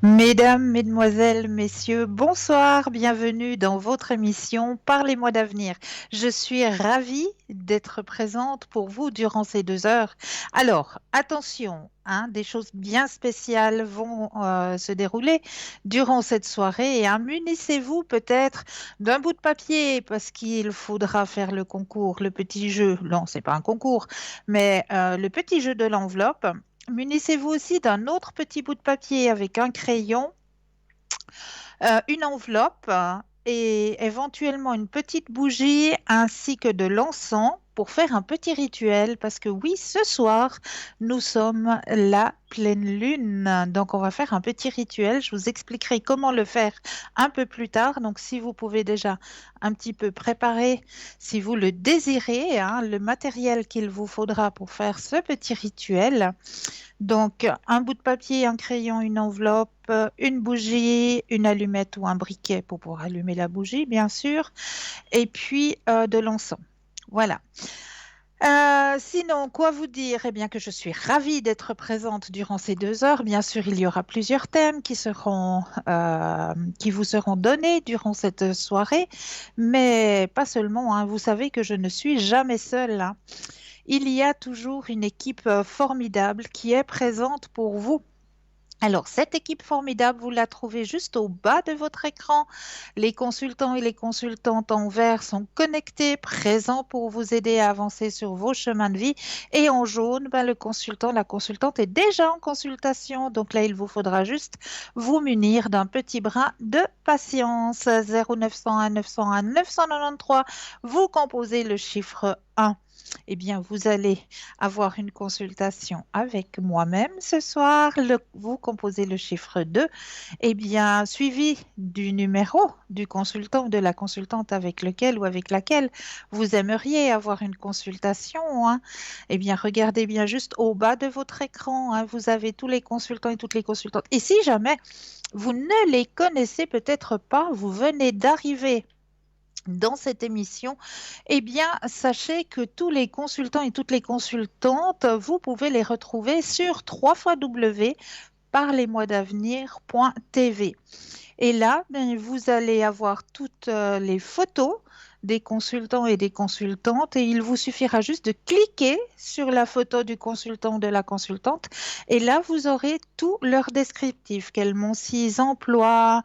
Mesdames, mesdemoiselles, messieurs, bonsoir, bienvenue dans votre émission Parlez-moi d'avenir. Je suis ravie d'être présente pour vous durant ces 2 heures. Alors, attention, hein, des choses bien spéciales vont se dérouler durant cette soirée et munissez-vous peut-être d'un bout de papier parce qu'il faudra faire le concours, le petit jeu. Non, c'est pas un concours, mais le petit jeu de l'enveloppe. Munissez-vous aussi d'un autre petit bout de papier avec un crayon, une enveloppe et éventuellement une petite bougie ainsi que de l'encens pour faire un petit rituel parce que oui, ce soir, nous sommes la pleine lune. Donc, on va faire un petit rituel. Je vous expliquerai comment le faire un peu plus tard. Donc, si vous pouvez déjà un petit peu préparer, si vous le désirez, hein, le matériel qu'il vous faudra pour faire ce petit rituel. Donc, un bout de papier, un crayon, une enveloppe, une bougie, une allumette ou un briquet pour pouvoir allumer la bougie, bien sûr, et puis de l'encens. Voilà. Sinon, quoi vous dire? Eh bien que je suis ravie d'être présente durant ces 2 heures. Bien sûr, il y aura plusieurs thèmes qui vous seront donnés durant cette soirée, mais pas seulement, hein. Vous savez que je ne suis jamais seule, hein. Il y a toujours une équipe formidable qui est présente pour vous. Alors, cette équipe formidable, vous la trouvez juste au bas de votre écran. Les consultants et les consultantes en vert sont connectés, présents pour vous aider à avancer sur vos chemins de vie. Et en jaune, ben, le consultant, la consultante est déjà en consultation. Donc là, il vous faudra juste vous munir d'un petit brin de patience. 0901 901 993, vous composez le chiffre 1. Eh bien, vous allez avoir une consultation avec moi-même ce soir. Vous composez le chiffre 2, eh bien, suivi du numéro du consultant ou de la consultante avec lequel ou avec laquelle vous aimeriez avoir une consultation, hein. Eh bien, regardez bien juste au bas de votre écran, hein, vous avez tous les consultants et toutes les consultantes. Et si jamais vous ne les connaissez peut-être pas, vous venez d'arriver dans cette émission, eh bien, sachez que tous les consultants et toutes les consultantes, vous pouvez les retrouver sur www.parlez-moi-d'avenir.tv. Et là, ben, vous allez avoir toutes les photos des consultants et des consultantes et il vous suffira juste de cliquer sur la photo du consultant ou de la consultante et là, vous aurez tout leur descriptif. Quels mots s'ils emploient,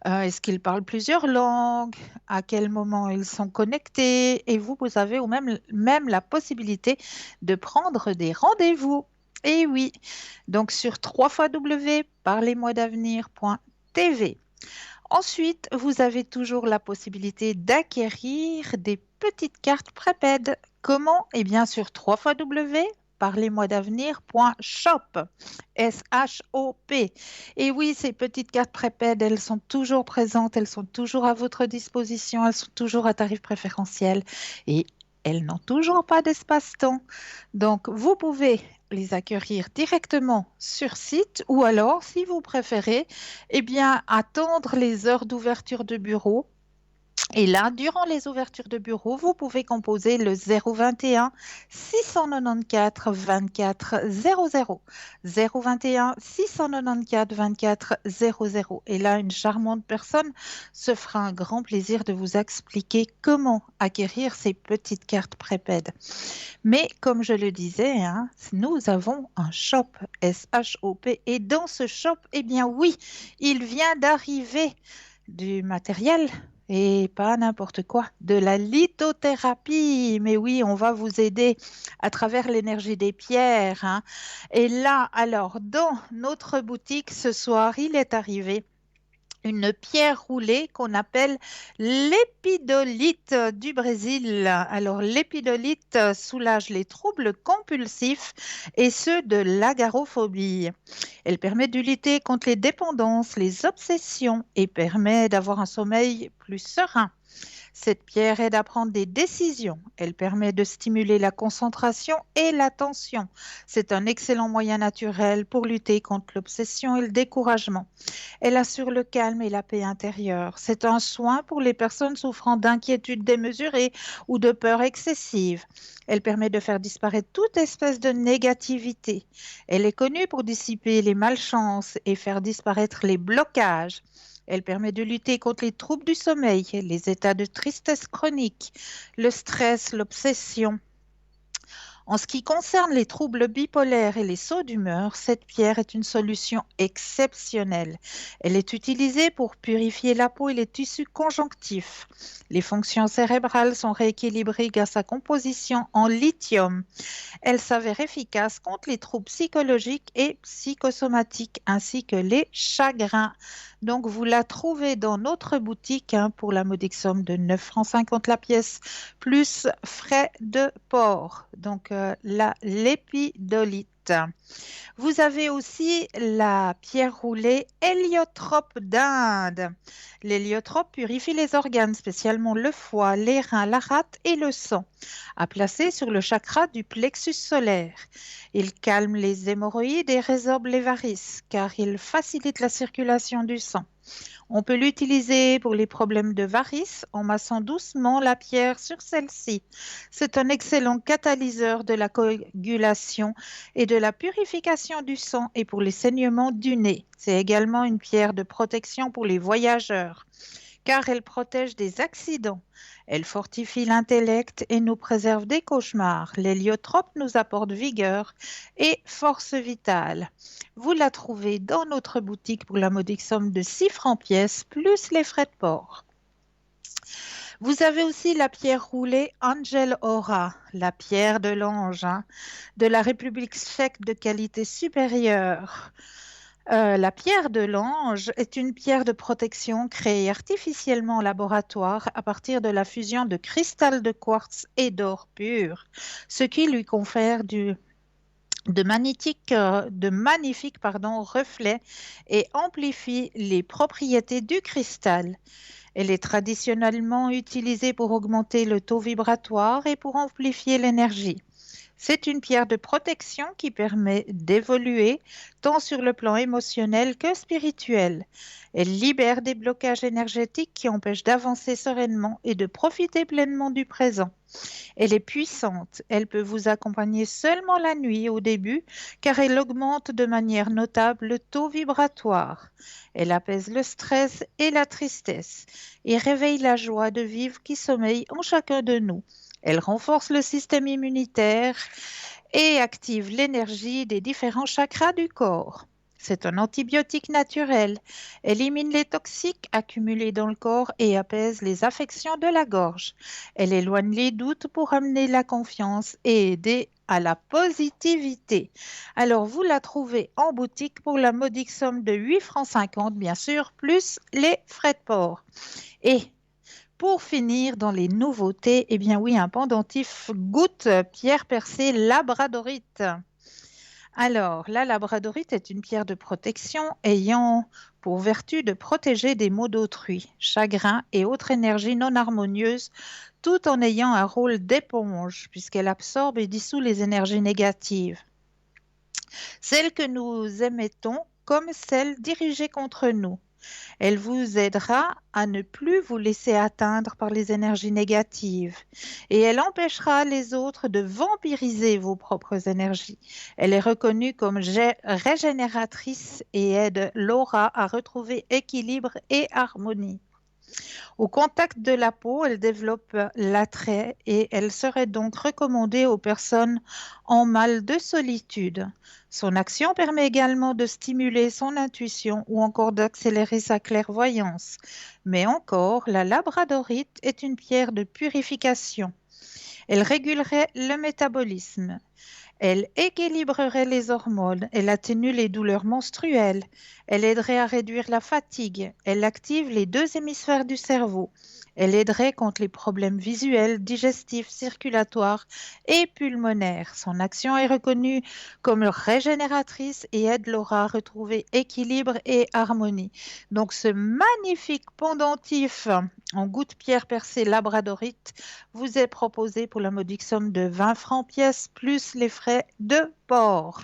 est-ce qu'ils parlent plusieurs langues, à quel moment ils sont connectés et vous avez ou même la possibilité de prendre des rendez-vous. Et oui, donc sur www.parlez-moi-d'avenir.tv. Ensuite, vous avez toujours la possibilité d'acquérir des petites cartes prépèdes. Comment? Eh bien, sur www.parlez-moi-d'avenir.shop. S-H-O-P. Et oui, ces petites cartes prépèdes, elles sont toujours présentes, elles sont toujours à votre disposition, elles sont toujours à tarif préférentiel et elles n'ont toujours pas d'espace-temps. Donc, vous pouvez les acquérir directement sur site ou alors, si vous préférez, eh bien, attendre les heures d'ouverture de bureau. Et là, durant les ouvertures de bureau, vous pouvez composer le 021 694 24 00. 021 694 24 00. Et là, une charmante personne se fera un grand plaisir de vous expliquer comment acquérir ces petites cartes prépèdes. Mais comme je le disais, hein, nous avons un shop, S-H-O-P, et dans ce shop, eh bien oui, il vient d'arriver du matériel et pas n'importe quoi, de la lithothérapie. Mais oui, on va vous aider à travers l'énergie des pierres, hein. Et là, alors, dans notre boutique ce soir, il est arrivé une pierre roulée qu'on appelle l'épidolite du Brésil. Alors, l'épidolite soulage les troubles compulsifs et ceux de l'agarophobie. Elle permet de lutter contre les dépendances, les obsessions et permet d'avoir un sommeil plus serein. Cette pierre aide à prendre des décisions. Elle permet de stimuler la concentration et l'attention. C'est un excellent moyen naturel pour lutter contre l'obsession et le découragement. Elle assure le calme et la paix intérieure. C'est un soin pour les personnes souffrant d'inquiétudes démesurées ou de peur excessive. Elle permet de faire disparaître toute espèce de négativité. Elle est connue pour dissiper les malchances et faire disparaître les blocages. Elle permet de lutter contre les troubles du sommeil, les états de tristesse chronique, le stress, l'obsession. En ce qui concerne les troubles bipolaires et les sauts d'humeur, cette pierre est une solution exceptionnelle. Elle est utilisée pour purifier la peau et les tissus conjonctifs. Les fonctions cérébrales sont rééquilibrées grâce à sa composition en lithium. Elle s'avère efficace contre les troubles psychologiques et psychosomatiques ainsi que les chagrins. Donc, vous la trouvez dans notre boutique pour la modique somme de 9,50 francs la pièce, plus frais de port. Donc, la lépidolite. Vous avez aussi la pierre roulée héliotrope d'Inde. L'héliotrope purifie les organes, spécialement le foie, les reins, la rate et le sang, à placer sur le chakra du plexus solaire. Il calme les hémorroïdes et résorbe les varices, car il facilite la circulation du sang. On peut l'utiliser pour les problèmes de varices en massant doucement la pierre sur celle-ci. C'est un excellent catalyseur de la coagulation et de la purification du sang et pour les saignements du nez. C'est également une pierre de protection pour les voyageurs, car elle protège des accidents. Elle fortifie l'intellect et nous préserve des cauchemars. L'héliotrope nous apporte vigueur et force vitale. Vous la trouvez dans notre boutique pour la modique somme de 6 francs pièce, plus les frais de port. Vous avez aussi la pierre roulée Angel Aura, la pierre de l'ange, de la République tchèque de qualité supérieure. La pierre de l'ange est une pierre de protection créée artificiellement en laboratoire à partir de la fusion de cristal de quartz et d'or pur, ce qui lui confère de magnifiques reflets et amplifie les propriétés du cristal. Elle est traditionnellement utilisée pour augmenter le taux vibratoire et pour amplifier l'énergie. C'est une pierre de protection qui permet d'évoluer tant sur le plan émotionnel que spirituel. Elle libère des blocages énergétiques qui empêchent d'avancer sereinement et de profiter pleinement du présent. Elle est puissante, elle peut vous accompagner seulement la nuit au début car elle augmente de manière notable le taux vibratoire. Elle apaise le stress et la tristesse et réveille la joie de vivre qui sommeille en chacun de nous. Elle renforce le système immunitaire et active l'énergie des différents chakras du corps. C'est un antibiotique naturel, élimine les toxiques accumulés dans le corps et apaise les affections de la gorge. Elle éloigne les doutes pour amener la confiance et aider à la positivité. Alors, vous la trouvez en boutique pour la modique somme de 8,50 francs, bien sûr, plus les frais de port. Et pour finir, dans les nouveautés, eh bien oui, un pendentif goutte pierre percée labradorite. Alors, la labradorite est une pierre de protection ayant pour vertu de protéger des maux d'autrui, chagrins et autres énergies non harmonieuses, tout en ayant un rôle d'éponge, puisqu'elle absorbe et dissout les énergies négatives, celles que nous émettons comme celles dirigées contre nous. Elle vous aidera à ne plus vous laisser atteindre par les énergies négatives et elle empêchera les autres de vampiriser vos propres énergies. Elle est reconnue comme régénératrice et aide l'aura à retrouver équilibre et harmonie. Au contact de la peau, elle développe l'attrait et elle serait donc recommandée aux personnes en mal de solitude. Son action permet également de stimuler son intuition ou encore d'accélérer sa clairvoyance. Mais encore, la labradorite est une pierre de purification. Elle régulerait le métabolisme. Elle équilibrerait les hormones, elle atténue les douleurs menstruelles, elle aiderait à réduire la fatigue, elle active les deux hémisphères du cerveau, elle aiderait contre les problèmes visuels, digestifs, circulatoires et pulmonaires. Son action est reconnue comme régénératrice et aide l'aura à retrouver équilibre et harmonie. Donc ce magnifique pendentif en gouttes pierre percée labradorite vous est proposé pour la modique somme de 20 francs pièce plus les frais de port.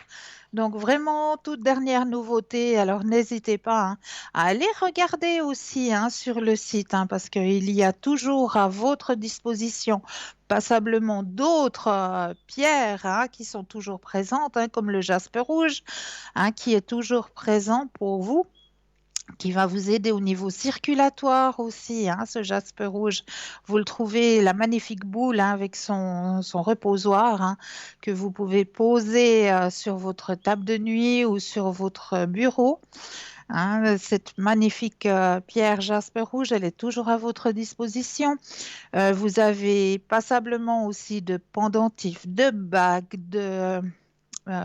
Donc vraiment toute dernière nouveauté. Alors n'hésitez pas à aller regarder aussi sur le site parce qu'il y a toujours à votre disposition passablement d'autres pierres qui sont toujours présentes, comme le jaspe rouge qui est toujours présent pour vous, qui va vous aider au niveau circulatoire aussi, ce jaspe rouge. Vous le trouvez, la magnifique boule avec son reposoir que vous pouvez poser sur votre table de nuit ou sur votre bureau. Cette magnifique pierre jaspe rouge, elle est toujours à votre disposition. Vous avez passablement aussi de pendentifs, de bagues, de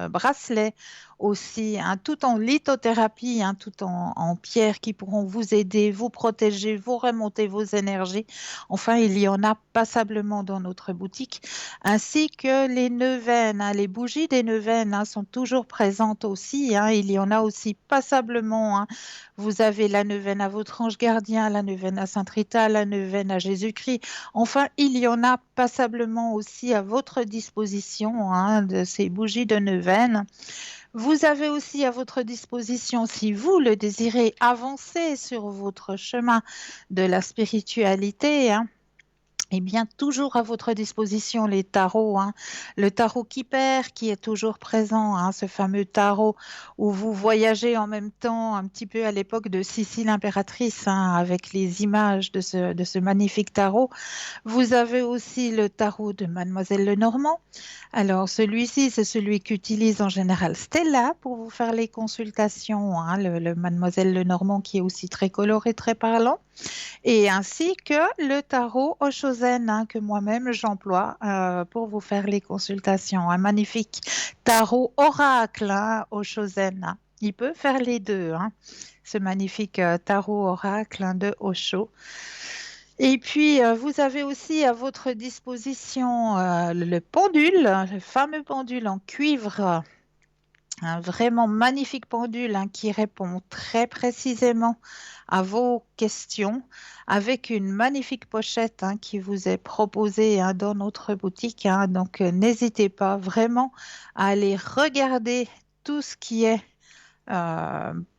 bracelets aussi, tout en lithothérapie, tout en pierre qui pourront vous aider, vous protéger, vous remonter vos énergies. Enfin, il y en a passablement dans notre boutique, ainsi que les neuvaines. Les bougies des neuvaines sont toujours présentes aussi. Il y en a aussi passablement. Vous avez la neuvaine à votre ange gardien, la neuvaine à Sainte-Rita, la neuvaine à Jésus-Christ. Enfin, il y en a passablement aussi à votre disposition de ces bougies de neuvaine. Vous avez aussi à votre disposition, si vous le désirez, avancer sur votre chemin de la spiritualité, eh bien, toujours à votre disposition les tarots. Le tarot qui perd, qui est toujours présent, ce fameux tarot où vous voyagez en même temps, un petit peu à l'époque de Sissi l'impératrice, avec les images de ce magnifique tarot. Vous avez aussi le tarot de Mademoiselle Lenormand. Alors, celui-ci, c'est celui qu'utilise en général Stella pour vous faire les consultations, le Mademoiselle Lenormand qui est aussi très coloré, très parlant, et ainsi que le tarot Oshozen que moi-même j'emploie pour vous faire les consultations. Un magnifique tarot oracle Oshozen. Il peut faire les deux, ce magnifique tarot oracle de Osho. Et puis, vous avez aussi à votre disposition le pendule, le fameux pendule en cuivre, un vraiment magnifique pendule qui répond très précisément à vos questions, avec une magnifique pochette qui vous est proposée dans notre boutique. Donc, n'hésitez pas vraiment à aller regarder tout ce qui est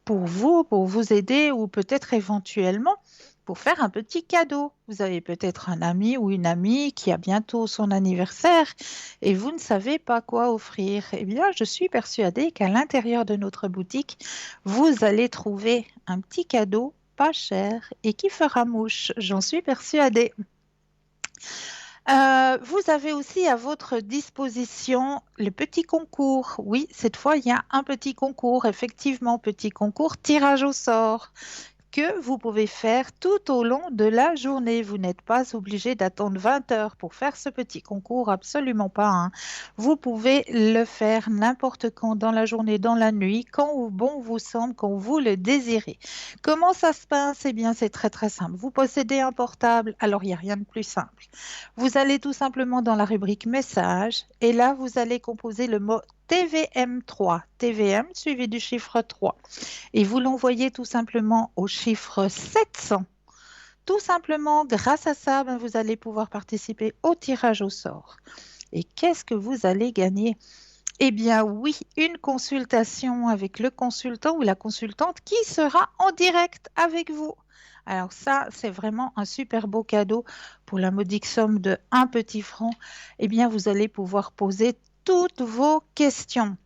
pour vous aider ou peut-être éventuellement pour faire un petit cadeau. Vous avez peut-être un ami ou une amie qui a bientôt son anniversaire et vous ne savez pas quoi offrir. Eh bien, je suis persuadée qu'à l'intérieur de notre boutique, vous allez trouver un petit cadeau pas cher et qui fera mouche. J'en suis persuadée. Vous avez aussi à votre disposition le petit concours. Oui, cette fois, il y a un petit concours, effectivement, petit concours tirage au sort que vous pouvez faire tout au long de la journée. Vous n'êtes pas obligé d'attendre 20 heures pour faire ce petit concours, absolument pas. Vous pouvez le faire n'importe quand dans la journée, dans la nuit, quand bon vous semble, quand vous le désirez. Comment ça se passe? Eh bien, c'est très très simple. Vous possédez un portable, alors il n'y a rien de plus simple. Vous allez tout simplement dans la rubrique message et là, vous allez composer le mot TVM3, TVM suivi du chiffre 3. Et vous l'envoyez tout simplement au chiffre 700. Tout simplement, grâce à ça, vous allez pouvoir participer au tirage au sort. Et qu'est-ce que vous allez gagner? Eh bien oui, une consultation avec le consultant ou la consultante qui sera en direct avec vous. Alors ça, c'est vraiment un super beau cadeau pour la modique somme de 1 petit franc. Eh bien, vous allez pouvoir poser toutes vos questions.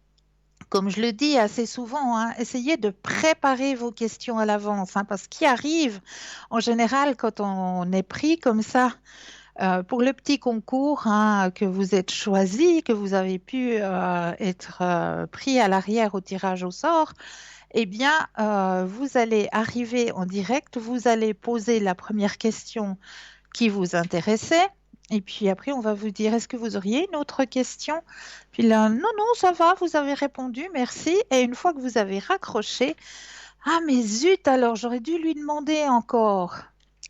Comme je le dis assez souvent, essayez de préparer vos questions à l'avance, parce qu'il arrive en général quand on est pris comme ça pour le petit concours que vous êtes choisi, que vous avez pu être pris à l'arrière au tirage au sort, eh bien, vous allez arriver en direct, vous allez poser la première question qui vous intéressait. Et puis après, on va vous dire, est-ce que vous auriez une autre question? Puis là, non, non, ça va, vous avez répondu, merci. Et une fois que vous avez raccroché, ah mais zut, alors j'aurais dû lui demander encore.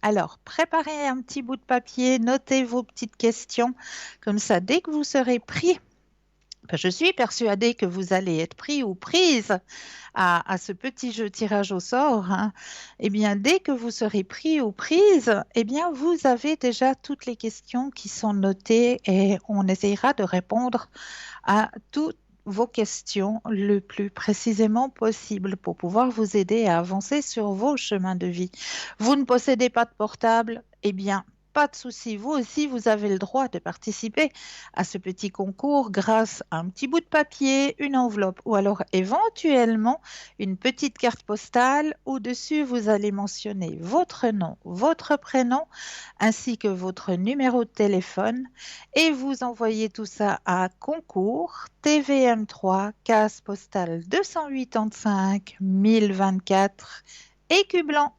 Alors, préparez un petit bout de papier, notez vos petites questions. Comme ça, dès que vous serez pris Je suis persuadée que vous allez être pris ou prise à ce petit jeu tirage au sort. Hein. Eh bien, dès que vous serez pris ou prise, eh bien, vous avez déjà toutes les questions qui sont notées et on essayera de répondre à toutes vos questions le plus précisément possible pour pouvoir vous aider à avancer sur vos chemins de vie. Vous ne possédez pas de portable? Eh bien, pas de souci. Vous aussi, vous avez le droit de participer à ce petit concours grâce à un petit bout de papier, une enveloppe ou alors éventuellement une petite carte postale. Au-dessus, vous allez mentionner votre nom, votre prénom ainsi que votre numéro de téléphone et vous envoyez tout ça à concours TVM3 case postale 285 1024 Écu Blanc.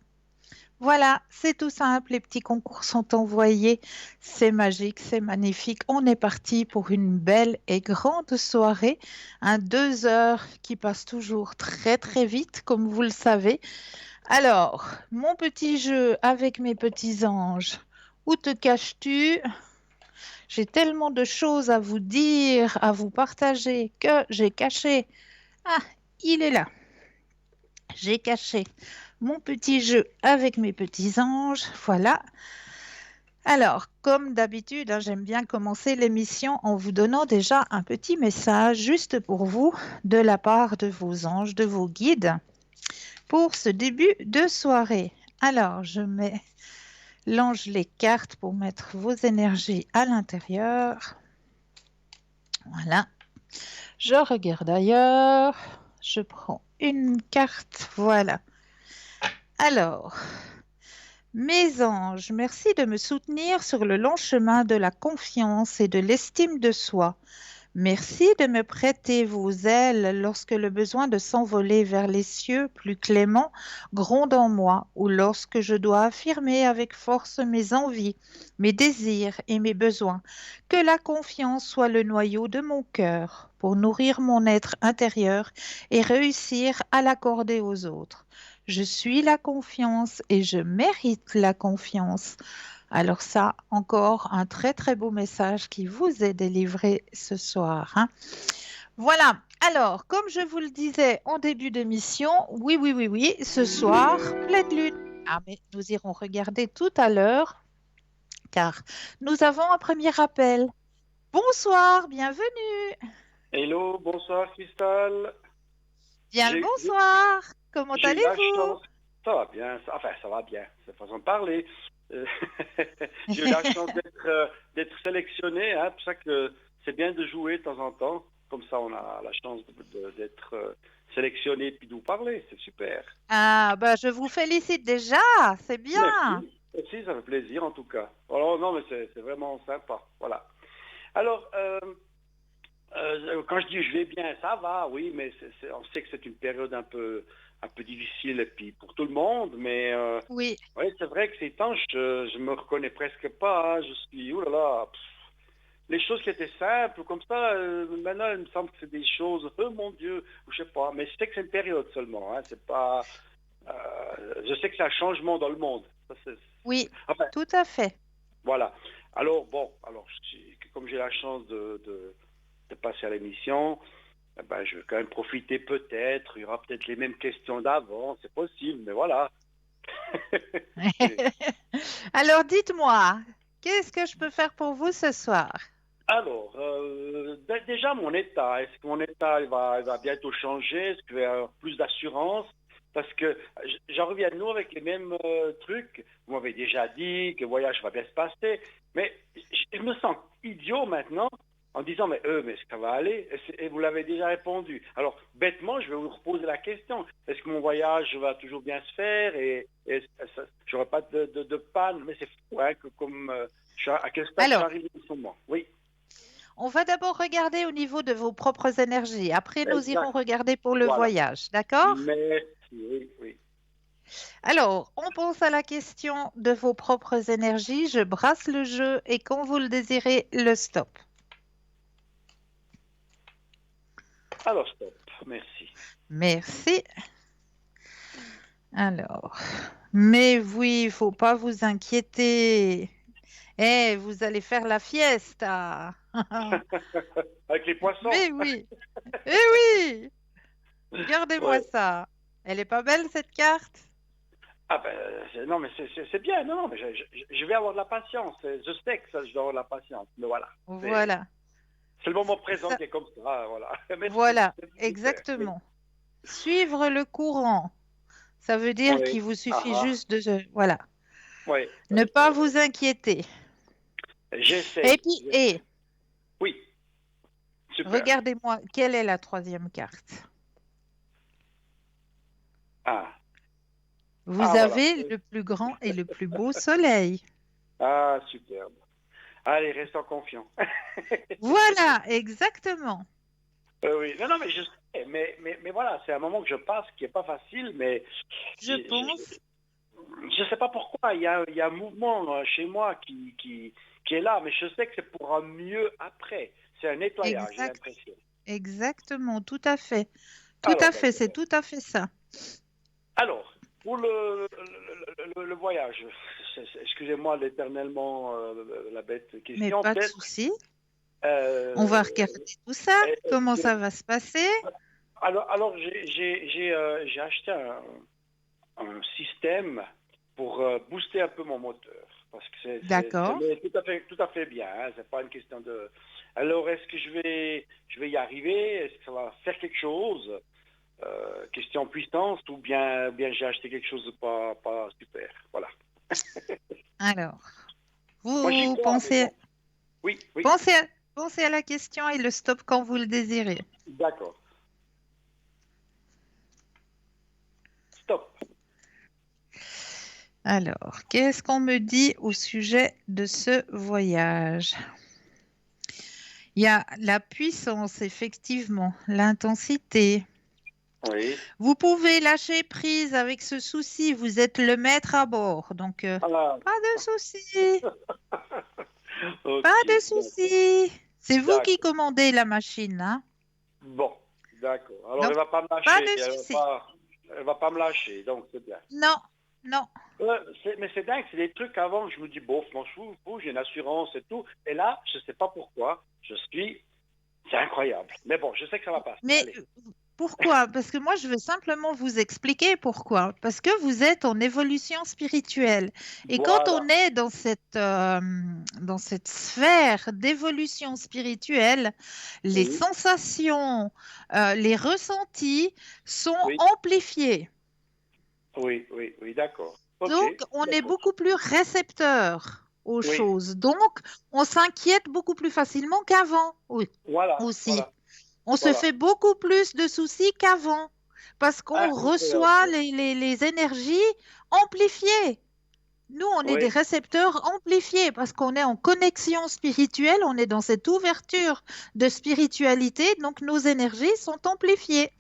Voilà, c'est tout simple. Les petits concours sont envoyés. C'est magique, c'est magnifique. On est parti pour une belle et grande soirée. 2 heures qui passent toujours très très vite, comme vous le savez. Alors, mon petit jeu avec mes petits anges. Où te caches-tu? J'ai tellement de choses à vous dire, à vous partager que j'ai caché. Ah, il est là. J'ai caché mon petit jeu avec mes petits anges. Voilà. Alors, comme d'habitude, hein, j'aime bien commencer l'émission en vous donnant déjà un petit message juste pour vous de la part de vos anges, de vos guides pour ce début de soirée. Alors, je mets l'ange les cartes pour mettre vos énergies à l'intérieur. Voilà. Je regarde ailleurs. Je prends une carte. Voilà. Alors, mes anges, merci de me soutenir sur le long chemin de la confiance et de l'estime de soi. Merci de me prêter vos ailes lorsque le besoin de s'envoler vers les cieux plus cléments gronde en moi, ou lorsque je dois affirmer avec force mes envies, mes désirs et mes besoins. Que la confiance soit le noyau de mon cœur pour nourrir mon être intérieur et réussir à l'accorder aux autres. Je suis la confiance et je mérite la confiance. Alors ça, encore un très très beau message qui vous est délivré ce soir. Hein. Voilà. Alors, comme je vous le disais en début d'émission, oui, oui, oui, oui, ce soir, pleine lune. Ah, mais nous irons regarder tout à l'heure, car nous avons un premier appel. Bonsoir, bienvenue. Hello, bonsoir Cristal. Bien le J'ai bonsoir. Comment j'ai eu la allez-vous? chance, ça va bien, enfin ça va bien, c'est façon de parler. Euh, j'ai eu la chance d'être sélectionné, hein, pour ça que c'est bien de jouer de temps en temps, comme ça on a la chance d'être sélectionné puis de vous parler, c'est super. Ah, bah, je vous félicite déjà, c'est bien. Merci, merci, ça fait plaisir en tout cas. Alors non mais c'est vraiment sympa, voilà. Alors, quand je dis je vais bien, ça va, oui, mais on sait que c'est une période un peu difficile et puis pour tout le monde, mais Oui. ouais, c'est vrai que ces temps, je me reconnais presque pas. Hein, je suis, oh là là, les choses qui étaient simples comme ça, maintenant il me semble que c'est des choses, oh mon Dieu, je sais pas, mais je sais que c'est une période seulement. Hein, c'est pas, je sais que c'est un changement dans le monde. Ça, Oui, enfin, tout à fait. voilà. Alors bon, comme j'ai la chance de passer à l'émission. Eh ben, je vais quand même profiter peut-être. Il y aura peut-être les mêmes questions d'avant, c'est possible, mais voilà. Alors, dites-moi, qu'est-ce que je peux faire pour vous ce soir? Alors, déjà mon état, est-ce que mon état il va bientôt changer? Est-ce qu'il va y avoir plus d'assurance? Parce que j'en reviens de nouveau avec les mêmes trucs. Vous m'avez déjà dit que le voyage va bien se passer, mais je me sens idiot maintenant en disant mais ça va aller? Et vous l'avez déjà répondu. Alors bêtement, je vais vous reposer la question. Est-ce que mon voyage va toujours bien se faire et j'aurai pas de panne? Mais c'est fou, hein, que comme à quel stade je suis Alors, arrivé en ce moment. Oui, on va d'abord regarder au niveau de vos propres énergies. Après, nous irons exact. regarder pour le Voilà. voyage, d'accord? Merci, oui, oui. Alors, on pense à la question de vos propres énergies. Je brasse le jeu et quand vous le désirez, le stop. Alors, stop. Merci. Merci. Alors, mais oui, il faut pas vous inquiéter. Eh, vous allez faire la fiesta. Avec les poissons. Mais oui, eh oui, regardez-moi Ouais. ça. Elle est pas belle cette carte? Ah ben, non, mais c'est bien. Non, non, mais je vais avoir de la patience. Je sais que ça, je dois avoir de la patience. Mais voilà. C'est Voilà, c'est le moment présent ça, qui est comme ça. Voilà. Merci. voilà, C'est super. Oui. exactement. Suivre le courant, ça veut dire Oui. qu'il vous Ah, suffit ah. juste de, voilà, Oui. ne Oui, pas oui. vous inquiéter. Et J'essaye. puis, J'essaye. Oui. Super. regardez-moi, quelle est la troisième carte? Ah. Vous Ah, voilà. avez Oui. le plus grand et le plus beau soleil. Ah, superbe. Allez, restons confiants. Voilà, exactement. Oui. Non, non, mais je sais. Mais voilà, c'est un moment que je passe qui est pas facile, mais Je pense je sais pas pourquoi. Il y a un mouvement chez moi qui est là, mais je sais que c'est pour un mieux après. C'est un nettoyage, j'ai exact, l'impression. exactement, tout à fait. Tout Alors, à ben, fait, c'est c'est bon. tout à fait ça. Alors, pour le voyage, excusez-moi l'éternellement la bête Mais question, pas de peut-être. souci. On va Euh, regarder tout ça. Comment ça va se passer? alors j'ai acheté un système pour booster un peu mon moteur. Parce que D'accord. mais tout à fait bien. Hein, c'est pas une question de. Alors, est-ce que je vais y arriver? Est-ce que ça va faire quelque chose? Question puissance ou bien j'ai acheté quelque chose de pas super. Voilà. Alors, Moi, j'y vous crois, mais pensez, bon. Oui, oui, pensez à, pensez à la question et le stop quand vous le désirez. d'accord. Stop. Alors, qu'est-ce qu'on me dit au sujet de ce voyage? Il y a la puissance, effectivement, l'intensité. Oui. Vous pouvez lâcher prise avec ce souci. Vous êtes le maître à bord. Donc, Ah, pas de souci. Pas ok, de d'accord. souci. C'est vous qui D'accord. commandez la machine, hein? Bon, d'accord. Alors, Donc, elle va pas me pas lâcher. de souci. Elle va pas me lâcher, donc c'est bien. Non, non. Mais c'est dingue, c'est des trucs avant, je me dis, bon, je m'en fous, j'ai une assurance et tout. Et là, je sais pas pourquoi, c'est incroyable. Mais bon, je sais que ça va passer. Mais Allez. pourquoi? Parce que moi, je veux simplement vous expliquer pourquoi. Parce que vous êtes en évolution spirituelle. Et quand on Voilà. est dans cette sphère d'évolution spirituelle, les Oui, sensations, les ressentis sont oui, amplifiés. oui, d'accord. Ok, Donc, on est d'accord. beaucoup plus récepteur aux Oui, choses. Donc, on s'inquiète beaucoup plus facilement qu'avant. Oui, voilà, aussi. voilà, On se voilà. fait beaucoup plus de soucis qu'avant parce qu'on reçoit Incroyable. les énergies amplifiées. Nous, on est des Oui, récepteurs amplifiés parce qu'on est en connexion spirituelle, on est dans cette ouverture de spiritualité, donc nos énergies sont amplifiées.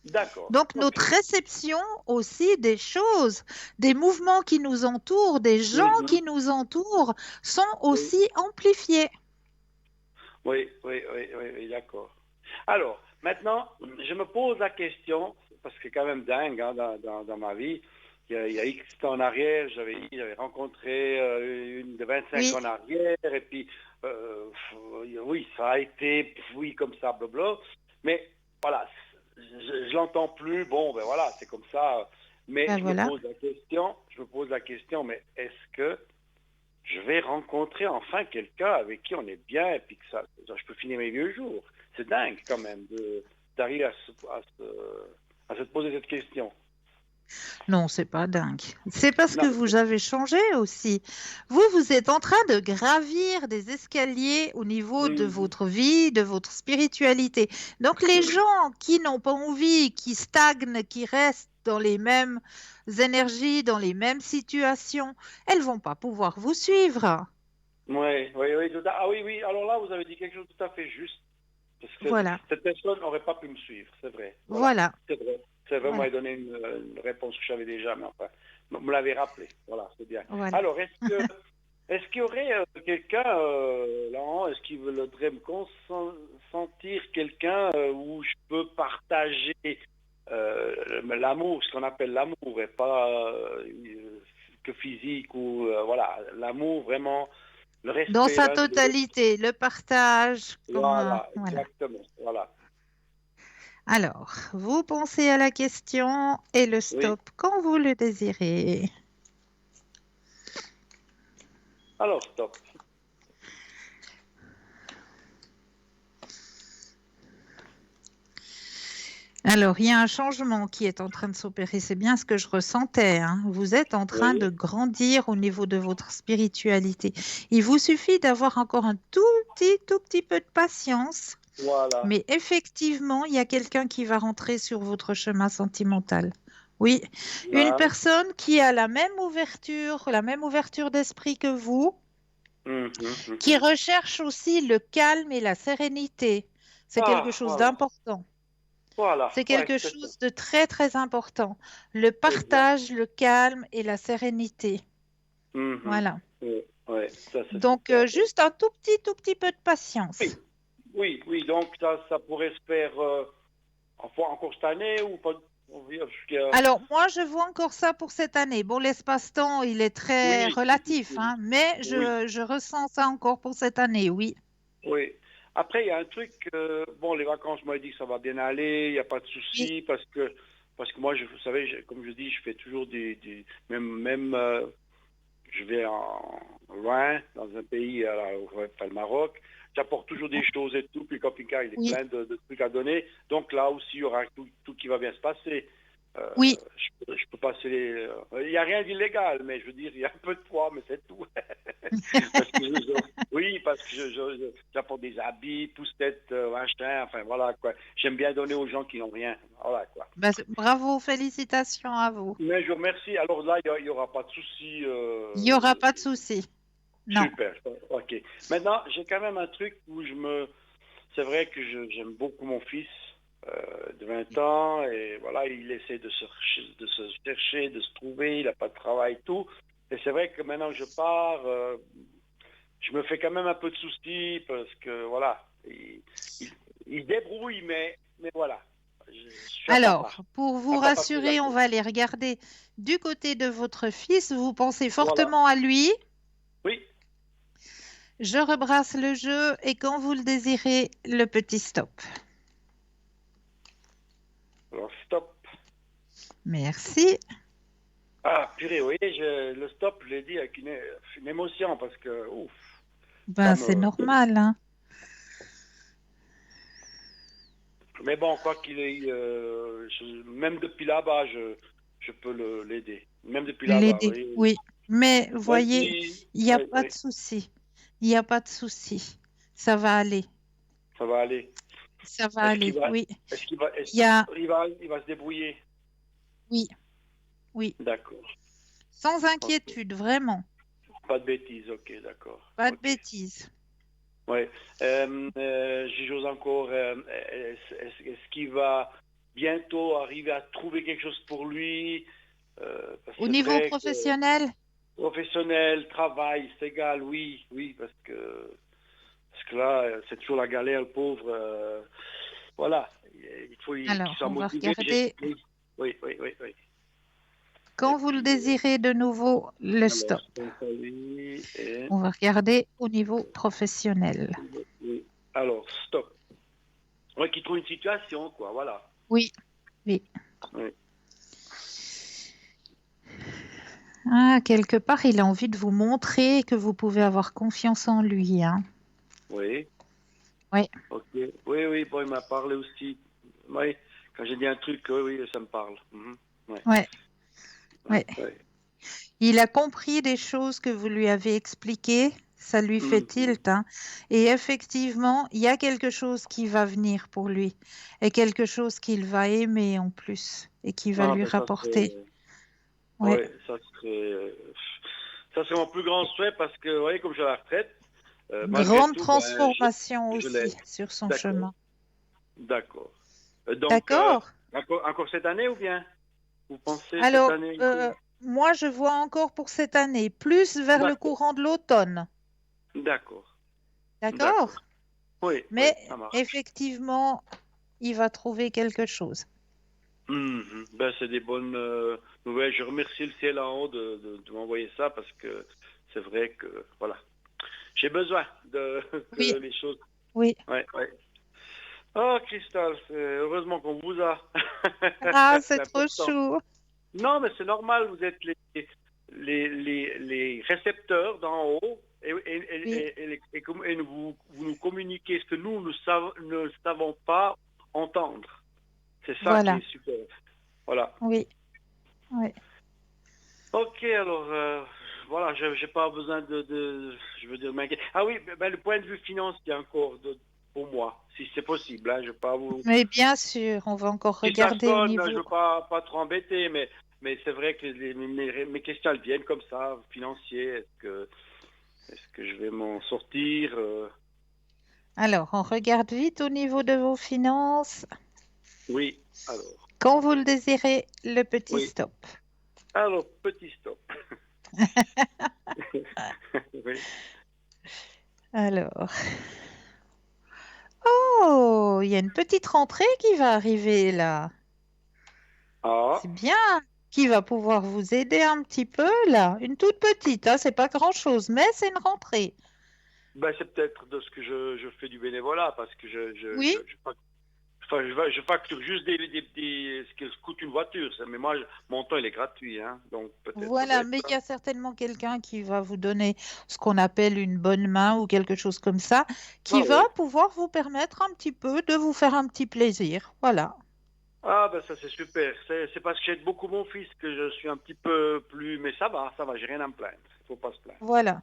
d'accord. Donc Ok. notre réception aussi des choses, des mouvements qui nous entourent, des gens Mhm. qui nous entourent sont Oui, aussi amplifiés. oui, d'accord. Alors, maintenant, je me pose la question, parce que c'est quand même dingue hein, dans ma vie. Il y a X temps en arrière, j'avais rencontré une de 25 Oui, ans en arrière, et puis, oui, ça a été, oui, comme ça, blabla. Mais voilà, je l'entends plus, bon, ben voilà, c'est comme ça. Mais ben voilà. je me pose la question, mais est-ce que je vais rencontrer enfin quelqu'un avec qui on est bien et puis que je peux finir mes vieux jours. C'est dingue quand même d'arriver à se poser cette question. Non, c'est pas dingue. C'est parce que Non, mais vous avez changé aussi. Vous, vous êtes en train de gravir des escaliers au niveau de Mhm, votre vie, de votre spiritualité. Donc, les mhm. gens qui n'ont pas envie, qui stagnent, qui restent dans les mêmes énergies, dans les mêmes situations, elles vont pas pouvoir vous suivre. Oui, ah oui, oui, alors là, vous avez dit quelque chose de tout à fait juste. Parce que Voilà, cette personne n'aurait pas pu me suivre, c'est vrai. Voilà, voilà, c'est vrai. C'est vrai, vous voilà, m'avez donné une réponse que je savais déjà, mais enfin, vous me l'avez rappelé. Voilà, c'est bien. voilà. Alors, est-ce qu'il y aurait quelqu'un, Laurent, est-ce qu'il voudrait me sentir quelqu'un où je peux partager l'amour, ce qu'on appelle l'amour, et pas que physique ou voilà, l'amour vraiment Le Dans respect sa l'un de l'autre. totalité, le partage, comme Voilà, voilà. exactement. Voilà. Alors, vous pensez à la question et le Oui. stop quand vous le désirez. Alors, stop. Alors, il y a un changement qui est en train de s'opérer. C'est bien ce que je ressentais, hein. Vous êtes en train de Oui. grandir au niveau de votre spiritualité. Il vous suffit d'avoir encore un tout petit peu de patience. Voilà. Mais effectivement, il y a quelqu'un qui va rentrer sur votre chemin sentimental. Oui, une Là. personne qui a la même ouverture d'esprit que vous, Mhm, qui mhm. recherche aussi le calme et la sérénité. C'est quelque Ah, chose voilà. d'important. Voilà. C'est Ouais, quelque c'est ça. chose de très important. Le Exact. partage, le calme et la sérénité. Mhm. Voilà. Oui, ouais, ça c'est Donc, super. juste un tout petit peu de patience. Oui, oui, oui. Donc ça pourrait se faire encore cette année ou pas? Alors, moi, je vois encore ça pour cette année. Bon, l'espace-temps, il est très Oui, relatif, hein, mais oui, je ressens ça encore pour cette année, oui. oui. Après, il y a un truc, bon, les vacances, moi, je dis que ça va bien aller, il n'y a pas de Oui, souci, parce que moi, vous savez, comme je dis, je fais toujours même je vais loin, dans un pays, pas le Maroc, j'apporte toujours des choses et tout, puis le camping-car, il est oui, plein de trucs à donner. Donc là aussi, il y aura tout qui va bien se passer. Euh, oui. je peux passer il n'y a rien d'illégal, mais je veux dire, il y a un peu de poids, mais c'est tout. Parce que oui, parce que j'apporte des habits, pousse-tête, machin, enfin voilà quoi. J'aime bien donner aux gens qui n'ont rien. Voilà quoi. Ben, bravo, félicitations à vous. Mais je vous remercie. Alors là, il n'y aura pas de souci. Il n'y aura pas de souci. Non. Super. Ok. Maintenant, j'ai quand même un truc où c'est vrai que j'aime beaucoup mon fils de 20 ans et voilà, il essaie de se chercher, de se trouver, il n'a pas de travail et tout. Et c'est vrai que maintenant que je pars, je me fais quand même un peu de soucis parce que voilà, il, il débrouille, mais voilà, je suis un papa. Alors, pour vous Un papa plus rassurer, on âgé. va aller regarder du côté de votre fils. Vous pensez Voilà. fortement à lui. Oui. Je rebrasse le jeu et quand vous le désirez, le petit stop. Alors stop. Merci. Ah, purée, oui, le stop, je l'ai dit avec une émotion parce que, ouf, ça Ben, c'est me. normal, hein. Mais bon, quoi qu'il ait, même depuis là-bas, je peux l'aider. Même depuis là-bas, L'aider, oui. oui. Mais Même voyez, si, il n'y a oui, pas de oui, souci. Il n'y a pas de souci. Ça va aller. ça va aller. Ça va Est-ce qu'il aller, va, oui. est-ce qu'il va, est-ce Il y qu'il a, il va se débrouiller? oui, oui. D'accord. Sans Ok. inquiétude, vraiment. Pas de bêtises, ok, d'accord. Pas de Ok. bêtises. Ouais. J'ose encore, est-ce qu'il va bientôt arriver à trouver quelque chose pour lui? Parce que Au c'est niveau vrai que professionnel, professionnel, travail, c'est égal, oui, oui, parce que là, c'est toujours la galère, le pauvre. Voilà, il faut qu'il alors, soit on va motivé. regarder. Oui, oui, oui, oui, oui. Et Quand vous le puis, désirez de nouveau, le alors, stop. je pense à lui et On va regarder au niveau professionnel. oui. Alors, stop. Ouais, qu'il trouve une situation, quoi, voilà. Oui, oui. Oui, Ah, quelque part, il a envie de vous montrer que vous pouvez avoir confiance en lui, hein. oui. Oui, Ok. Oui, oui, bon, il m'a parlé aussi. Oui, quand j'ai dit un truc, oui, oui, ça me parle. Mhm. Ouais, oui, oui. ouais, ouais. Il a compris des choses que vous lui avez expliquées. Ça lui fait Mhm. tilt, hein. Et effectivement, il y a quelque chose qui va venir pour lui et quelque chose qu'il va aimer en plus et qui va Ah, lui ben rapporter. Oui. ouais, ça serait mon plus grand souhait parce que, oui, comme j'ai la retraite, malgré Grande tout, ben, transformation je l'aide. aussi sur son D'accord, chemin. d'accord. Donc, D'accord? encore cette année ou bien? Vous pensez cette Alors, année encore? moi, je vois encore pour cette année, plus vers le D'accord, courant de l'automne. d'accord, d'accord. D'accord? Oui, oui, Mais ça marche. effectivement, il va trouver quelque chose. Mhm. Ben, c'est des bonnes nouvelles. Je remercie le ciel en haut de m'envoyer ça parce que c'est vrai que, voilà, j'ai besoin de Oui, que les choses. oui. Ouais, ouais. Oh, Christelle, heureusement qu'on vous a. Ah, c'est C'est trop important. chou. Non, mais c'est normal, vous êtes les récepteurs d'en haut Oui, et vous nous communiquez ce que nous ne savons pas entendre. C'est ça qui voilà. est super. Voilà. Oui, oui. Ok, alors voilà, je n'ai pas besoin je veux dire, m'inquiéter. Ah oui, ben, le point de vue financier encore pour moi, si c'est possible. Hein, je veux pas vous. Mais bien sûr, on va encore Si ça regarder au sonne, je niveau. veux pas trop embêter, mais c'est vrai que mes questions elles viennent comme ça, financiers. Est-ce que je vais m'en sortir Alors, on regarde vite au niveau de vos finances. Oui, alors, Quand vous le désirez, le petit oui, stop. alors petit stop. Oui. Alors, oh, il y a une petite rentrée qui va arriver là. Ah, C'est bien. Qui va pouvoir vous aider un petit peu là. Une toute petite, hein, c'est pas grand-chose, mais c'est une rentrée. ben c'est peut-être de ce que je fais du bénévolat parce que Oui, je facture juste ce que coûte une voiture. Mais moi, mon temps, il est gratuit. Hein, donc, peut-être ça doit voilà, être mais il ça. y a certainement quelqu'un qui va vous donner ce qu'on appelle une bonne main ou quelque chose comme ça, qui Ah va ouais. pouvoir vous permettre un petit peu de vous faire un petit plaisir. Voilà. Ah, ben ça, c'est super. C'est parce que j'aide beaucoup mon fils que je suis un petit peu plus... Mais ça va, j'ai rien à me plaindre. Il faut pas se plaindre. Voilà.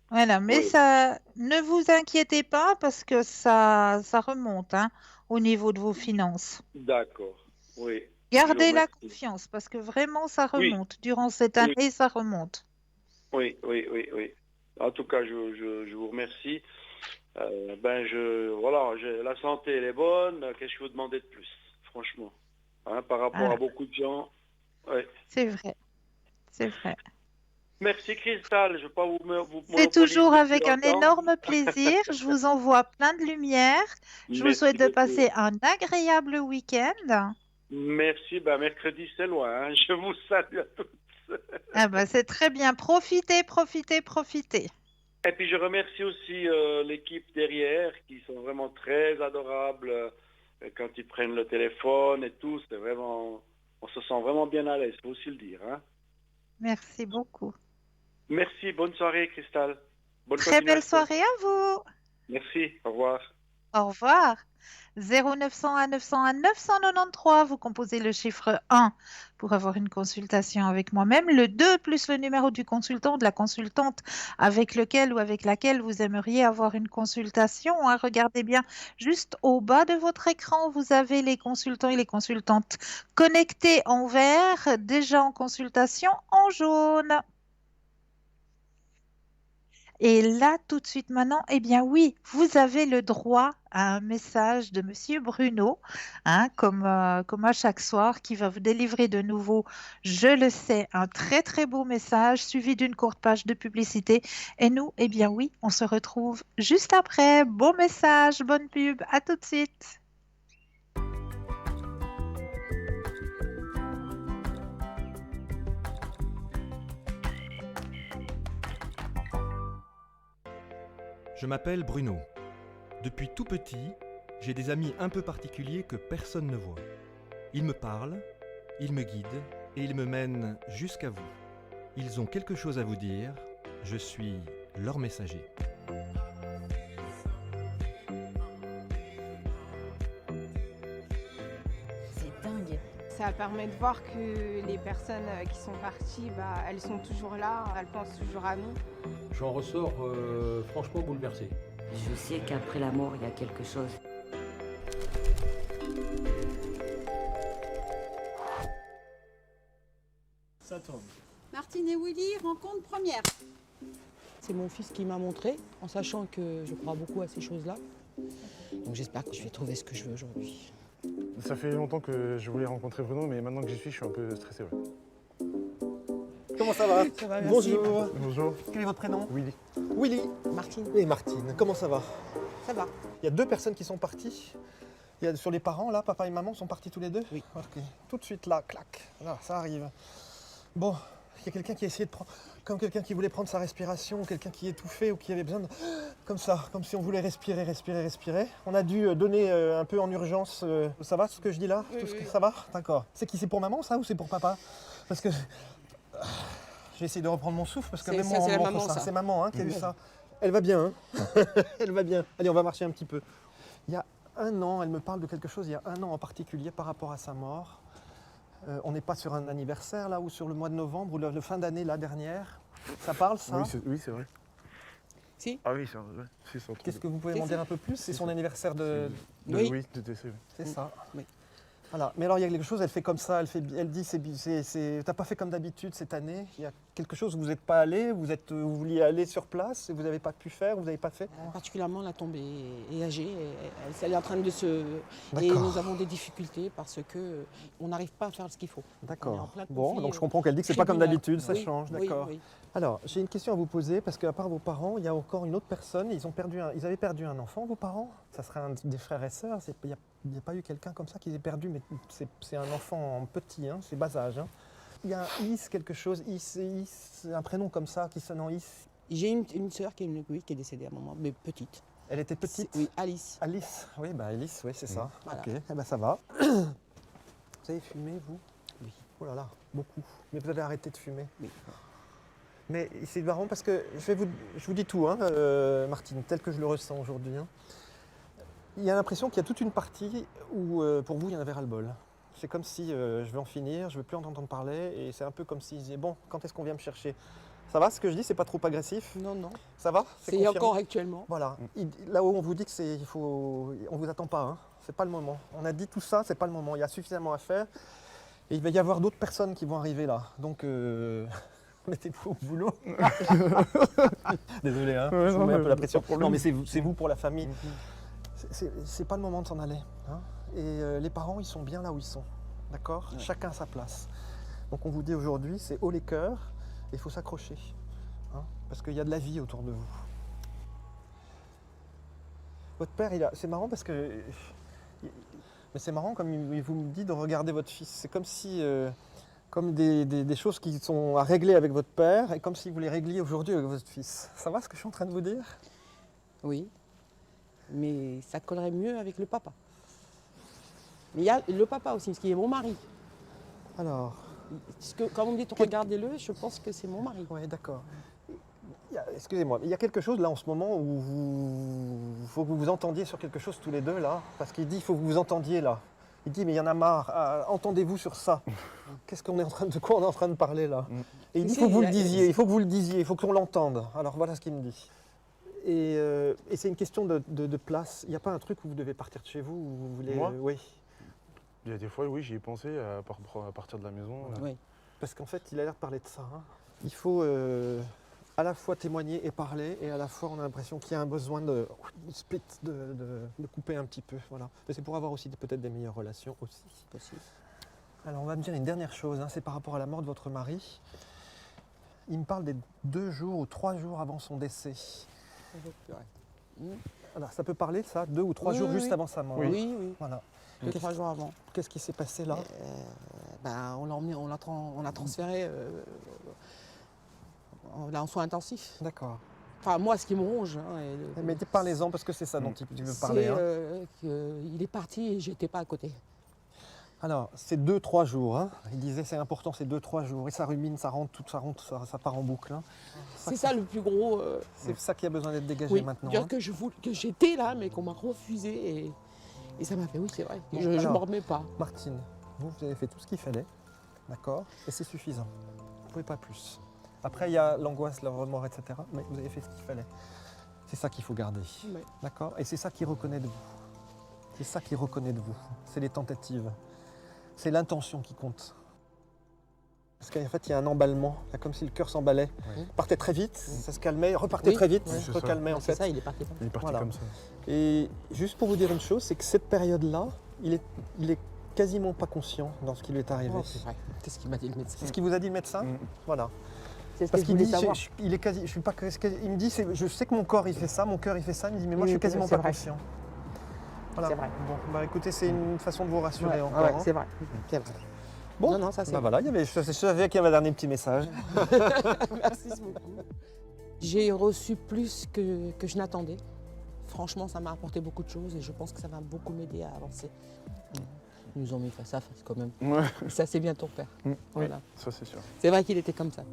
Voilà, mais Oui, ça, ne vous inquiétez pas parce que ça remonte hein, au niveau de vos finances. d'accord. Oui, je vous Gardez la remercie. confiance parce que vraiment ça Oui, remonte. Durant cette oui, année, ça remonte. oui, oui, oui, oui. En tout cas, je vous remercie. Voilà, la santé, elle est bonne. Qu'est-ce que je vous demandais de plus, franchement, hein, par rapport à Voilà, beaucoup de gens. Ouais. c'est vrai, c'est vrai. Merci Cristal, je ne vais pas vous C'est toujours monopoliser plus avec un longtemps. énorme plaisir. Je vous envoie plein de lumière. Je vous souhaite Merci de beaucoup. passer un agréable week-end. Merci, mercredi c'est loin, hein. Je vous salue à tous. Ah ben, c'est très bien. Profitez, profitez, profitez. Et puis je remercie aussi l'équipe derrière qui sont vraiment très adorables quand ils prennent le téléphone et tout. C'est vraiment, on se sent vraiment bien à l'aise, faut aussi le dire. Hein. Merci beaucoup. Merci, bonne soirée Cristal. Bonne Très belle continuation. soirée à vous. Merci, au revoir. Au revoir. 0901 901 993, vous composez le chiffre 1 pour avoir une consultation avec moi-même, le 2 plus le numéro du consultant ou de la consultante avec lequel ou avec laquelle vous aimeriez avoir une consultation. Hein. Regardez bien, juste au bas de votre écran, vous avez les consultants et les consultantes connectés en vert, déjà en consultation en jaune. Et là, tout de suite maintenant, eh bien oui, vous avez le droit à un message de Monsieur Bruno, hein, comme à chaque soir, qui va vous délivrer de nouveau, je le sais, un très très beau message suivi d'une courte page de publicité. Et nous, eh bien oui, on se retrouve juste après. Bon message, bonne pub, à tout de suite. Je m'appelle Bruno. Depuis tout petit, j'ai des amis un peu particuliers que personne ne voit. Ils me parlent, ils me guident et ils me mènent jusqu'à vous. Ils ont quelque chose à vous dire, je suis leur messager. C'est dingue. Ça permet de voir que les personnes qui sont parties, elles sont toujours là, elles pensent toujours à nous. J'en ressors franchement bouleversé. Je sais qu'après la mort, il y a quelque chose. Ça tourne. Martine et Willy, rencontre première. C'est mon fils qui m'a montré, en sachant que je crois beaucoup à ces choses-là. Donc j'espère que je vais trouver ce que je veux aujourd'hui. Ça fait longtemps que je voulais rencontrer Bruno, mais maintenant que j'y suis, je suis un peu stressé. Ouais. Comment ça va? Ça va, merci. Bonjour. Bonjour. Quel est votre prénom? Willy. Willy Martine, et Martine. Comment ça va? ça va. Il y a deux personnes qui sont parties. Il y a sur les parents, là, papa et maman sont partis tous les deux? Oui. Ok. Tout de suite là, clac. Là, ça arrive. Bon, Il y a quelqu'un qui a essayé de prendre, comme quelqu'un qui voulait prendre sa respiration, ou quelqu'un qui étouffait ou qui avait besoin de, comme ça, comme si on voulait respirer. On a dû donner un peu en urgence. Ça va ce que je dis là? Oui, Tout ce que oui. ça va? D'accord. C'est qui? C'est pour maman ça ou c'est pour papa? Parce que j'ai essayé de reprendre mon souffle parce que C'est- même ça, moi, on c'est la montre maman, ça. C'est maman hein, qui a eu Oui. ça. Elle va bien. Hein. Elle va bien. Allez, on va marcher un petit peu. Il y a un an, elle me parle de quelque chose. Il y a un an en particulier par rapport à sa mort. On n'est pas sur un anniversaire là ou sur le mois de novembre ou le fin d'année la dernière. Ça parle ça? Oui, c'est vrai. Si. Ah oui, c'est ça. Qu'est-ce que vous pouvez m'en dire un peu plus? C'est son anniversaire de... Oui. Oui, de décès. Oui. C'est ça. Oui. Voilà. Mais alors il y a quelque chose, elle fait comme ça, elle dit, t'as pas fait comme d'habitude cette année. Il y a quelque chose où vous n'êtes pas allé, vous vouliez aller sur place et vous n'avez pas pu faire, vous n'avez pas fait. Particulièrement, la tombe est âgée, elle est en train de se... Et D'accord. nous avons des difficultés parce qu'on n'arrive pas à faire ce qu'il faut. On est en D'accord. plein Bon, conflit, donc je comprends qu'elle dit que c'est pas comme tribunal. d'habitude, ça Oui, change, oui, d'accord. oui. Alors, j'ai une question à vous poser, parce qu'à part vos parents, il y a encore une autre personne, ils avaient perdu un enfant, vos parents? Ça serait un des frères et sœurs, il n'y a pas eu quelqu'un comme ça qu'ils aient perdu, mais c'est un enfant petit, hein, c'est bas âge. Hein. Il y a un Is, quelque chose, Is, un prénom comme ça qui sonne en Is. J'ai une sœur qui est décédée à un moment, mais petite. Elle était petite? Oui, Alice. Alice, oui, bah Alice, oui, c'est ça. Voilà. Ok, eh ben ça va. Vous avez fumé, vous? Oui. Oh là là, beaucoup. Mais vous avez arrêté de fumer? Oui. Mais c'est marrant parce que je vous dis tout, hein, Martine, tel que je le ressens aujourd'hui. Hein. Il y a l'impression qu'il y a toute une partie où, pour vous, il y en avait ras-le-bol. C'est comme si je vais en finir, je ne veux plus en entendre parler, et c'est un peu comme s'ils disaient, bon, quand est-ce qu'on vient me chercher? Ça va ce que je dis? C'est pas trop agressif? Non, non. Ça va? C'est confirmé encore actuellement. Voilà. Là où on vous dit que on vous attend pas, hein. C'est pas le moment. On a dit tout ça, c'est pas le moment. Il y a suffisamment à faire, et il va y avoir d'autres personnes qui vont arriver là. Donc mettez-vous au boulot. Désolé, hein, je vous mets un peu la pression. Non, mais c'est vous pour la famille. C'est pas le moment de s'en aller. Hein. Et les parents, ils sont bien là où ils sont. D'accord? Ouais. Chacun à sa place. Donc on vous dit aujourd'hui, c'est haut les cœurs, et il faut s'accrocher. Hein, parce qu'il y a de la vie autour de vous. Votre père, c'est marrant parce que... Mais c'est marrant comme il vous me dit de regarder votre fils. C'est comme si... comme des choses qui sont à régler avec votre père et comme si vous les régliez aujourd'hui avec votre fils. Ça va ce que je suis en train de vous dire? Oui. Mais ça collerait mieux avec le papa. Mais il y a le papa aussi, ce qui est mon mari. Alors... Parce que, quand on me dit regardez-le, je pense que c'est mon mari. Oui, d'accord. Excusez-moi, il y a quelque chose là en ce moment où il faut que vous vous entendiez sur quelque chose tous les deux là. Parce qu'il dit il faut que vous vous entendiez là. Il dit mais il y en a marre, entendez-vous sur ça. De quoi on est en train de parler là? Et il dit il faut que vous le disiez, il faut que vous le disiez, il faut qu'on l'entende. Alors voilà ce qu'il me dit. Et c'est une question de place. Il n'y a pas un truc où vous devez partir de chez vous, où vous voulez... Moi oui. Il y a des fois, oui, j'y ai pensé à partir de la maison. Oui. Parce qu'en fait, il a l'air de parler de ça. Hein. Il faut à la fois témoigner et parler, et à la fois on a l'impression qu'il y a un besoin de split, de couper un petit peu. Voilà. Mais c'est pour avoir aussi peut-être des meilleures relations aussi. Possible. Alors on va me dire une dernière chose, hein, c'est par rapport à la mort de votre mari. Il me parle des 2 jours ou 3 jours avant son décès. Alors ça peut parler ça, 2 ou 3 Oui, jours oui, juste oui. avant sa mort. Oui, oui. Voilà. 2-3 jours avant. Qu'est-ce qui s'est passé là? On l'a emmené, on l'a transféré là, en soins intensifs. D'accord. Enfin, moi, ce qui me ronge. Hein, Mais parlez-en parce que c'est ça dont tu veux parler. C'est qu'il est parti et j'étais pas à côté. Alors, c'est 2-3 jours. Hein. Il disait c'est important, c'est 2-3 jours. Et ça rumine, ça part en boucle. Hein. C'est ça le plus gros. C'est ça qui a besoin d'être dégagé Oui, maintenant. dire Hein. que j'étais là, mais qu'on m'a refusé. Et ça m'a fait, oui, c'est vrai. Je ne m'en remets pas. Martine, vous avez fait tout ce qu'il fallait. D'accord? Et c'est suffisant. Vous ne pouvez pas plus. Après, il y a l'angoisse, le remords, etc. Mais vous avez fait ce qu'il fallait. C'est ça qu'il faut garder. Oui. D'accord? Et c'est ça qu'il reconnaît de vous. C'est ça qu'il reconnaît de vous. C'est les tentatives. C'est l'intention qui compte. Parce qu'en fait, il y a un emballement, là, comme si le cœur s'emballait. Ouais. Partait très vite, ça se calmait, repartait très vite, Oui, c'est recalmait en C'est fait. ça, il est parti. Il est parti Voilà. comme ça. Et juste pour vous dire une chose, c'est que cette période-là, il est quasiment pas conscient dans ce qui lui est arrivé. Oh, c'est vrai. C'est ce qu'il m'a dit le médecin. C'est ce qu'il vous a dit le médecin? Voilà. C'est ce Parce que je qu'il voulais dit, savoir. il est quasi, je suis pas, il me dit, je sais que mon corps il fait ça, mon cœur il fait ça, il me dit mais moi Oui, je suis quasiment c'est pas vrai. conscient. Voilà. C'est vrai. Bon, bah écoutez, c'est une façon de vous rassurer Ouais, encore. ouais, hein. c'est vrai. C'est vrai. Bon, Non, non, ça c'est bah voilà, je savais qu'il y avait un dernier petit message. Merci beaucoup. J'ai reçu plus que je n'attendais. Franchement, ça m'a apporté beaucoup de choses et je pense que ça va beaucoup m'aider à avancer. Ils nous ont mis face à face quand même. Ouais. Ça, c'est bien ton père. Voilà. Oui, ça c'est sûr. C'est vrai qu'il était comme ça.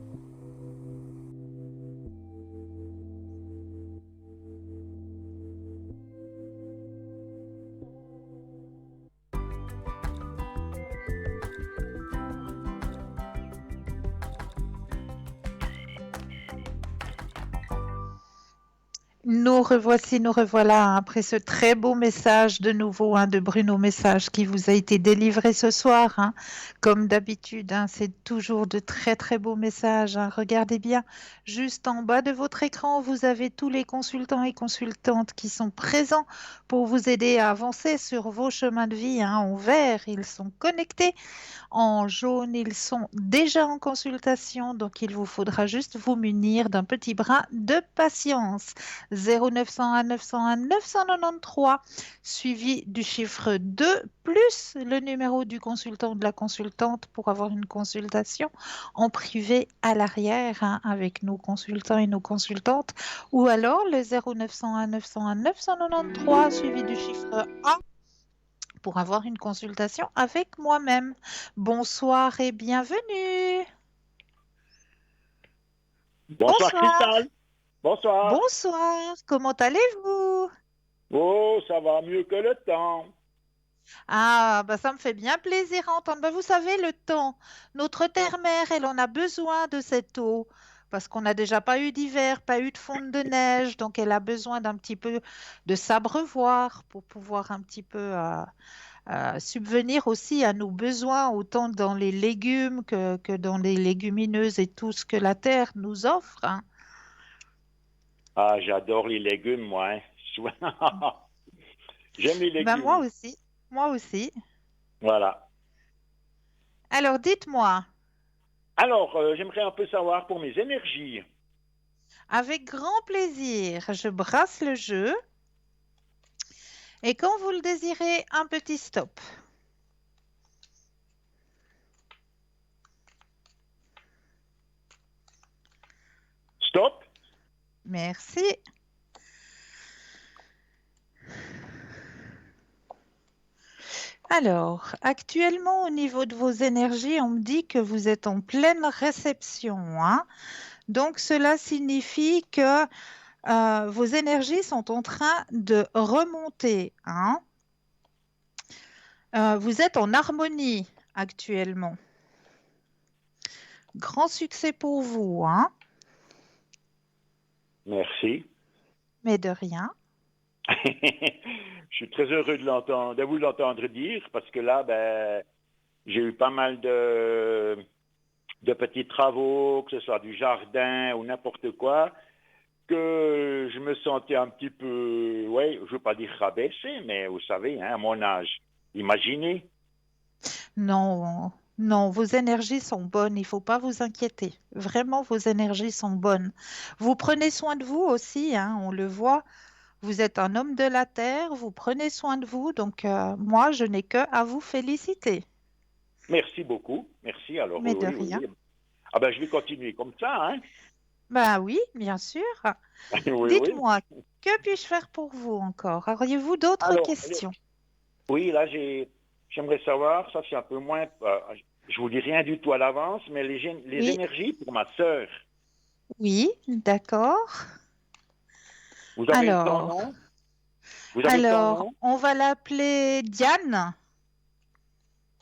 Nous revoici, nous revoilà hein, après ce très beau message de nouveau de Bruno Message qui vous a été délivré ce soir. Hein. Comme d'habitude, c'est toujours de très très beaux messages. Regardez bien, juste en bas de votre écran, vous avez tous les consultants et consultantes qui sont présents pour vous aider à avancer sur vos chemins de vie. En vert, ils sont connectés. En jaune, ils sont déjà en consultation, donc il vous faudra juste vous munir d'un petit bras de patience. 0901 901 993, suivi du chiffre 2, plus le numéro du consultant ou de la consultante pour avoir une consultation en privé à l'arrière avec nos consultants et nos consultantes, ou alors le 0901 901 993, suivi du chiffre 1 pour avoir une consultation avec moi-même. Bonsoir et bienvenue. Bonsoir Cristal. Bonsoir. Bonsoir, comment allez-vous? Oh, ça va mieux que le temps. Ah, bah ça me fait bien plaisir à entendre. Bah, vous savez, le temps, notre terre-mère, elle en a besoin de cette eau. Parce qu'on n'a déjà pas eu d'hiver, pas eu de fonte de neige, donc elle a besoin d'un petit peu de s'abreuvoir pour pouvoir un petit peu subvenir aussi à nos besoins, autant dans les légumes que dans les légumineuses et tout ce que la terre nous offre. Ah, j'adore les légumes, moi. J'aime les légumes. Ben, moi aussi, moi aussi. Voilà. Alors, dites-moi. Alors, j'aimerais un peu savoir pour mes énergies. Avec grand plaisir, je brasse le jeu. Et quand vous le désirez, un petit stop. Stop. Merci. Alors, actuellement, au niveau de vos énergies, on me dit que vous êtes en pleine réception. Donc, cela signifie que vos énergies sont en train de remonter. Vous êtes en harmonie actuellement. Grand succès pour vous. Merci. Mais de rien. Je suis très heureux de vous l'entendre dire, parce que là, j'ai eu pas mal de petits travaux, que ce soit du jardin ou n'importe quoi, que je me sentais un petit peu, je ne veux pas dire rabaissé, mais vous savez, à mon âge, imaginez. Non, non, vos énergies sont bonnes, il ne faut pas vous inquiéter. Vraiment, vos énergies sont bonnes. Vous prenez soin de vous aussi, on le voit. Vous êtes un homme de la terre, vous prenez soin de vous, donc moi, je n'ai que à vous féliciter. Merci beaucoup, merci. Alors, mais de rien. Ah ben, je vais continuer comme ça, Ben oui, bien sûr. Dites-moi, que puis-je faire pour vous encore? Auriez-vous d'autres questions? Oui, là, j'aimerais savoir, ça c'est un peu moins, je vous dis rien du tout à l'avance, mais les énergies pour ma sœur. Oui, d'accord. Vous avez son nom? Alors, on va l'appeler Diane.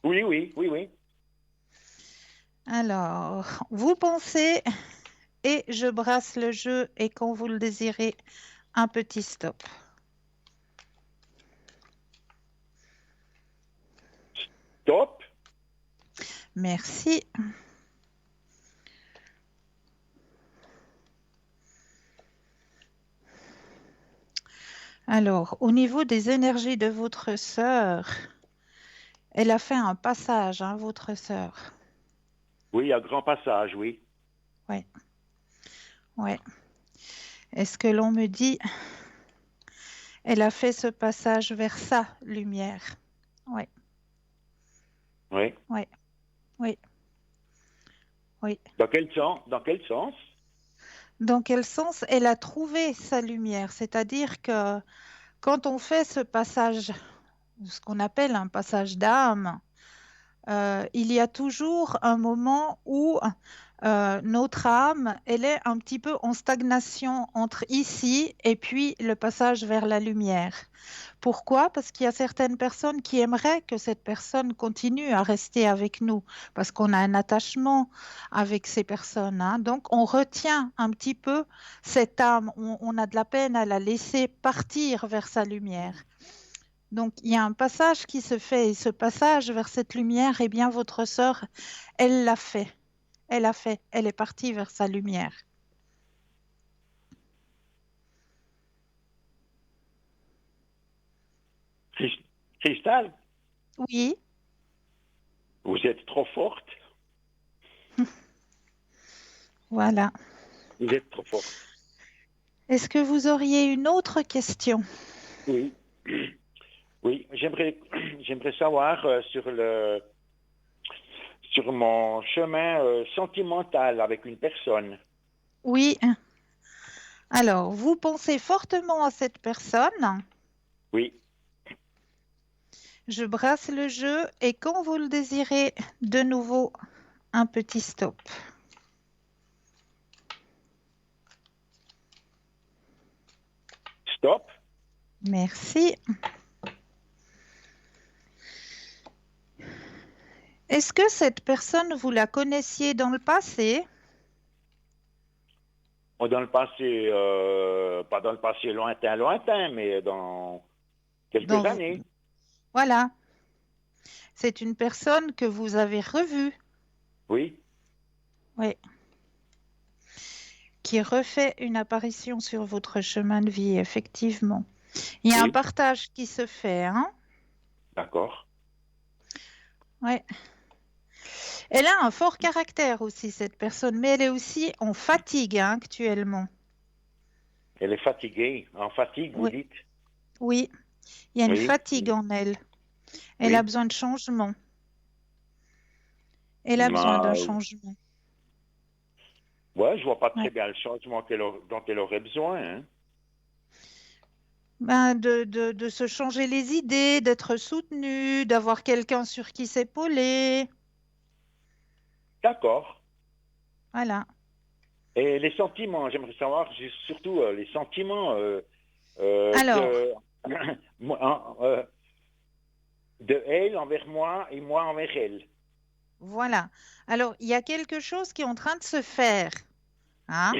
Oui. Alors, vous pensez, et je brasse le jeu, et quand vous le désirez, un petit stop. Stop. Merci. Alors, au niveau des énergies de votre sœur, elle a fait un passage, votre sœur. Oui, un grand passage, oui. Oui. Est-ce que l'on me dit, elle a fait ce passage vers sa lumière? Oui. Oui. quel sens? Dans quel sens? Dans quel sens elle a trouvé sa lumière? C'est-à-dire que quand on fait ce passage, ce qu'on appelle un passage d'âme, il y a toujours un moment où notre âme, elle est un petit peu en stagnation entre ici et puis le passage vers la lumière. Pourquoi? Parce qu'il y a certaines personnes qui aimeraient que cette personne continue à rester avec nous, parce qu'on a un attachement avec ces personnes, hein. Donc, on retient un petit peu cette âme, on a de la peine à la laisser partir vers sa lumière. Donc, il y a un passage qui se fait, et ce passage vers cette lumière, eh bien, votre sœur, elle l'a fait. Elle a fait, elle est partie vers sa lumière. Cristal, Oui, vous êtes trop forte. voilà. Vous êtes trop forte. Est-ce que vous auriez une autre question? Oui. Oui, j'aimerais savoir sur mon chemin sentimental avec une personne. Oui. Alors, vous pensez fortement à cette personne. Oui. Je brasse le jeu et quand vous le désirez, de nouveau, un petit stop. Stop. Merci. Est-ce que cette personne, vous la connaissiez dans le passé? Dans le passé, pas dans le passé lointain, mais dans quelques années. Voilà. C'est une personne que vous avez revue. Oui. Oui. Qui refait une apparition sur votre chemin de vie, effectivement. Il y a un partage qui se fait, hein? D'accord. Oui. Elle a un fort caractère aussi, cette personne, mais elle est aussi en fatigue, hein, actuellement. Elle est fatiguée, en fatigue, vous dites? Oui, il y a une Oui. fatigue en elle. Elle a besoin de changement. Elle a besoin d'un changement. Ouais, je vois pas très bien le changement dont elle aurait besoin, hein. Ben, de se changer les idées, d'être soutenue, d'avoir quelqu'un sur qui s'épauler. D'accord. Voilà. Et les sentiments, j'aimerais savoir surtout les sentiments Alors, de elle envers moi et moi envers elle. voilà. Alors, il y a quelque chose qui est en train de se faire, hein?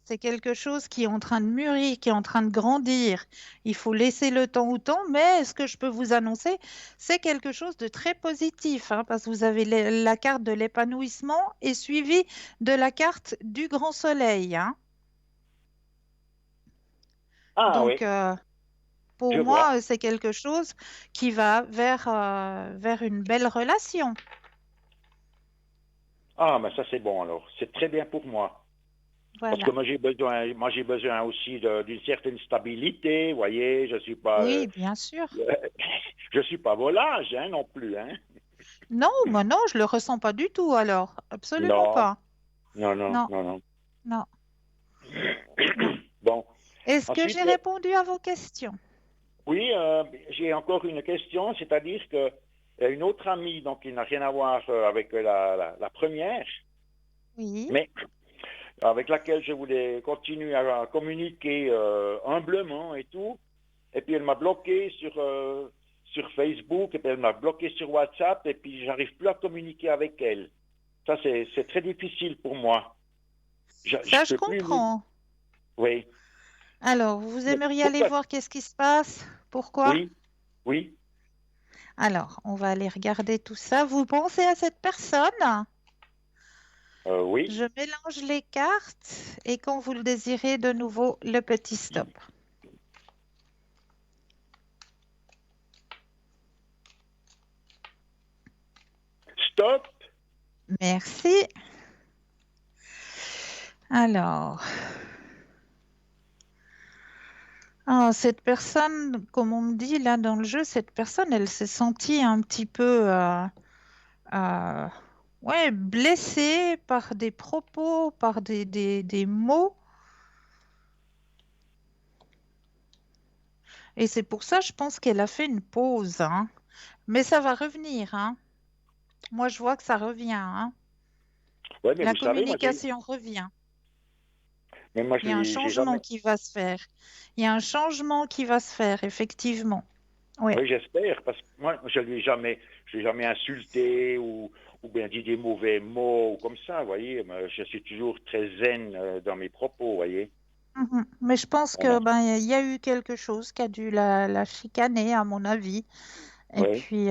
C'est quelque chose qui est en train de mûrir, qui est en train de grandir. Il faut laisser le temps au temps, mais ce que je peux vous annoncer, c'est quelque chose de très positif, hein, parce que vous avez la carte de l'épanouissement et suivi de la carte du grand soleil, hein. Ah Donc, oui. pour Je moi, vois. c'est quelque chose qui va vers une belle relation. Ah, mais ça c'est bon alors. C'est très bien pour moi. Voilà. Parce que moi j'ai besoin aussi d'une certaine stabilité, vous voyez, je suis pas Oui, bien sûr. je suis pas volage hein, non plus, hein. Non, moi non, je le ressens pas du tout alors. Absolument Non. pas. Non. Non. Bon. Est-ce que j'ai répondu à vos questions? Oui, j'ai encore une question, c'est-à-dire que une autre amie, donc qui n'a rien à voir avec la première, Oui. mais avec laquelle je voulais continuer à communiquer humblement et tout, et puis elle m'a bloqué sur Facebook, et puis elle m'a bloqué sur WhatsApp, et puis j'arrive plus à communiquer avec elle. Ça, c'est très difficile pour moi. Je comprends. Oui. Alors, vous aimeriez aller voir qu'est-ce qui se passe? Pourquoi? Oui. Alors, on va aller regarder tout ça. Vous pensez à cette personne? Oui. Je mélange les cartes et quand vous le désirez, de nouveau, le petit stop. Stop. Merci. Alors, cette personne, comme on me dit là dans le jeu, cette personne, elle s'est sentie un petit peu ouais, blessée par des propos, par des mots. Et c'est pour ça, je pense qu'elle a fait une pause, hein. Mais ça va revenir, hein. Moi, je vois que ça revient, hein. Ouais, mais La vous savez, communication revient. moi, Il y a un j'ai changement jamais. qui va se faire. Il y a un changement qui va se faire, effectivement. Oui. Oui, j'espère, parce que moi, je l'ai jamais insulté ou bien dit des mauvais mots ou comme ça, vous voyez. Moi, je suis toujours très zen dans mes propos, vous voyez. Mhm. Mais je pense Voilà. que ben il y a eu quelque chose qui a dû la chicaner, à mon avis. Et Oui, puis,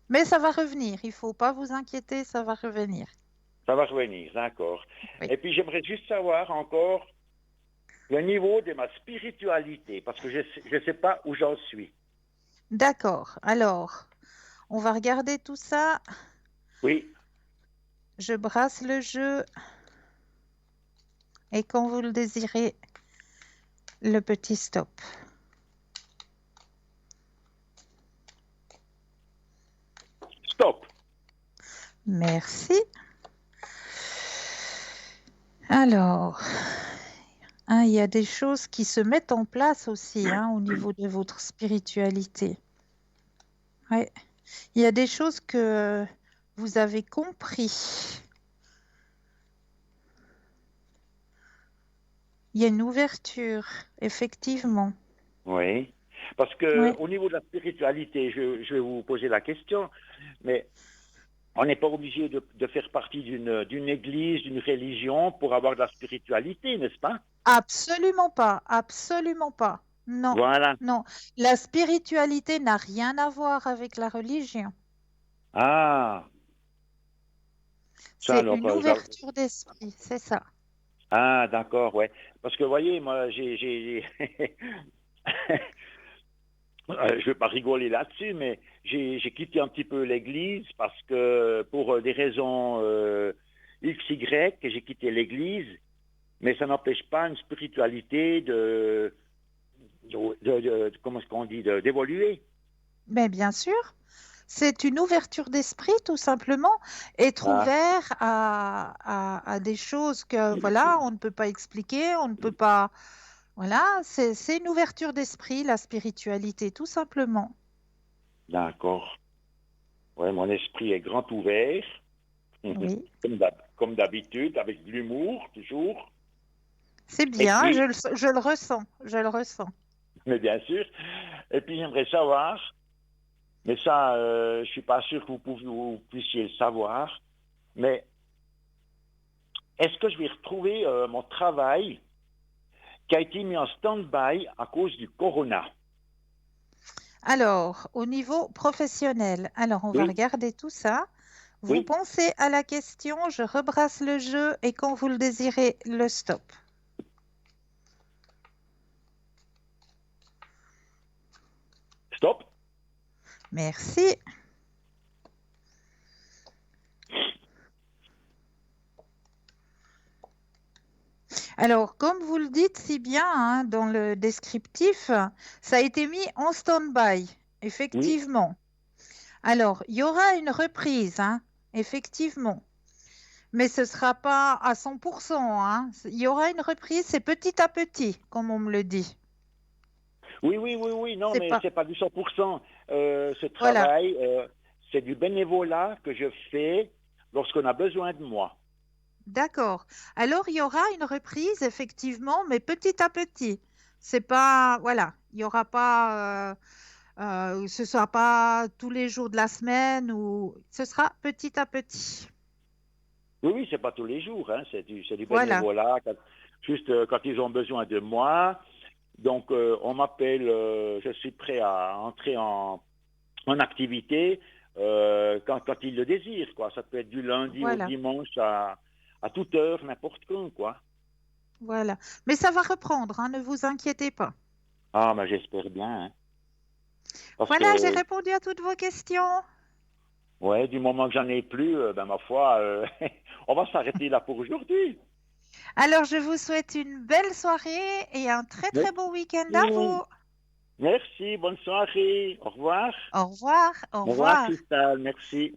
mais ça va revenir. Il faut pas vous inquiéter, ça va revenir. ça va revenir, d'accord. Oui. Et puis, j'aimerais juste savoir encore le niveau de ma spiritualité, parce que je ne sais pas où j'en suis. D'accord. Alors, on va regarder tout ça. Oui, Je brasse le jeu et quand vous le désirez, le petit stop. stop. Merci. Alors, hein, il y a des choses qui se mettent en place aussi, hein, au niveau de votre spiritualité. Ouais. Il y a des choses que vous avez compris. Il y a une ouverture, effectivement. Oui, parce que Oui. au niveau de la spiritualité, je vais vous poser la question, mais on n'est pas obligé de faire partie d'une église, d'une religion pour avoir de la spiritualité, n'est-ce pas? Absolument pas, absolument pas. Non, Voilà. non. La spiritualité n'a rien à voir avec la religion. Ah, ça C'est alors, une ouverture d'esprit, c'est ça. ah, d'accord, ouais. Parce que, vous voyez, moi, je vais pas rigoler là-dessus, mais j'ai quitté un petit peu l'église parce que, pour des raisons X, Y, j'ai quitté l'église, mais ça n'empêche pas une spiritualité comment est-ce qu'on dit, d'évoluer. Mais bien sûr, c'est une ouverture d'esprit, tout simplement. Être Ah, ouvert à des choses que, voilà, on ne peut pas expliquer, on ne peut pas. Voilà, c'est une ouverture d'esprit, la spiritualité, tout simplement. d'accord. Ouais, mon esprit est grand ouvert, Oui, comme d'habitude, avec de l'humour, toujours. c'est Et bien, puis, je le ressens, je le ressens. mais bien sûr, et puis j'aimerais savoir, mais ça, je suis pas sûr que vous puissiez le savoir, mais est-ce que je vais retrouver mon travail qui a été mis en stand-by à cause du corona? Alors, au niveau professionnel, alors on va Oui, regarder tout ça. Vous oui, pensez à la question, je rebrasse le jeu et quand vous le désirez, le stop. stop. Merci. Alors, comme vous le dites si bien, hein, dans le descriptif, ça a été mis en stand-by, Oui, effectivement. Alors, il y aura une reprise, hein, effectivement, mais ce ne sera pas à 100%, hein. Il y aura une reprise, c'est petit à petit, comme on me le dit. oui, non, C'est mais pas. c'est pas du 100%. Ce Voilà, travail, c'est du bénévolat que je fais lorsqu'on a besoin de moi. d'accord. Alors, il y aura une reprise, effectivement, mais petit à petit. C'est pas, voilà, il y aura pas, ce sera pas tous les jours de la semaine ou ce sera petit à petit. Oui, c'est pas tous les jours, hein, c'est du Voilà, bénévolat, juste quand ils ont besoin de moi. Donc, on m'appelle, je suis prêt à entrer en activité quand ils le désirent, quoi. Ça peut être du lundi au voilà, dimanche à toute heure, n'importe quand, quoi. voilà. Mais ça va reprendre, hein, ne vous inquiétez pas. Ah, mais j'espère bien, hein. Parce Voilà, j'ai que, répondu à toutes vos questions. ouais, du moment que j'en ai plus, ben, ma foi, on va s'arrêter là pour aujourd'hui. Alors, je vous souhaite une belle soirée et un très très beau week-end à Merci. vous. Merci, bonne soirée. Au revoir. Au revoir, au Au revoir, revoir. Cristal. Merci.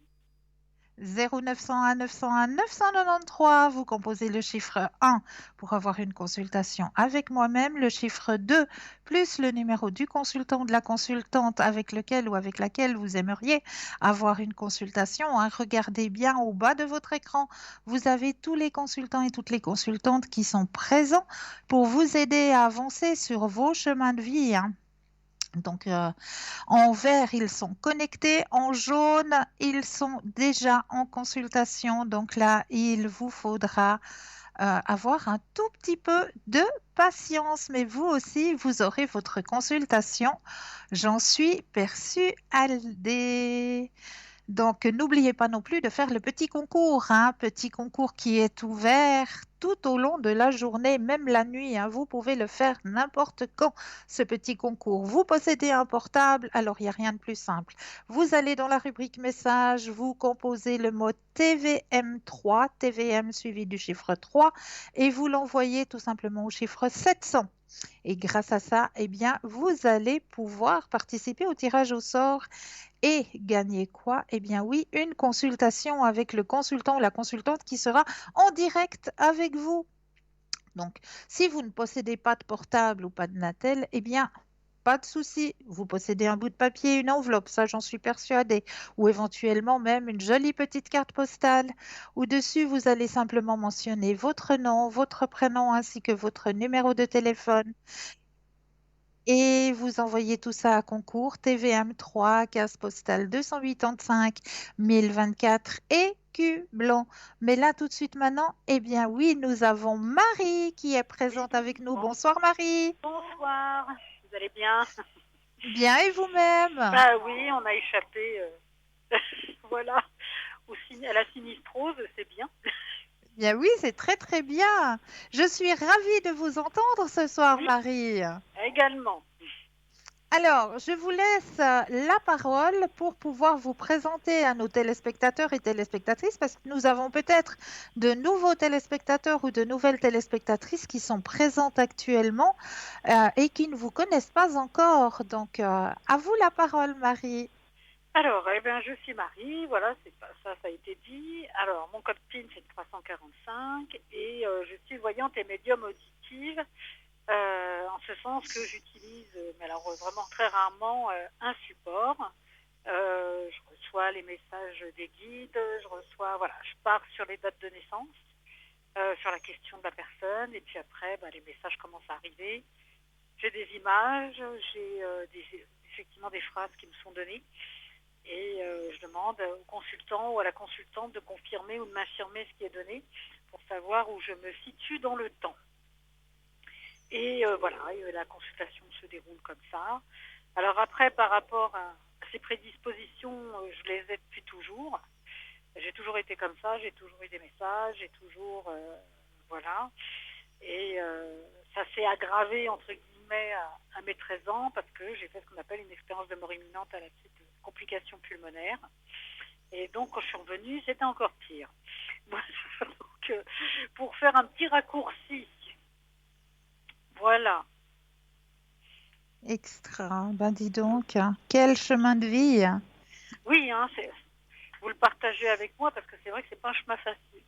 0901 901 993, vous composez le chiffre 1 pour avoir une consultation avec moi-même, le chiffre 2 plus le numéro du consultant ou de la consultante avec lequel ou avec laquelle vous aimeriez avoir une consultation. Hein. Regardez bien au bas de votre écran, vous avez tous les consultants et toutes les consultantes qui sont présents pour vous aider à avancer sur vos chemins de vie. Hein. Donc, en vert, ils sont connectés. En jaune, ils sont déjà en consultation. Donc là, il vous faudra avoir un tout petit peu de patience. Mais vous aussi, vous aurez votre consultation. J'en suis persuadée. Donc, n'oubliez pas non plus de faire le petit concours, hein, petit concours qui est ouvert tout au long de la journée, même la nuit. Hein, vous pouvez le faire n'importe quand, ce petit concours. Vous possédez un portable, alors il n'y a rien de plus simple. Vous allez dans la rubrique message, vous composez le mot TVM3, TVM suivi du chiffre 3, et vous l'envoyez tout simplement au chiffre 700. Et grâce à ça, eh bien, vous allez pouvoir participer au tirage au sort et gagner quoi? Eh bien oui, une consultation avec le consultant ou la consultante qui sera en direct avec vous. Donc, si vous ne possédez pas de portable ou pas de Natel, eh bien, pas de souci. Vous possédez un bout de papier, une enveloppe, ça j'en suis persuadée, ou éventuellement même une jolie petite carte postale où dessus vous allez simplement mentionner votre nom, votre prénom ainsi que votre numéro de téléphone. Et vous envoyez tout ça à concours TVM3, case postale 285 1024 écus blanc. Mais là, tout de suite maintenant, eh bien oui, nous avons Marie qui est présente avec nous. Bonsoir Marie. Bonsoir, vous allez bien? Bien et vous-même? Bah oui, on a échappé voilà, à la sinistrose, c'est bien. Bien oui, c'est très très bien. Je suis ravie de vous entendre ce soir, Oui. Marie. Également. Alors, je vous laisse la parole pour pouvoir vous présenter à nos téléspectateurs et téléspectatrices parce que nous avons peut-être de nouveaux téléspectateurs ou de nouvelles téléspectatrices qui sont présentes actuellement et qui ne vous connaissent pas encore. Donc, à vous la parole, Marie. Alors, eh bien, je suis Marie, voilà, ça a été dit. Alors, mon code PIN, c'est 345 et je suis voyante et médium auditive. En ce sens que j'utilise, mais alors vraiment très rarement, un support. Je reçois les messages des guides, je pars sur les dates de naissance, sur la question de la personne, et puis après, les messages commencent à arriver. J'ai des images, j'ai effectivement des phrases qui me sont données, et je demande au consultant ou à la consultante de confirmer ou de m'affirmer ce qui est donné pour savoir où je me situe dans le temps. Et la consultation se déroule comme ça. Alors après, par rapport à ces prédispositions, je les ai depuis toujours. J'ai toujours été comme ça, j'ai toujours eu des messages, j'ai toujours... Et ça s'est aggravé, entre guillemets, à mes 13 ans parce que j'ai fait ce qu'on appelle une expérience de mort imminente à la suite de complications pulmonaires. Et donc, quand je suis revenue, c'était encore pire. Donc, pour faire un petit raccourci, voilà. Extra. Ben dis donc, quel chemin de vie. Oui, vous le partagez avec moi parce que c'est vrai que c'est pas un chemin facile.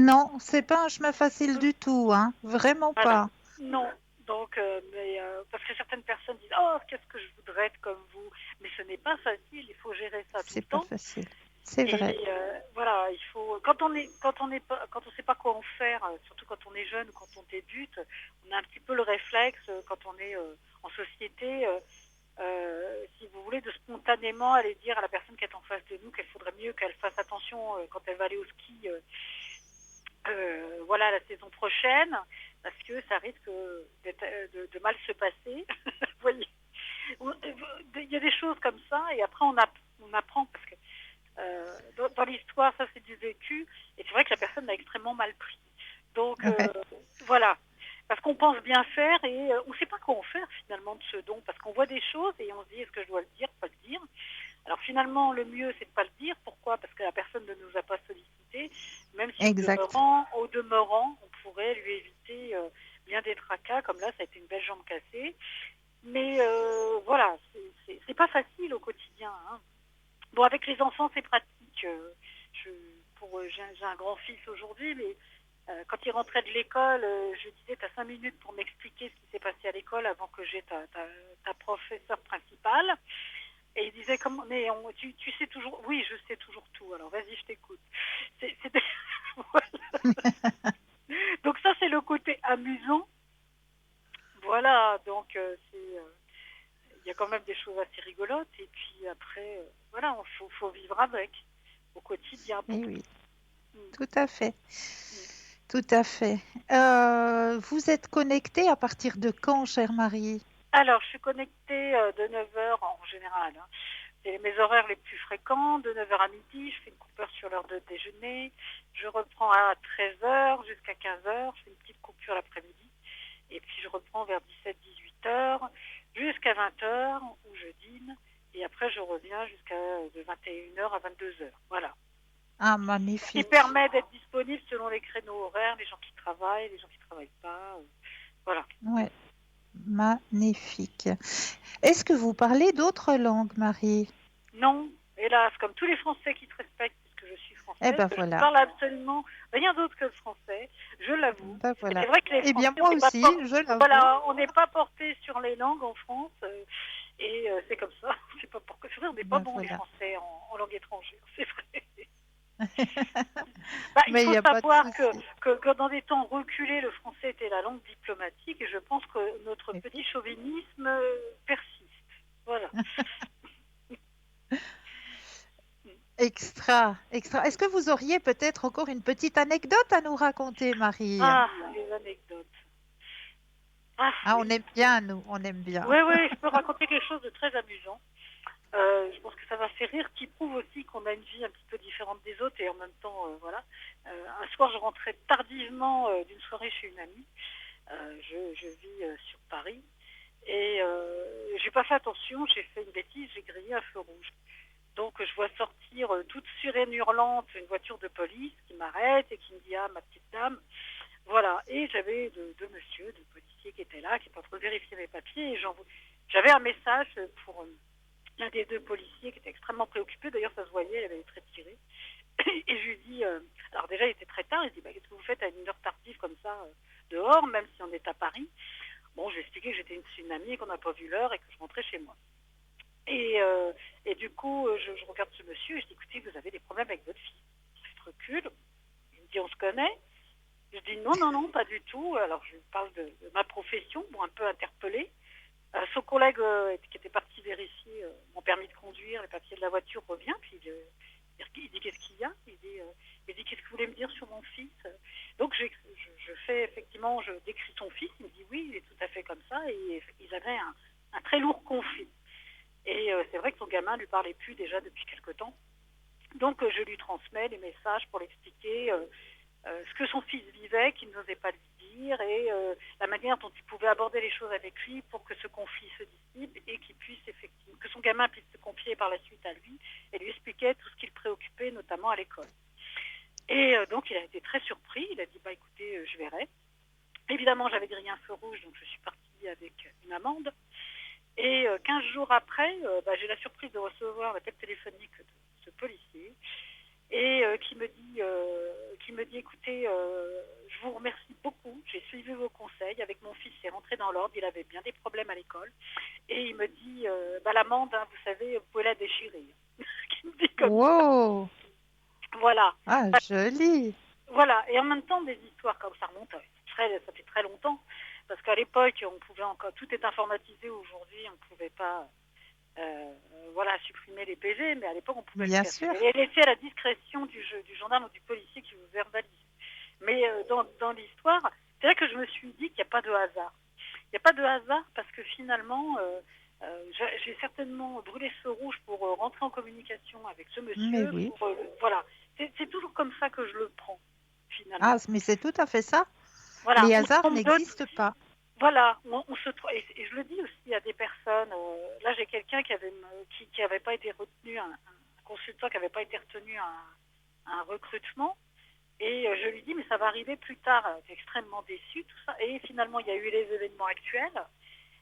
Non, c'est pas un chemin facile du tout, hein. Vraiment pas. Non. Donc, parce que certaines personnes disent « Oh, qu'est-ce que je voudrais être comme vous ?» Mais ce n'est pas facile, il faut gérer ça tout le temps. C'est pas facile, c'est vrai. Voilà, il faut... Quand on sait pas quoi en faire, surtout quand on est jeune ou quand on débute, on a un petit peu le réflexe, quand on est en société, si vous voulez, de spontanément aller dire à la personne qui est en face de nous qu'il faudrait mieux qu'elle fasse attention quand elle va aller au ski la saison prochaine, parce que ça risque de mal se passer. Vous voyez, il y a des choses comme ça, et après on apprend, parce que dans l'histoire, ça c'est du vécu, et c'est vrai que la personne l'a extrêmement mal pris. Donc voilà, parce qu'on pense bien faire, et on ne sait pas quoi faire finalement de ce don, parce qu'on voit des choses et on se dit est-ce que je dois le dire, pas le dire. Alors finalement, le mieux, c'est de ne pas le dire. Pourquoi? Parce que la personne ne nous a pas sollicité. Même si au demeurant, on pourrait lui éviter bien des tracas. Comme là, ça a été une belle jambe cassée. Mais c'est pas facile au quotidien. Hein. Bon, avec les enfants, c'est pratique. j'ai un grand-fils aujourd'hui, mais quand il rentrait de l'école, je lui disais, tu as 5 minutes pour m'expliquer ce qui s'est passé à l'école avant que j'ai ta professeure principale. Et il disait, comment, mais tu sais toujours, oui, je sais toujours tout, alors vas-y, je t'écoute. Voilà. Donc ça, c'est le côté amusant. Voilà, donc il y a quand même des choses assez rigolotes. Et puis après, voilà, faut vivre avec au quotidien. Eh oui, tout à fait. Tout à fait. Vous êtes connecté à partir de quand, chère Marie? Alors, je suis connectée de 9 heures en général. Hein. C'est mes horaires les plus fréquents, de 9 heures à midi. Je fais une coupure sur l'heure de déjeuner. Je reprends à 13 heures jusqu'à 15 heures. Je fais une petite coupure l'après-midi. Et puis, je reprends vers 17-18 heures jusqu'à 20 heures où je dîne. Et après, je reviens jusqu'à de 21 heures à 22 heures. Voilà. Ah, Ce qui magnifique. permet d'être disponible selon les créneaux horaires, les gens qui travaillent, les gens qui ne travaillent pas. Voilà. Ouais, magnifique. Est-ce que vous parlez d'autres langues, Marie? Non, hélas, comme tous les Français qui te respectent, puisque je suis française, Eh ben je voilà. ne parle absolument rien d'autre que le français, je l'avoue. Ben voilà. C'est vrai que les Eh Français, bien, moi on n'est pas aussi, je l'avoue. voilà, on n'est pas porté sur les langues en France, et c'est comme ça. C'est pas pourquoi. C'est vrai, on n'est pas Ben bon les voilà. Français en langue étrangère, c'est vrai. Bah, Mais il il n'y faut a pas de savoir souci. que dans des temps reculés, le français était la langue diplomatique, et je pense que notre Et- petit chauvinisme persiste. Voilà. Extra, extra. Est-ce que vous auriez peut-être encore une petite anecdote à nous raconter, Marie? Ah, les anecdotes. Ah, Ah, on oui. aime bien, nous, on aime bien. Oui, oui, je peux raconter quelque chose de très amusant. Je pense que ça va faire rire, qui prouve aussi qu'on a une vie un petit peu différente des autres et en même temps, voilà. Un soir, je rentrais tardivement d'une soirée chez une amie. Je vis sur Paris et j'ai pas fait attention, j'ai fait une bêtise, j'ai grillé un feu rouge. Donc je vois sortir toute sirène hurlante une voiture de police qui m'arrête et qui me dit « Ah, ma petite dame ». Voilà, et j'avais deux messieurs, deux policiers qui étaient là, qui pas trop vérifier mes papiers, et j'avais un message pour l'un des deux policiers qui était extrêmement préoccupé, d'ailleurs ça se voyait, elle avait les traits tirés, et je lui dis, alors déjà il était très tard, il dit, bah, qu'est-ce que vous faites à une heure tardive comme ça, dehors, même si on est à Paris? Bon, je lui ai expliqué que j'étais une amie, qu'on n'a pas vu l'heure, et que je rentrais chez moi. Et du coup, je regarde ce monsieur, et je dis, écoutez, vous avez des problèmes avec votre fille. Il se recule, il me dit, on se connaît? Je dis non, non, non, pas du tout. Alors je lui parle de ma profession, bon, un peu interpellée. Son collègue qui était parti vérifier mon permis de conduire, les papiers de la voiture, revient, puis il dit qu'est-ce qu'il y a? Il dit qu'est-ce que vous voulez me dire sur mon fils? Donc je fais effectivement, je décris son fils, il me dit oui, il est tout à fait comme ça, et ils avaient un très lourd conflit. Et c'est vrai que son gamin ne lui parlait plus déjà depuis quelque temps. Donc je lui transmets les messages pour l'expliquer ce que son fils vivait, qu'il n'osait pas lui dire, et la manière dont il pouvait aborder les choses avec lui pour que ce conflit se dissipe et qu'il puisse effectivement, que son gamin puisse se confier par la suite à lui et lui expliquer tout ce qui le préoccupait, notamment à l'école. Et donc il a été très surpris, il a dit bah écoutez, je verrai. Évidemment j'avais grillé un feu rouge, donc je suis partie avec une amende. Et 15 jours après, j'ai la surprise de recevoir l'appel téléphonique de ce policier et qui me dit écoutez, je vous remercie beaucoup, j'ai suivi vos conseils, avec mon fils c'est rentré dans l'ordre, il avait bien des problèmes à l'école, et il me dit l'amende, hein, vous savez, vous pouvez la déchirer. Qui me dit comme Wow! ça. Voilà. Ah, joli! Voilà, et en même temps des histoires comme ça remontent, ça fait très longtemps, parce qu'à l'époque on pouvait encore, tout est informatisé aujourd'hui, on ne pouvait pas supprimer les PV, mais à l'époque on pouvait Bien le sûr. faire. Et laisser à la discrétion du gendarme ou du policier qui vous verbalise. Mais dans l'histoire, c'est là que je me suis dit qu'il n'y a pas de hasard. Il n'y a pas de hasard parce que finalement, j'ai certainement brûlé ce feu rouge pour rentrer en communication avec ce monsieur. Mais oui. Voilà, c'est toujours comme ça que je le prends, finalement. Ah, mais c'est tout à fait ça. Voilà, Les on hasards tombe n'existent pas. Voilà, on se et je le dis aussi à des personnes. Là, j'ai quelqu'un qui avait pas été retenu, un consultant qui n'avait pas été retenu à un recrutement. Et je lui dis, mais ça va arriver plus tard. Elle est extrêmement déçue, tout ça. Et finalement, il y a eu les événements actuels.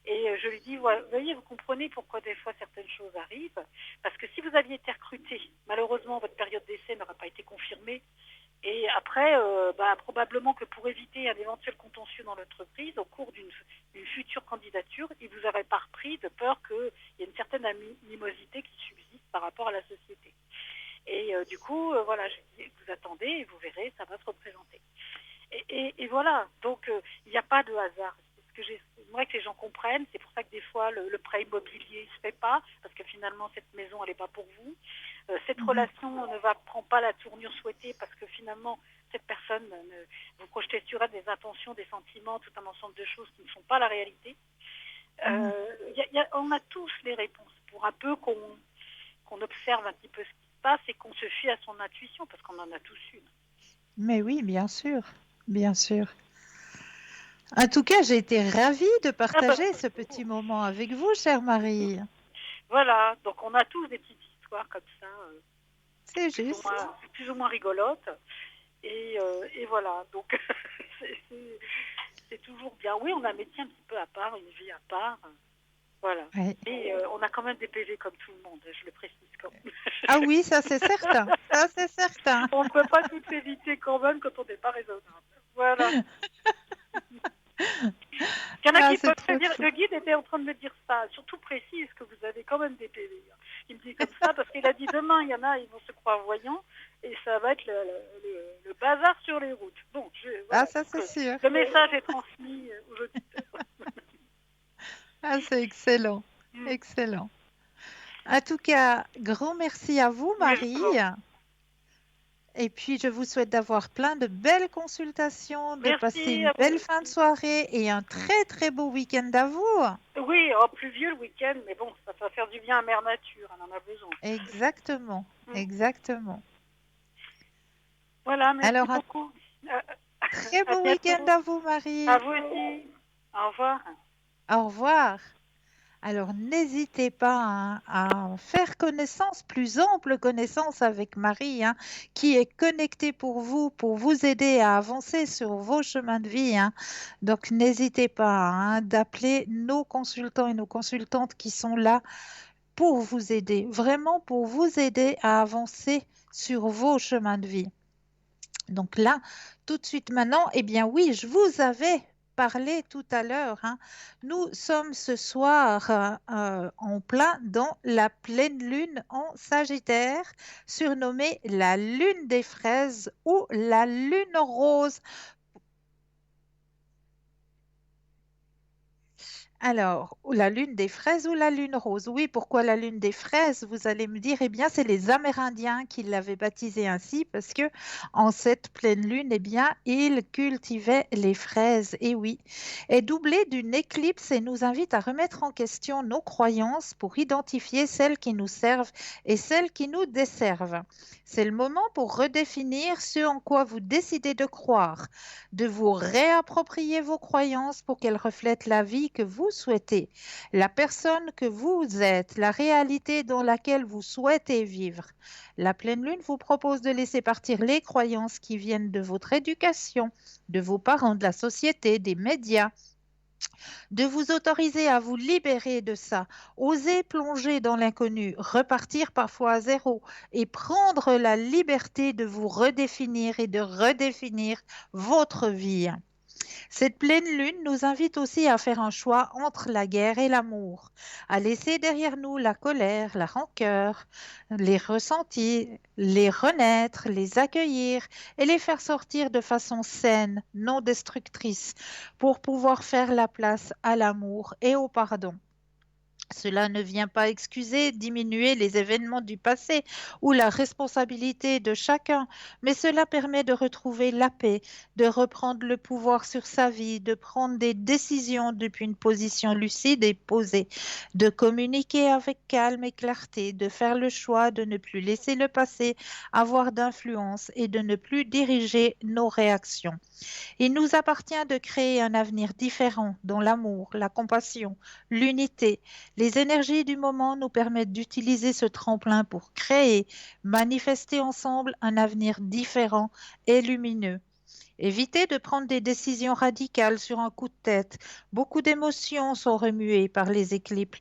Et je lui dis, voyez, vous comprenez pourquoi des fois certaines choses arrivent. Parce que si vous aviez été recruté, malheureusement, votre période d'essai n'aurait pas été confirmée. Et après, probablement que pour éviter un éventuel contentieux dans l'entreprise, au cours d'une future candidature, il vous aurait pas repris de peur qu'il y ait une certaine animosité qui subsiste par rapport à la société. Et du coup, voilà, je dis, vous attendez et vous verrez, ça va se représenter. Et voilà, donc il n'y a pas de hasard. J'aimerais que les gens comprennent, c'est pour ça que des fois le prêt immobilier ne se fait pas, parce que finalement cette maison elle n'est pas pour vous. Cette relation ne prend pas la tournure souhaitée, parce que finalement cette personne, vous projetez sur elle des intentions, des sentiments, tout un ensemble de choses qui ne sont pas la réalité. On a tous les réponses, pour un peu qu'on observe un petit peu ce qui se passe et qu'on se fie à son intuition, parce qu'on en a tous une. Mais oui, bien sûr, bien sûr. En tout cas, j'ai été ravie de partager ce petit moment avec vous, chère Marie. Voilà, donc on a tous des petites histoires comme ça. C'est juste. Plus ou moins rigolotes. Et voilà, donc c'est toujours bien. Oui, on a un métier un petit peu à part, une vie à part. Voilà. Ouais. Et on a quand même des PV comme tout le monde, je le précise quand même. Ah oui, ça c'est certain. Ça c'est certain. On ne peut pas tout éviter quand même quand on n'est pas raisonnable. Voilà. Il y en a qui peuvent se dire, le guide était en train de me dire ça, surtout précise que vous avez quand même des PV. Il me dit comme ça parce qu'il a dit demain, il y en a, ils vont se croire voyants et ça va être le bazar sur les routes. Bon, voilà, ça c'est sûr. Le message est transmis aux auditeurs. Ah, c'est excellent, excellent. En tout cas, grand merci à vous, Marie. Et puis, je vous souhaite d'avoir plein de belles consultations, de passer une belle fin de soirée et un très, très beau week-end à vous. Oui, pluvieux le week-end, mais bon, ça va faire du bien à Mère Nature, on en a besoin. Exactement, exactement. Voilà, merci beaucoup. Très beau week-end à vous, Marie. À vous aussi. Au revoir. Au revoir. Alors, n'hésitez pas à faire connaissance, plus ample connaissance avec Marie, qui est connectée pour vous aider à avancer sur vos chemins de vie. Donc, n'hésitez pas d'appeler nos consultants et nos consultantes qui sont là pour vous aider, vraiment pour vous aider à avancer sur vos chemins de vie. Donc là, tout de suite maintenant, eh bien oui, je vous avais parlé tout à l'heure. Nous sommes ce soir en plein dans la pleine lune en Sagittaire, surnommée la lune des fraises ou la lune rose. Alors, la lune des fraises ou la lune rose? Oui, pourquoi la lune des fraises? Vous allez me dire, eh bien, c'est les Amérindiens qui l'avaient baptisée ainsi parce que en cette pleine lune, eh bien, ils cultivaient les fraises. Et oui, est doublée d'une éclipse et nous invite à remettre en question nos croyances pour identifier celles qui nous servent et celles qui nous desservent. C'est le moment pour redéfinir ce en quoi vous décidez de croire, de vous réapproprier vos croyances pour qu'elles reflètent la vie que vous souhaitez, la personne que vous êtes, la réalité dans laquelle vous souhaitez vivre. La pleine lune vous propose de laisser partir les croyances qui viennent de votre éducation, de vos parents, de la société, des médias, de vous autoriser à vous libérer de ça, oser plonger dans l'inconnu, repartir parfois à zéro et prendre la liberté de vous redéfinir et de redéfinir votre vie. Cette pleine lune nous invite aussi à faire un choix entre la guerre et l'amour, à laisser derrière nous la colère, la rancœur, les ressentis, les renaître, les accueillir et les faire sortir de façon saine, non destructrice, pour pouvoir faire la place à l'amour et au pardon. Cela ne vient pas excuser, diminuer les événements du passé ou la responsabilité de chacun, mais cela permet de retrouver la paix, de reprendre le pouvoir sur sa vie, de prendre des décisions depuis une position lucide et posée, de communiquer avec calme et clarté, de faire le choix de ne plus laisser le passé avoir d'influence et de ne plus diriger nos réactions. Il nous appartient de créer un avenir différent dans l'amour, la compassion, l'unité. Les énergies du moment nous permettent d'utiliser ce tremplin pour créer, manifester ensemble un avenir différent et lumineux. Évitez de prendre des décisions radicales sur un coup de tête. Beaucoup d'émotions sont remuées par les éclipses.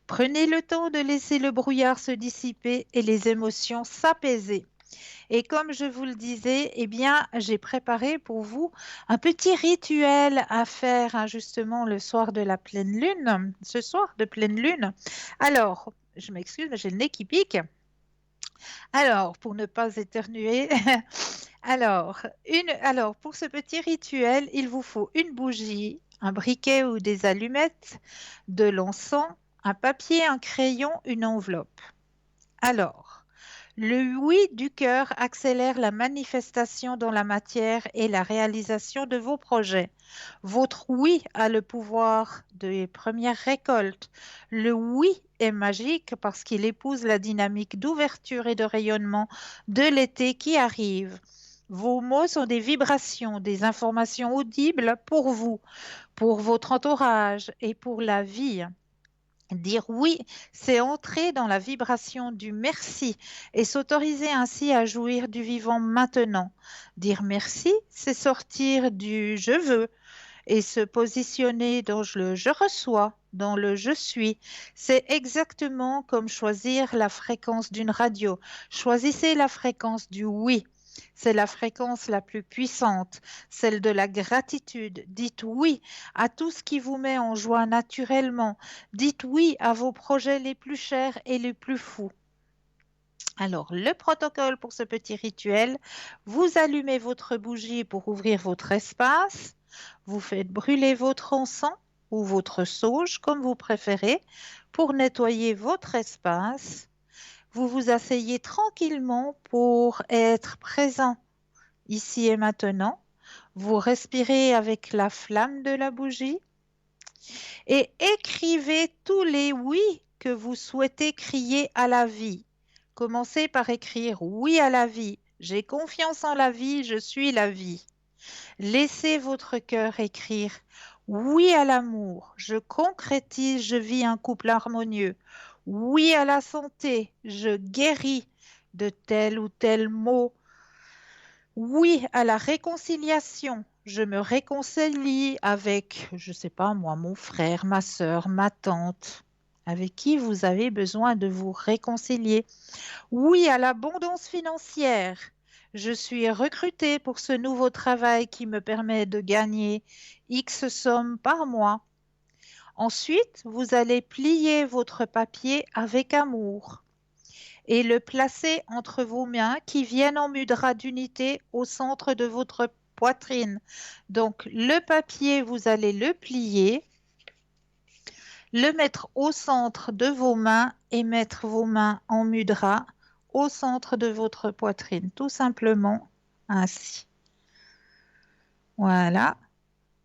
Prenez le temps de laisser le brouillard se dissiper et les émotions s'apaiser. Et comme je vous le disais, eh bien, j'ai préparé pour vous un petit rituel à faire hein, justement le soir de la pleine lune, ce soir de pleine lune. Alors, je m'excuse, mais j'ai le nez qui pique. Alors, pour ne pas éternuer, alors, pour ce petit rituel, il vous faut une bougie, un briquet ou des allumettes, de l'encens, un papier, un crayon, une enveloppe. Alors, le oui du cœur accélère la manifestation dans la matière et la réalisation de vos projets. Votre oui a le pouvoir des premières récoltes. Le oui est magique parce qu'il épouse la dynamique d'ouverture et de rayonnement de l'été qui arrive. Vos mots sont des vibrations, des informations audibles pour vous, pour votre entourage et pour la vie. Dire oui, c'est entrer dans la vibration du merci et s'autoriser ainsi à jouir du vivant maintenant. Dire merci, c'est sortir du je veux et se positionner dans le je reçois, dans le je suis. C'est exactement comme choisir la fréquence d'une radio. Choisissez la fréquence du oui. C'est la fréquence la plus puissante, celle de la gratitude. Dites oui à tout ce qui vous met en joie naturellement. Dites oui à vos projets les plus chers et les plus fous. Alors, le protocole pour ce petit rituel, vous allumez votre bougie pour ouvrir votre espace, vous faites brûler votre encens ou votre sauge, comme vous préférez, pour nettoyer votre espace. Vous vous asseyez tranquillement pour être présent ici et maintenant. Vous respirez avec la flamme de la bougie et écrivez tous les oui que vous souhaitez crier à la vie. Commencez par écrire oui à la vie. J'ai confiance en la vie, je suis la vie. Laissez votre cœur écrire oui à l'amour. Je concrétise, je vis un couple harmonieux. Oui à la santé, je guéris de tel ou tel mot. Oui à la réconciliation, je me réconcilie avec, je ne sais pas moi, mon frère, ma sœur, ma tante, avec qui vous avez besoin de vous réconcilier. Oui à l'abondance financière. Je suis recrutée pour ce nouveau travail qui me permet de gagner X somme par mois. Ensuite, vous allez plier votre papier avec amour et le placer entre vos mains qui viennent en mudra d'unité au centre de votre poitrine. Donc, le papier, vous allez le plier, le mettre au centre de vos mains et mettre vos mains en mudra au centre de votre poitrine, tout simplement ainsi. Voilà.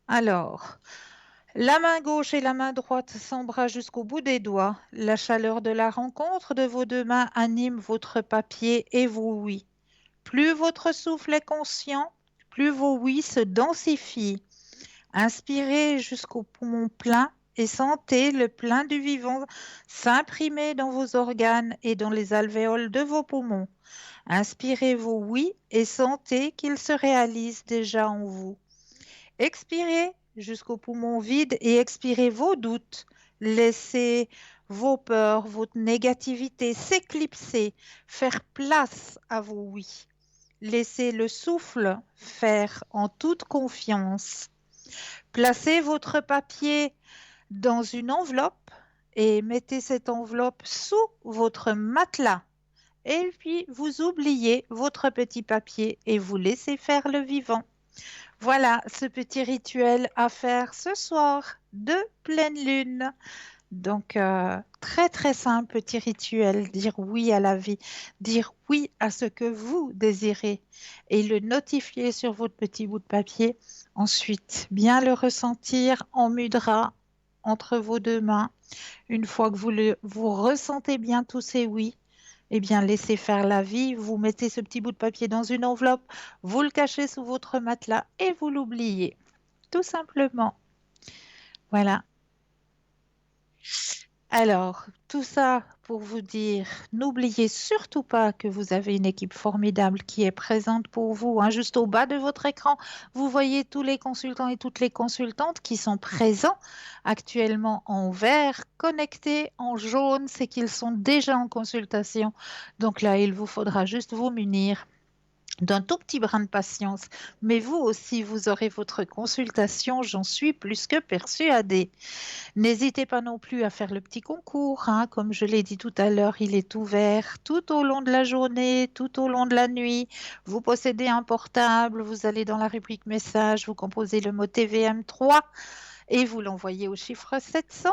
Alors, la main gauche et la main droite s'embrassent jusqu'au bout des doigts. La chaleur de la rencontre de vos deux mains anime votre papier et vos oui. Plus votre souffle est conscient, plus vos oui se densifient. Inspirez jusqu'au poumon plein et sentez le plein du vivant s'imprimer dans vos organes et dans les alvéoles de vos poumons. Inspirez vos oui et sentez qu'ils se réalisent déjà en vous. Expirez jusqu'au poumon vide et expirez vos doutes. Laissez vos peurs, votre négativité s'éclipser, faire place à vos oui. Laissez le souffle faire en toute confiance. Placez votre papier dans une enveloppe et mettez cette enveloppe sous votre matelas. Et puis, vous oubliez votre petit papier et vous laissez faire le vivant. Voilà ce petit rituel à faire ce soir de pleine lune. Donc, très très simple petit rituel, dire oui à la vie, dire oui à ce que vous désirez et le notifier sur votre petit bout de papier. Ensuite, bien le ressentir en mudra entre vos deux mains. Une fois que vous ressentez bien tous ces oui, eh bien, laissez faire la vie. Vous mettez ce petit bout de papier dans une enveloppe, vous le cachez sous votre matelas et vous l'oubliez. Tout simplement. Voilà. Alors, tout ça pour vous dire, n'oubliez surtout pas que vous avez une équipe formidable qui est présente pour vous, hein. Juste au bas de votre écran, vous voyez tous les consultants et toutes les consultantes qui sont présents actuellement en vert, connectés en jaune, c'est qu'ils sont déjà en consultation. Donc là, il vous faudra juste vous munir d'un tout petit brin de patience, mais vous aussi, vous aurez votre consultation, j'en suis plus que persuadée. N'hésitez pas non plus à faire le petit concours, hein. Comme je l'ai dit tout à l'heure, il est ouvert tout au long de la journée, tout au long de la nuit. Vous possédez un portable, vous allez dans la rubrique message, vous composez le mot TVM3 et vous l'envoyez au chiffre 700.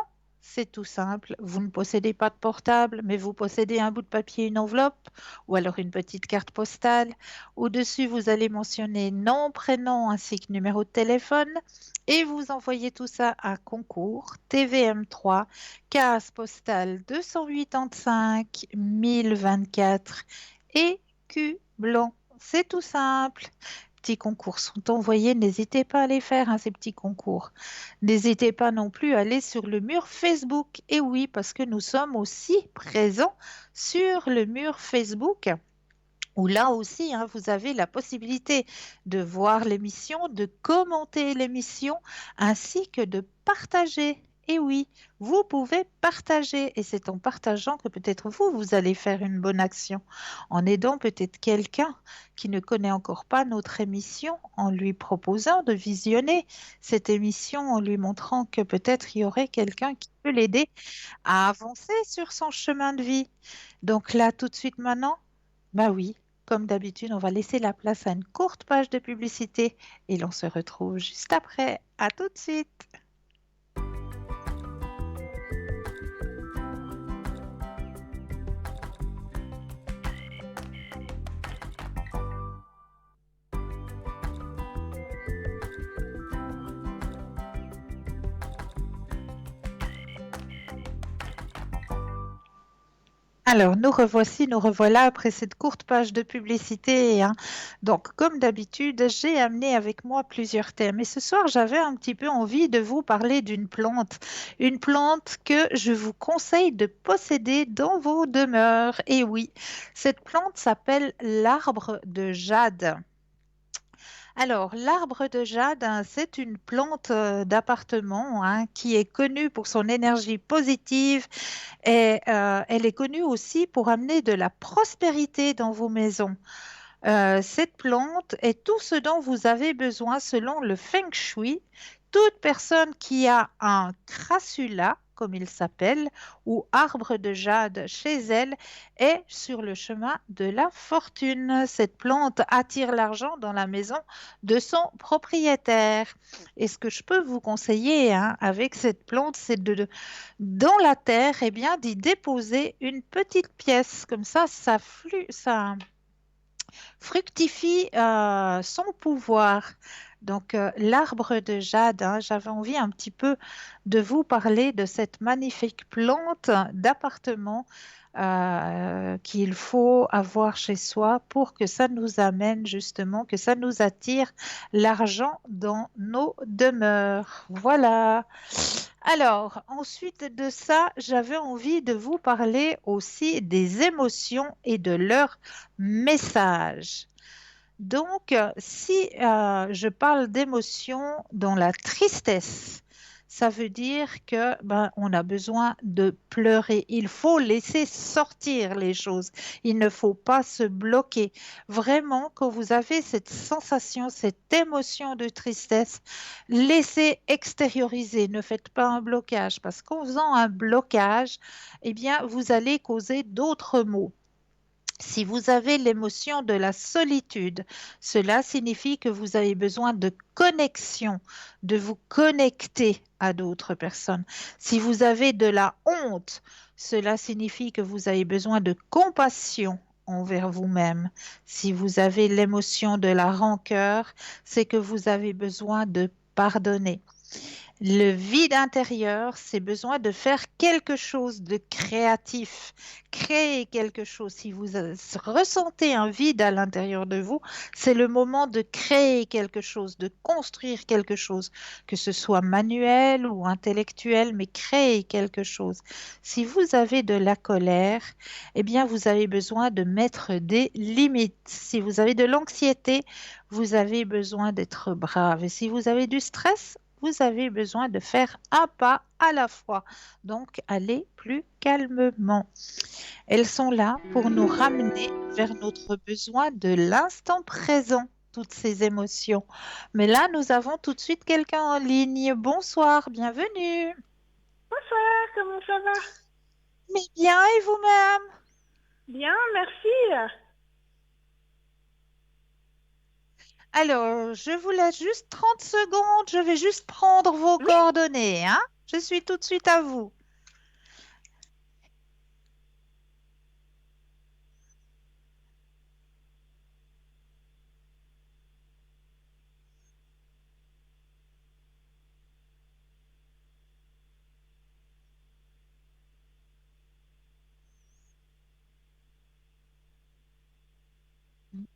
C'est tout simple. Vous ne possédez pas de portable, mais vous possédez un bout de papier, une enveloppe ou alors une petite carte postale. Au-dessus, vous allez mentionner nom, prénom ainsi que numéro de téléphone et vous envoyez tout ça à concours TVM3, case postale 285 1024 et Q blanc. C'est tout simple. Petits concours sont envoyés, n'hésitez pas à les faire, hein, ces petits concours. N'hésitez pas non plus à aller sur le mur Facebook. Et oui, parce que nous sommes aussi présents sur le mur Facebook, où là aussi, hein, vous avez la possibilité de voir l'émission, de commenter l'émission, ainsi que de partager. Et oui, vous pouvez partager et c'est en partageant que peut-être vous allez faire une bonne action, en aidant peut-être quelqu'un qui ne connaît encore pas notre émission, en lui proposant de visionner cette émission, en lui montrant que peut-être il y aurait quelqu'un qui peut l'aider à avancer sur son chemin de vie. Donc là, tout de suite maintenant, bah oui, comme d'habitude, on va laisser la place à une courte page de publicité et l'on se retrouve juste après. À tout de suite. Alors, nous revoici, nous revoilà après cette courte page de publicité, hein. Donc, comme d'habitude, j'ai amené avec moi plusieurs thèmes. Et ce soir, j'avais un petit peu envie de vous parler d'une plante. Une plante que je vous conseille de posséder dans vos demeures. Et oui, cette plante s'appelle l'arbre de jade. Alors, l'arbre de jade, hein, c'est une plante d'appartement, hein, qui est connue pour son énergie positive et elle est connue aussi pour amener de la prospérité dans vos maisons. Cette plante est tout ce dont vous avez besoin selon le Feng Shui. Toute personne qui a un crassula, comme il s'appelle, ou arbre de jade chez elle, est sur le chemin de la fortune. Cette plante attire l'argent dans la maison de son propriétaire. Et ce que je peux vous conseiller, hein, avec cette plante, c'est dans la terre, eh bien, d'y déposer une petite pièce. Comme ça fructifie son pouvoir. Donc, l'arbre de jade, hein, j'avais envie un petit peu de vous parler de cette magnifique plante d'appartement qu'il faut avoir chez soi pour que ça nous amène justement, que ça nous attire l'argent dans nos demeures. Voilà. Alors, ensuite de ça, j'avais envie de vous parler aussi des émotions et de leurs messages. Donc, si je parle d'émotions dans la tristesse, ça veut dire que on a besoin de pleurer. Il faut laisser sortir les choses. Il ne faut pas se bloquer. Vraiment, quand vous avez cette sensation, cette émotion de tristesse, laissez extérioriser. Ne faites pas un blocage parce qu'en faisant un blocage, eh bien, vous allez causer d'autres maux. Si vous avez l'émotion de la solitude, cela signifie que vous avez besoin de connexion, de vous connecter à d'autres personnes. Si vous avez de la honte, cela signifie que vous avez besoin de compassion envers vous-même. Si vous avez l'émotion de la rancœur, c'est que vous avez besoin de pardonner. Le vide intérieur, c'est besoin de faire quelque chose de créatif, créer quelque chose. Si vous ressentez un vide à l'intérieur de vous, c'est le moment de créer quelque chose, de construire quelque chose, que ce soit manuel ou intellectuel, mais créer quelque chose. Si vous avez de la colère, eh bien, vous avez besoin de mettre des limites. Si vous avez de l'anxiété, vous avez besoin d'être brave. Et si vous avez du stress, vous avez besoin de faire un pas à la fois. Donc, allez plus calmement. Elles sont là pour nous ramener vers notre besoin de l'instant présent, toutes ces émotions. Mais là, nous avons tout de suite quelqu'un en ligne. Bonsoir, bienvenue. Bonsoir, comment ça va? Mais bien, et vous-même? Bien, merci. Alors, je vous laisse juste 30 secondes. Je vais juste prendre vos coordonnées, hein? Je suis tout de suite à vous.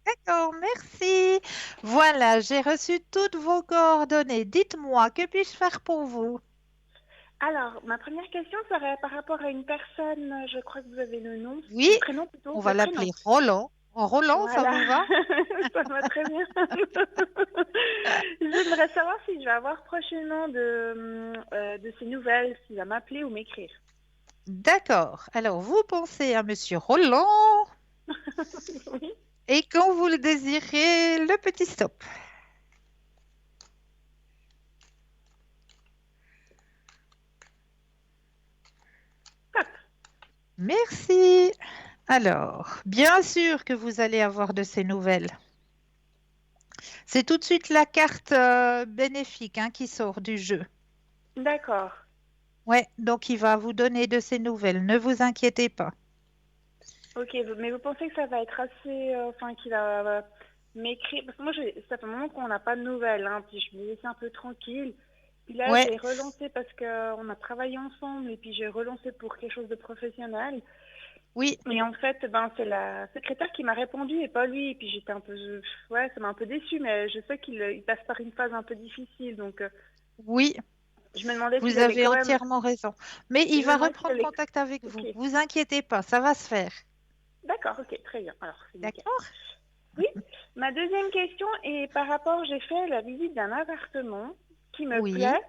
D'accord, merci. Voilà, j'ai reçu toutes vos coordonnées. Dites-moi, que puis-je faire pour vous? Alors, ma première question serait par rapport à une personne, je crois que vous avez le nom, Oui, le prénom plutôt. on va le l'appeler prénom. Roland. Roland, ça Voilà. vous va? Ça va très bien. J'aimerais savoir si je vais avoir prochainement de ses nouvelles, s'il va m'appeler ou m'écrire. D'accord. Alors, vous pensez à Monsieur Roland Oui. et quand vous le désirez, le petit stop. Merci. Alors, bien sûr que vous allez avoir de ces nouvelles. C'est tout de suite la carte bénéfique hein, qui sort du jeu. D'accord. Ouais, donc il va vous donner de ces nouvelles. Ne vous inquiétez pas. Ok, mais vous pensez que ça va être assez... Enfin, qu'il va m'écrire... Parce que moi, ça fait un moment qu'on n'a pas de nouvelles, hein, puis je me laissais un peu tranquille. Puis là, Ouais. j'ai relancé parce qu'on a travaillé ensemble, et puis j'ai relancé pour quelque chose de professionnel. Oui. Et en fait, ben, c'est la secrétaire qui m'a répondu et pas lui. Et puis j'étais un peu... Ouais, ça m'a un peu déçue, mais je sais qu'il passe par une phase un peu difficile, donc... Oui. Je me demandais Vous s'il allait avez quand même... entièrement raison. Mais il Je va me demandais reprendre s'il allait- contact avec vous. Ok. Vous inquiétez pas, ça va se faire. D'accord, ok, très bien. Alors, c'est nickel. D'accord? Oui, ma deuxième question est par rapport, j'ai fait la visite d'un appartement qui me Oui. plaît.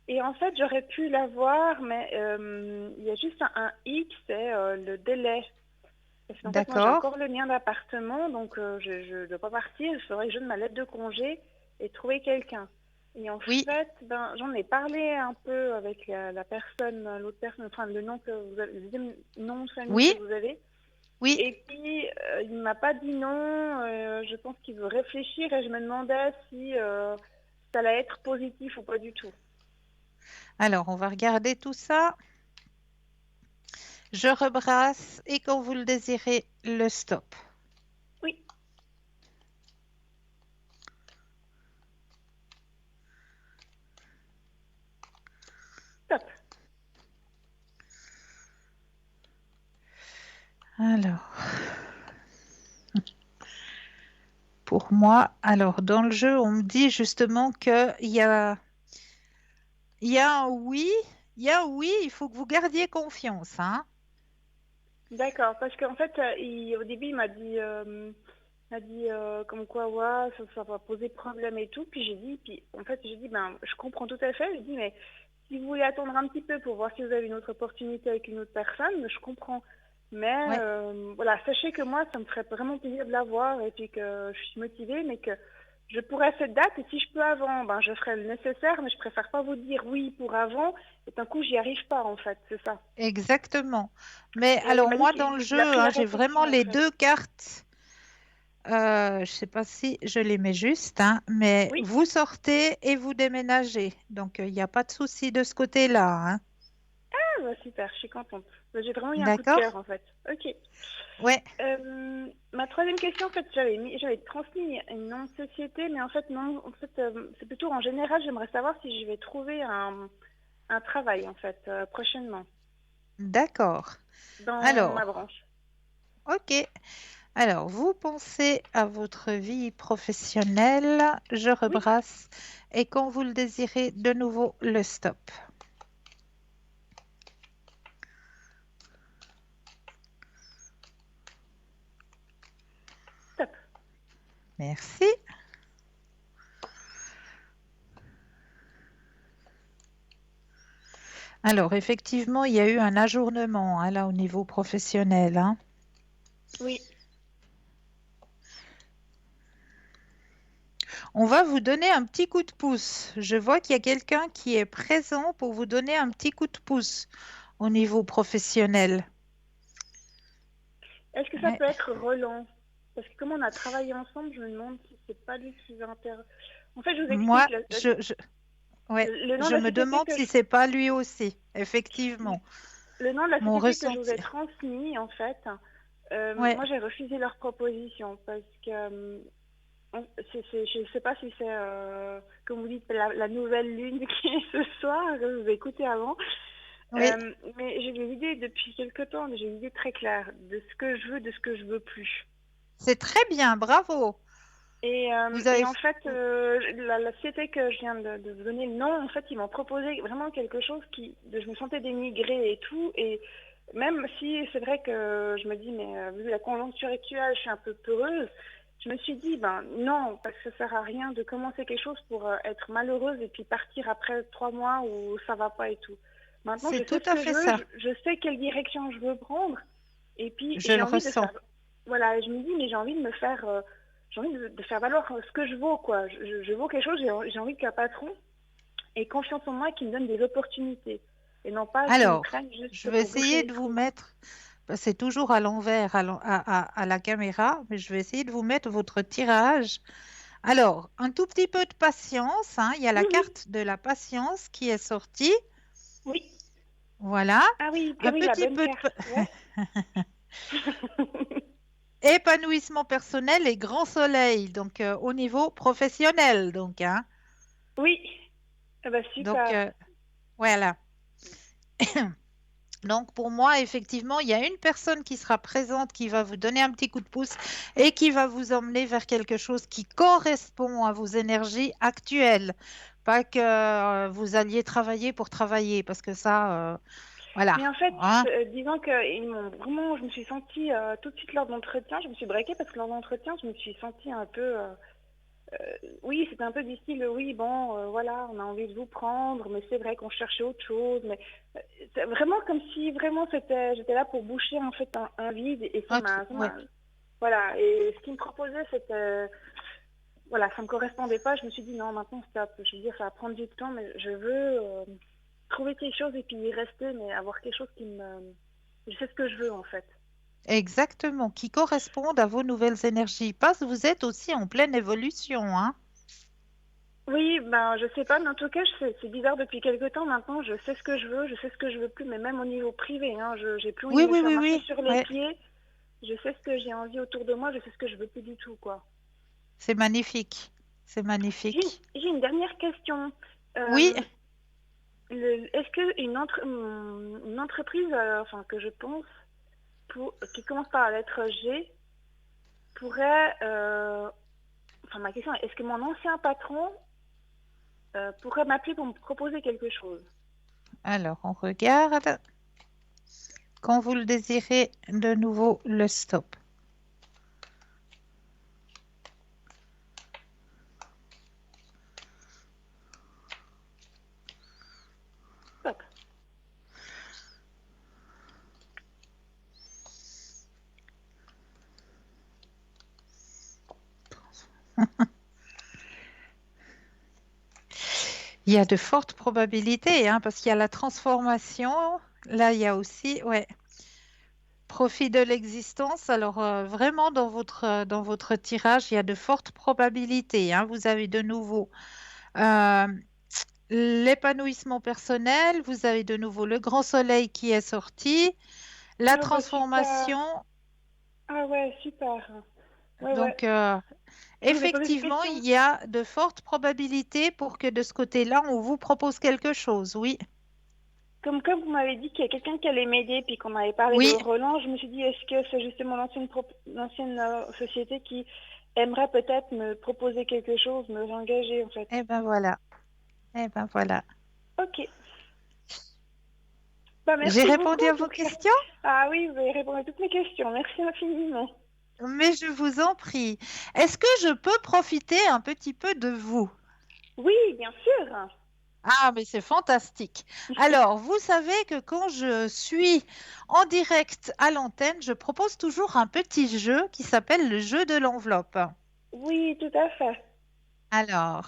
Et en fait, j'aurais pu l'avoir, mais il y a juste un hic, c'est le délai. Parce qu'en fait, moi, j'ai D'accord. encore le lien d'appartement, donc je ne dois pas partir. Il faudrait que je donne ma lettre de congé et trouver quelqu'un. Et en Oui. fait, ben, j'en ai parlé un peu avec la personne, l'autre personne, enfin le nom que vous avez, le deuxième nom de famille Oui. que vous avez. Oui. Et puis, il ne m'a pas dit non. Je pense qu'il veut réfléchir et je me demandais si ça allait être positif ou pas du tout. Alors, on va regarder tout ça. Je rebrasse et quand vous le désirez, le stop. Oui. Stop. Alors, pour moi, alors dans le jeu, on me dit justement qu'il y a un oui, il faut que vous gardiez confiance, hein. D'accord, parce qu'en fait, au début, il m'a dit comme quoi, ouais, ça va poser problème et tout. Puis j'ai dit, ben, je comprends tout à fait. J'ai dit, mais si vous voulez attendre un petit peu pour voir si vous avez une autre opportunité avec une autre personne, je comprends. Mais Ouais. voilà, sachez que moi, ça me ferait vraiment plaisir de la voir et puis que je suis motivée, mais que je pourrais cette date et si je peux avant, ben, je ferai le nécessaire, mais je préfère pas vous dire oui pour avant et d'un coup, j'y arrive pas en fait, c'est ça. Exactement. Mais Et alors il m'a moi, dit dans le qu'il jeu, a pris la hein, j'ai réflexion, vraiment en les fait. deux cartes. Je ne sais pas si je les mets juste, hein, mais Oui. vous sortez et vous déménagez. Donc, il n'y a pas de souci de ce côté-là, hein. Ah, bah, super, je suis contente. Bah, j'ai vraiment eu un coup de D'accord? cœur en fait. Ok. Ouais. Ma troisième question, en fait, j'avais transmis une nom de société, mais en fait, non, en fait, c'est plutôt en général, j'aimerais savoir si je vais trouver un travail, en fait, prochainement, D'accord. dans ma Alors, branche. ok. Alors, vous pensez à votre vie professionnelle, je Oui, rebrasse, et quand vous le désirez, de nouveau le stop. top. Merci. Alors, effectivement, il y a eu un ajournement hein, là au niveau professionnel. Hein. Oui, On va vous donner un petit coup de pouce. Je vois qu'il y a quelqu'un qui est présent pour vous donner un petit coup de pouce au niveau professionnel. est-ce que ça Ouais. peut être Roland? Parce que comme on a travaillé ensemble, je me demande si c'est pas lui qui veut En fait, je vous Moi, explique, ouais, le nom je de la me société demande que si c'est pas lui aussi. Effectivement, le nom de la mon société que je vous ressenti. ai transmis, en fait, Ouais, moi j'ai refusé leur proposition parce que je ne sais pas si c'est, comme vous dites, la nouvelle lune qui est ce soir, je vous ai écouté avant. oui, Mais j'ai des idées depuis quelque temps, j'ai une idée très claire de ce que je veux, de ce que je veux plus. c'est très bien, bravo. Vous Et avez. en fait, la société que je viens de vous donner le nom, en fait, ils m'ont proposé vraiment quelque chose je me sentais dénigrée et tout. Et même si c'est vrai que je me dis, mais vu la conjoncture actuelle, je suis un peu peureuse, je me suis dit, ben non, parce que ça sert à rien de commencer quelque chose pour être malheureuse et puis partir après 3 mois où ça va pas et tout. Maintenant, je C'est sais tout ce à que je fait veux, ça. je sais quelle direction je veux prendre. Et puis, Je j'ai le envie de ressens. faire. Voilà, je me dis, mais j'ai envie de me faire. J'ai envie de faire valoir ce que je vaux, quoi. Je vaux quelque chose, j'ai envie qu'un patron ait confiance en moi et qu'il me donne des opportunités. Et non pas qu'il me Alors, prenne je juste vais pour boucher essayer les de vous trous. mettre. C'est toujours à l'envers à la caméra, mais je vais essayer de vous mettre votre tirage. Alors, un tout petit peu de patience. Hein, il y a la Oui, oui, carte de la patience qui est sortie. oui. Voilà. Ah oui, ah Un oui, la petit bonne peu de carte. Ouais. épanouissement personnel et grand soleil, donc au niveau professionnel. Donc, hein. Oui. Ah bah Donc super. voilà. Donc pour moi, effectivement, il y a une personne qui sera présente, qui va vous donner un petit coup de pouce et qui va vous emmener vers quelque chose qui correspond à vos énergies actuelles. Pas que vous alliez travailler pour travailler, parce que ça, voilà. Mais en fait, Hein. disons que ils m'ont vraiment, je me suis sentie tout de suite lors de l'entretien, je me suis braquée parce que lors de l'entretien, je me suis sentie un peu oui, c'était un peu du style, oui, bon, voilà, on a envie de vous prendre, mais c'est vrai qu'on cherchait autre chose. Mais c'est vraiment comme si vraiment j'étais là pour boucher en fait un vide et Ouais. voilà. Et ce qu'ils me proposaient, c'était, voilà, ça me correspondait pas. Je me suis dit non, maintenant stop. Je veux dire, ça va prendre du temps, mais je veux trouver quelque chose et puis y rester, mais avoir quelque chose je sais ce que je veux en fait. Exactement, qui correspondent à vos nouvelles énergies. Parce que vous êtes aussi en pleine évolution, hein. Oui, ben je sais pas, mais en tout cas, c'est bizarre depuis quelque temps maintenant. Je sais ce que je veux, je sais ce que je veux plus, mais même au niveau privé, hein, j'ai plus envie Oui, de me oui, faire oui, marcher oui. sur les Ouais. pieds. Je sais ce que j'ai envie autour de moi, je sais ce que je veux plus du tout, quoi. C'est magnifique. C'est magnifique. J'ai une dernière question. Oui, Est-ce que une entreprise, enfin que je pense, qui commence par la lettre G, pourrait, enfin ma question est, est-ce que mon ancien patron pourrait m'appeler pour me proposer quelque chose? alors on regarde. Quand vous le désirez, de nouveau le stop. Stop. Il y a de fortes probabilités, hein, parce qu'il y a la transformation. Là, il y a aussi, ouais, profit de l'existence. Alors, vraiment, dans votre tirage, il y a de fortes probabilités. Hein. Vous avez de nouveau euh, l'épanouissement personnel, vous avez de nouveau le grand soleil qui est sorti, la Ah, bah, transformation. super. Ah ouais, super. Ouais, ouais. Donc, Je voulais poser cette effectivement, question. il y a de fortes probabilités pour que de ce côté-là, on vous propose quelque chose, oui. Comme vous m'avez dit qu'il y a quelqu'un qui allait m'aider, puis qu'on avait parlé Oui, de Roland, je me suis dit, est-ce que c'est justement l'ancienne société qui aimerait peut-être me proposer quelque chose, me engager en fait. et ben voilà. Et ben voilà. Ok. Bah, J'ai merci beaucoup répondu à en vos tout cas. questions, Ah oui, vous avez répondu à toutes mes questions. Merci infiniment. mais je vous en prie. Est-ce que je peux profiter un petit peu de vous? Oui, bien sûr. Ah, mais c'est fantastique. Alors, vous savez que quand je suis en direct à l'antenne, je propose toujours un petit jeu qui s'appelle le jeu de l'enveloppe. Oui, tout à fait. Alors,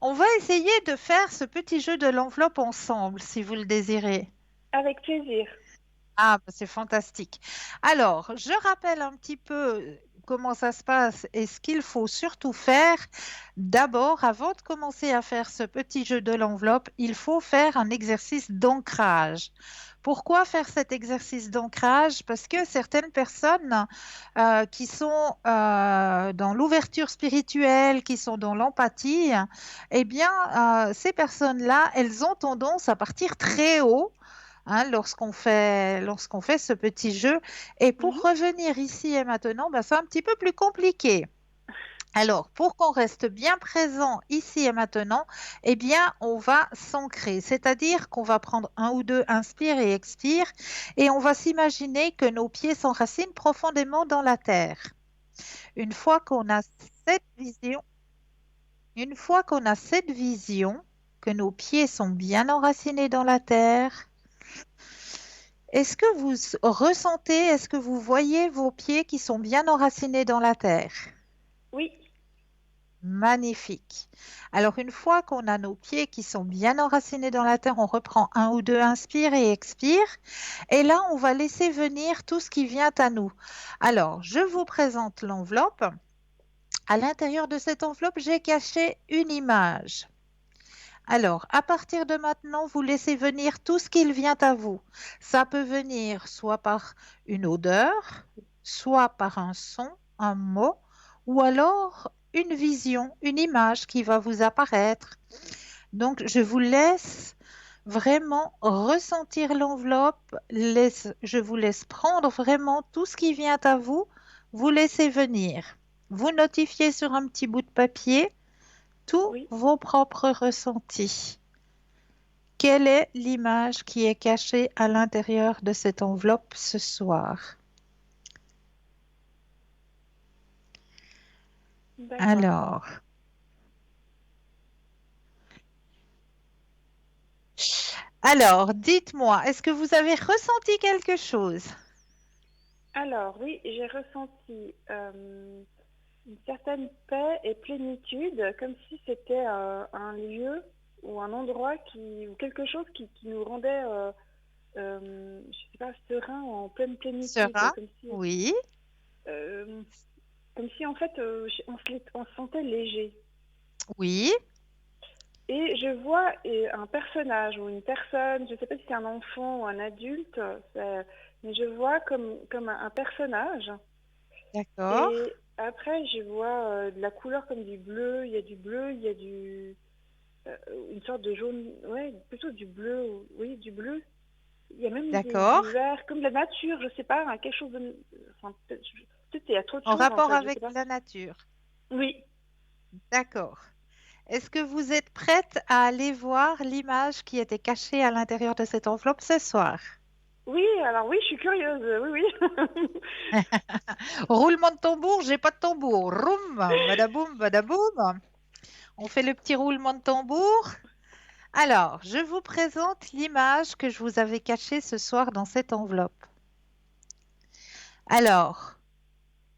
on va essayer de faire ce petit jeu de l'enveloppe ensemble, si vous le désirez. Avec plaisir. Ah, bah, c'est fantastique. Alors, je rappelle un petit peu comment ça se passe et ce qu'il faut surtout faire. D'abord, avant de commencer à faire ce petit jeu de l'enveloppe, il faut faire un exercice d'ancrage. Pourquoi faire cet exercice d'ancrage? Parce que certaines personnes qui sont dans l'ouverture spirituelle, qui sont dans l'empathie, eh bien, ces personnes-là, elles ont tendance à partir très haut, hein, lorsqu'on fait ce petit jeu. Et pour revenir ici et maintenant, ben, c'est un petit peu plus compliqué. Alors, pour qu'on reste bien présent ici et maintenant, eh bien, on va s'ancrer, c'est-à-dire qu'on va prendre un ou deux inspire et expire, et on va s'imaginer que nos pieds s'enracinent profondément dans la terre. Une fois qu'on a cette vision, que nos pieds sont bien enracinés dans la terre, est-ce que vous ressentez, est-ce que vous voyez vos pieds qui sont bien enracinés dans la terre? Oui. Magnifique. Alors, une fois qu'on a nos pieds qui sont bien enracinés dans la terre, on reprend un ou deux inspire et expire. Et là, on va laisser venir tout ce qui vient à nous. Alors, je vous présente l'enveloppe. À l'intérieur de cette enveloppe, j'ai caché une image. Alors, à partir de maintenant, vous laissez venir tout ce qui vient à vous. Ça peut venir soit par une odeur, soit par un son, un mot, ou alors une vision, une image qui va vous apparaître. Donc, je vous laisse vraiment ressentir l'enveloppe. Je vous laisse prendre vraiment tout ce qui vient à vous. Vous laissez venir. Vous notifiez sur un petit bout de papier tous vos propres ressentis. Quelle est l'image qui est cachée à l'intérieur de cette enveloppe ce soir? Alors, dites-moi, est-ce que vous avez ressenti quelque chose? Alors, oui, j'ai ressenti une certaine paix et plénitude, comme si c'était un lieu ou un endroit ou quelque chose qui nous rendait, je sais pas, serein, en pleine plénitude. Serein, comme si, oui. Comme si en fait on se sentait léger. Oui. Et je vois un personnage ou une personne, je ne sais pas si c'est un enfant ou un adulte, mais je vois comme un personnage. D'accord. Et après, je vois de la couleur comme du bleu. Il y a du bleu, il y a une sorte de jaune, ouais, plutôt du bleu, oui, du bleu. Il y a même du vert, comme de la nature, je ne sais pas, hein, quelque chose de... Enfin, peut-être il y a trop de choses. En rapport en fait, avec la nature. Oui. D'accord. Est-ce que vous êtes prête à aller voir l'image qui était cachée à l'intérieur de cette enveloppe ce soir? Oui, alors oui, je suis curieuse, oui, oui. Roulement de tambour, j'ai pas de tambour. Roum, badaboum, badaboum. On fait le petit roulement de tambour. Alors, je vous présente l'image que je vous avais cachée ce soir dans cette enveloppe. Alors,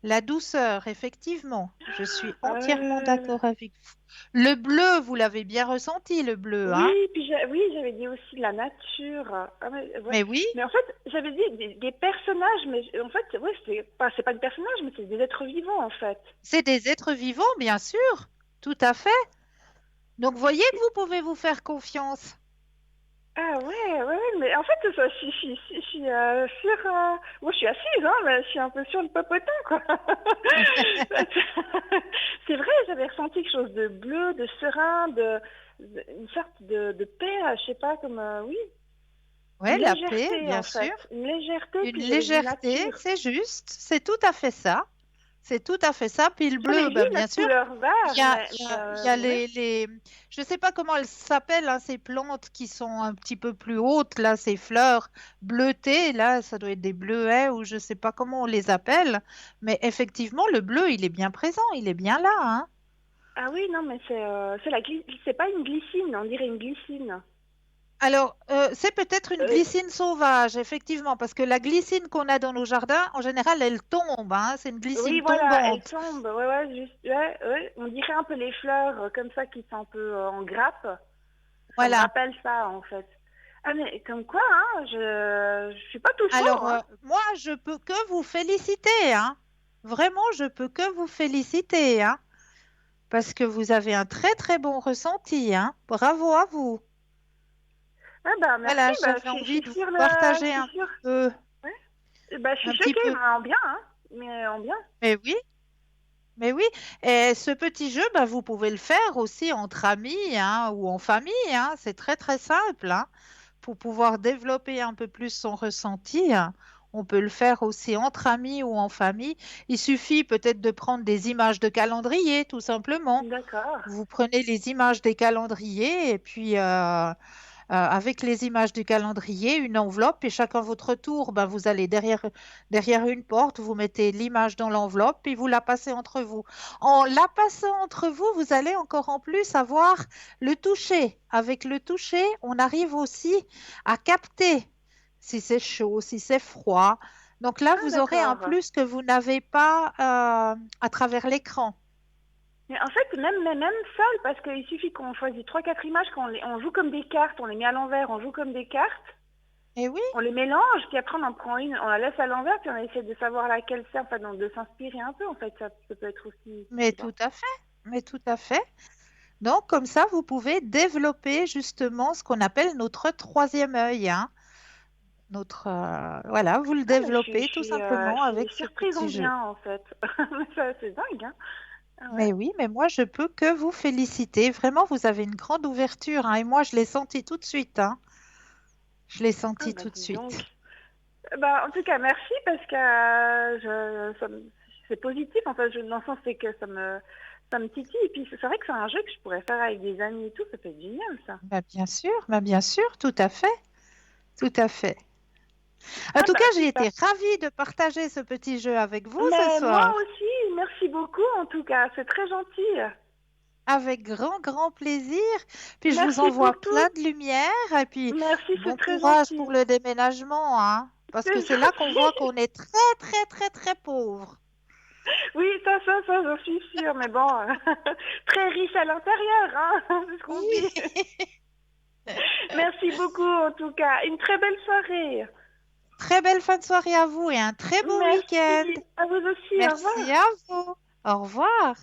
la douceur, effectivement, je suis entièrement d'accord avec vous. Le bleu, vous l'avez bien ressenti, le bleu, hein? Oui, puis j'avais dit aussi de la nature. Ah, Mais oui. Mais en fait, j'avais dit des personnages, mais en fait, ouais, c'est pas des personnages, mais c'est des êtres vivants, en fait. C'est des êtres vivants, bien sûr, tout à fait. Donc, voyez que vous pouvez vous faire confiance. Ah ouais, mais en fait, ça, je suis sur... Moi, je suis assise, hein, mais je suis un peu sur le popotin, quoi. C'est vrai, j'avais ressenti quelque chose de bleu, de serein, une sorte de paix, je sais pas, comme... oui, Ouais, une la légèreté, paix, bien en fait. sûr. Une légèreté, Une puis il y avait de la légèreté, nature. c'est juste. C'est tout à fait ça. C'est tout à fait ça. Puis le J'avais bleu, vu bah, la bien sûr. couleur vert, Il y a ouais. je ne sais pas comment elles s'appellent, hein, ces plantes qui sont un petit peu plus hautes, là, ces fleurs bleutées, là, ça doit être des bleuets ou je ne sais pas comment on les appelle. Mais effectivement, le bleu, il est bien présent, il est bien là, hein. Ah oui, non, mais c'est pas une glycine, on dirait une glycine. Alors, c'est peut-être une glycine sauvage, effectivement, parce que la glycine qu'on a dans nos jardins, en général, elle tombe, hein, c'est une Oui, glycine voilà, elle tombante. tombe. Ouais, juste, ouais. On dirait un peu les fleurs comme ça qui sont un peu en grappe. Ça me Voilà. rappelle ça, en fait. Ah, mais comme quoi, hein, je suis pas tout faux, Alors, hein. moi, je peux que vous féliciter, hein. Vraiment, je peux que vous féliciter, hein, parce que vous avez un très, très bon ressenti, hein. Bravo à vous. Ah bah merci, Voilà, bah, j'avais je envie suis de vous sur partager je un suis sur... peu, Ouais. Bah, je suis un petit choquée, peu. mais en bien, hein. Mais en bien. Mais oui, mais oui. Et ce petit jeu, bah, vous pouvez le faire aussi entre amis, hein, ou en famille, hein. C'est très, très simple, hein. Pour pouvoir développer un peu plus son ressenti, hein. On peut le faire aussi entre amis ou en famille. Il suffit peut-être de prendre des images de calendrier, tout simplement. D'accord. Vous prenez les images des calendriers et puis avec les images du calendrier, une enveloppe et chacun votre tour, ben, vous allez derrière une porte, vous mettez l'image dans l'enveloppe et vous la passez entre vous. En la passant entre vous, vous allez encore en plus avoir le toucher. Avec le toucher, on arrive aussi à capter si c'est chaud, si c'est froid. Donc là, Ah, vous aurez un d'accord. plus que vous n'avez pas à travers l'écran. Mais en fait, même seul, parce qu'il suffit qu'on choisit 3-4 images, on joue comme des cartes, on les met à l'envers, on joue comme des cartes, Et oui, on les mélange, puis après on en prend une, on la laisse à l'envers, puis on essaie de savoir laquelle c'est, enfin, donc de s'inspirer un peu, en fait, ça peut être aussi, je mais sais pas. tout à fait, mais tout à fait. Donc, comme ça, vous pouvez développer justement ce qu'on appelle notre troisième œil, hein. Voilà, vous le Ah, mais développez tout simplement je avec suis ce surprise en petit jeu. bien, en fait. Ça, c'est dingue, hein. Ah ouais. Mais oui, mais moi, je peux que vous féliciter. Vraiment, vous avez une grande ouverture, hein, et moi, je l'ai senti tout de suite, hein. Je l'ai Ah senti bah tout de dis donc. suite. Bah, en tout cas, merci parce que c'est positif. Enfin, dans le sens c'est que ça me titille. Et puis c'est vrai que c'est un jeu que je pourrais faire avec des amis et tout. Ça peut être génial, ça. Bah, bien sûr, tout à fait, tout à fait. En Ah tout bah cas, j'ai super. été ravie de partager ce petit jeu avec vous ce Mais moi soir. aussi, merci beaucoup en tout cas. C'est très gentil. Avec grand, grand plaisir. Puis je vous Merci envoie pour tout. plein de lumière et puis Merci, bon c'est très courage pour gentil. le déménagement, hein, parce que C'est c'est là qu'on voit gentil. qu'on est très, très, très, très pauvre. Oui, ça, j'en suis sûre. Mais bon, très riche à l'intérieur, hein. C'est ce qu'on dit. Merci beaucoup en tout cas. Une très belle soirée. Très belle fin de soirée à vous et un très bon week-end. Merci. À vous aussi. Au Merci revoir. à vous. Au revoir.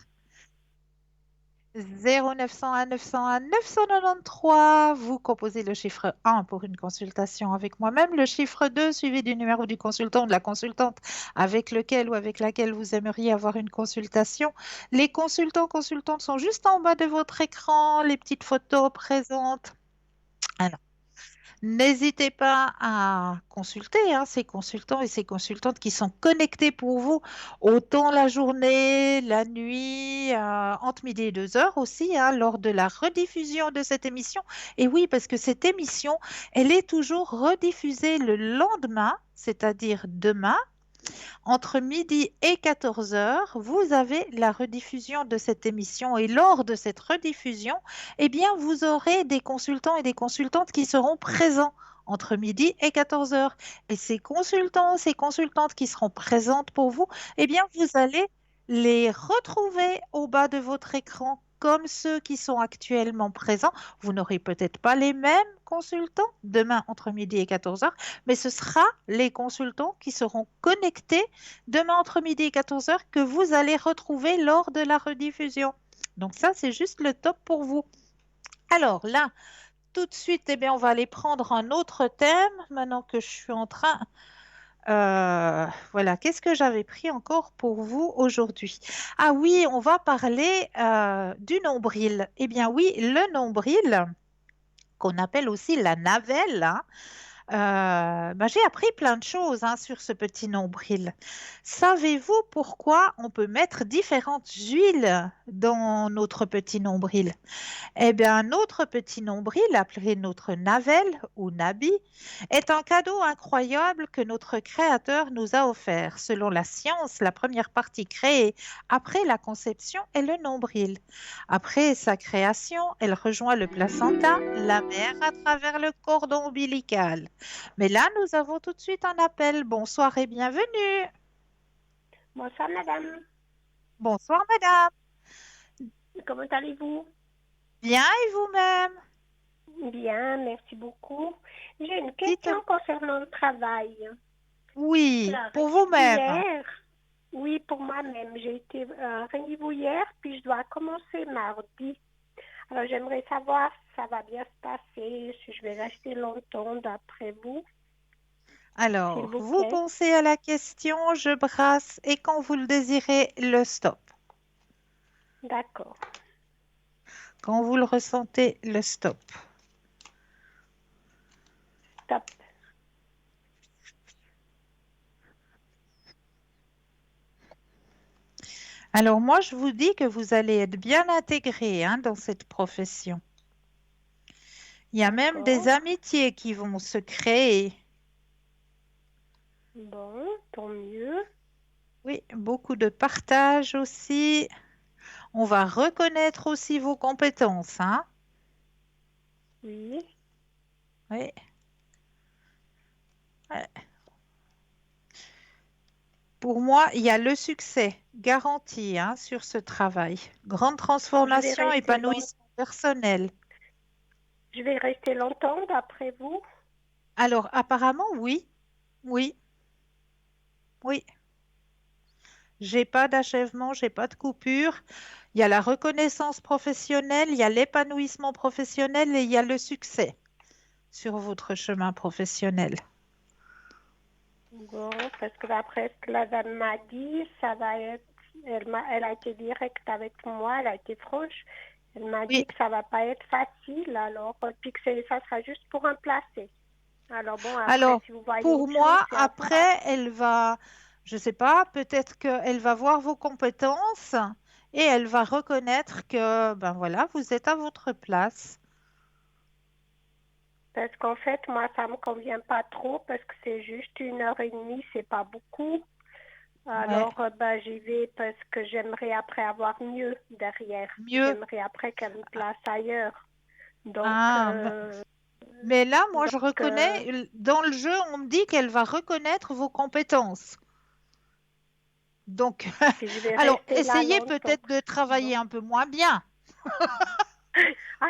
0901 901 993, vous composez le chiffre 1 pour une consultation avec moi-même, le chiffre 2 suivi du numéro du consultant ou de la consultante avec lequel ou avec laquelle vous aimeriez avoir une consultation. Les consultantes sont juste en bas de votre écran, les petites photos présentes. Alors, n'hésitez pas à consulter, hein, ces consultants et ces consultantes qui sont connectés pour vous autant la journée, la nuit, entre midi et 2 heures aussi, hein, lors de la rediffusion de cette émission. Et oui, parce que cette émission, elle est toujours rediffusée le lendemain, c'est-à-dire demain. Entre midi et 14 heures, vous avez la rediffusion de cette émission et lors de cette rediffusion, eh bien, vous aurez des consultants et des consultantes qui seront présents entre midi et 14 heures. Et ces consultants, ces consultantes qui seront présentes pour vous, eh bien, vous allez les retrouver au bas de votre écran comme ceux qui sont actuellement présents. Vous n'aurez peut-être pas les mêmes consultants demain entre midi et 14 heures, mais ce sera les consultants qui seront connectés demain entre midi et 14 heures que vous allez retrouver lors de la rediffusion. Donc ça, c'est juste le top pour vous. Alors là, tout de suite, eh bien, on va aller prendre un autre thème maintenant que je suis en train. Voilà, qu'est-ce que j'avais pris encore pour vous aujourd'hui? Ah oui, on va parler du nombril. Eh bien oui, le nombril, qu'on appelle aussi la navelle, hein, j'ai appris plein de choses hein, sur ce petit nombril. Savez-vous pourquoi on peut mettre différentes huiles dans notre petit nombril? Eh bien, notre petit nombril, appelé notre navelle ou nabi, est un cadeau incroyable que notre Créateur nous a offert. Selon la science, la première partie créée après la conception est le nombril. Après sa création, elle rejoint le placenta, la mère, à travers le cordon ombilical. Mais là, nous avons tout de suite un appel. Bonsoir et bienvenue. Bonsoir madame. Bonsoir madame. Comment allez-vous? Bien et vous-même? Bien, merci beaucoup. J'ai une question concernant le travail. Oui, Alors, pour vous-même. Hier, oui, pour moi-même. J'ai été à un rendez-vous hier, puis je dois commencer mardi. Alors j'aimerais savoir si ça va bien se passer, si je vais rester longtemps d'après vous. Alors, S'il vous vous plaît. pensez à la question, je brasse et quand vous le désirez, le stop. D'accord. Quand vous le ressentez, le stop. Stop. Alors moi, je vous dis que vous allez être bien intégré hein, dans cette profession. Il y a même des amitiés qui vont se créer. Bon, tant mieux. Oui, beaucoup de partage aussi. On va reconnaître aussi vos compétences. Hein? Oui. Oui. Ouais. Pour moi, il y a le succès garanti hein, sur ce travail. Grande transformation, épanouissement personnel. Je vais rester longtemps d'après vous? Alors, apparemment, oui. Oui. Oui. J'ai pas d'achèvement, j'ai pas de coupure. Il y a la reconnaissance professionnelle, il y a l'épanouissement professionnel et il y a le succès sur votre chemin professionnel. Bon, parce que d'après ce que la dame m'a dit, ça va être... Elle a été directe avec moi, elle a été franche. Elle m'a dit que ça va pas être facile, alors, puis que ça sera juste pour un placé. Alors bon, après, Alors, si vous voyez pour autre moi, chose, c'est à après, voir. elle va, je sais pas, peut-être qu'elle va voir vos compétences et elle va reconnaître que, ben voilà, vous êtes à votre place. Parce qu'en fait, moi, ça me convient pas trop, parce que c'est juste 1h30, c'est pas beaucoup. Alors, j'y vais parce que j'aimerais après avoir mieux derrière. Mieux. J'aimerais après qu'elle me place ailleurs. Donc, Mais là, moi, je reconnais, dans le jeu, on me dit qu'elle va reconnaître vos compétences. Donc, alors, essayez peut-être de travailler un peu moins bien. Ah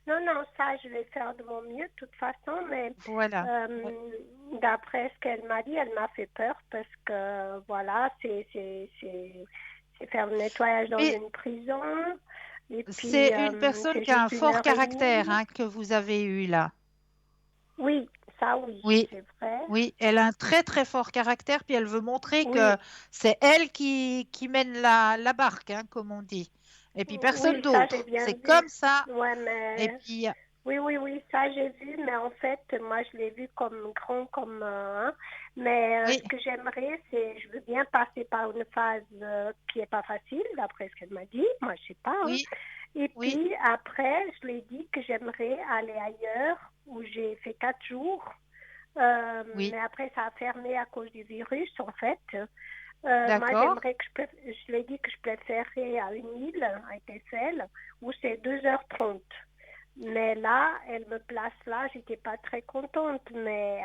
non, ça, je vais faire de mon mieux de toute façon, mais voilà. D'après ce qu'elle m'a dit, elle m'a fait peur parce que, voilà, c'est faire le nettoyage dans une prison. C'est une personne qui a un fort caractère hein, que vous avez eu là. Oui, ça oui, c'est vrai. Oui, elle a un très très fort caractère, puis elle veut montrer que c'est elle qui mène la barque, hein, comme on dit. Et puis personne d'autre. C'est comme ça. Ouais, mais... Et puis... Oui, ça j'ai vu, mais en fait, moi je l'ai vu comme grand, comme... mais ce que j'aimerais, c'est, je veux bien passer par une phase qui n'est pas facile, d'après ce qu'elle m'a dit, moi je sais pas. Hein. Et puis après, je lui ai dit que j'aimerais aller ailleurs, où j'ai fait 4 jours. Mais après, ça a fermé à cause du virus, en fait. Moi, j'aimerais que je lui ai dit que je préférais à une île, à Texel, où c'est 2h30. Mais là, elle me place là, j'étais pas très contente, mais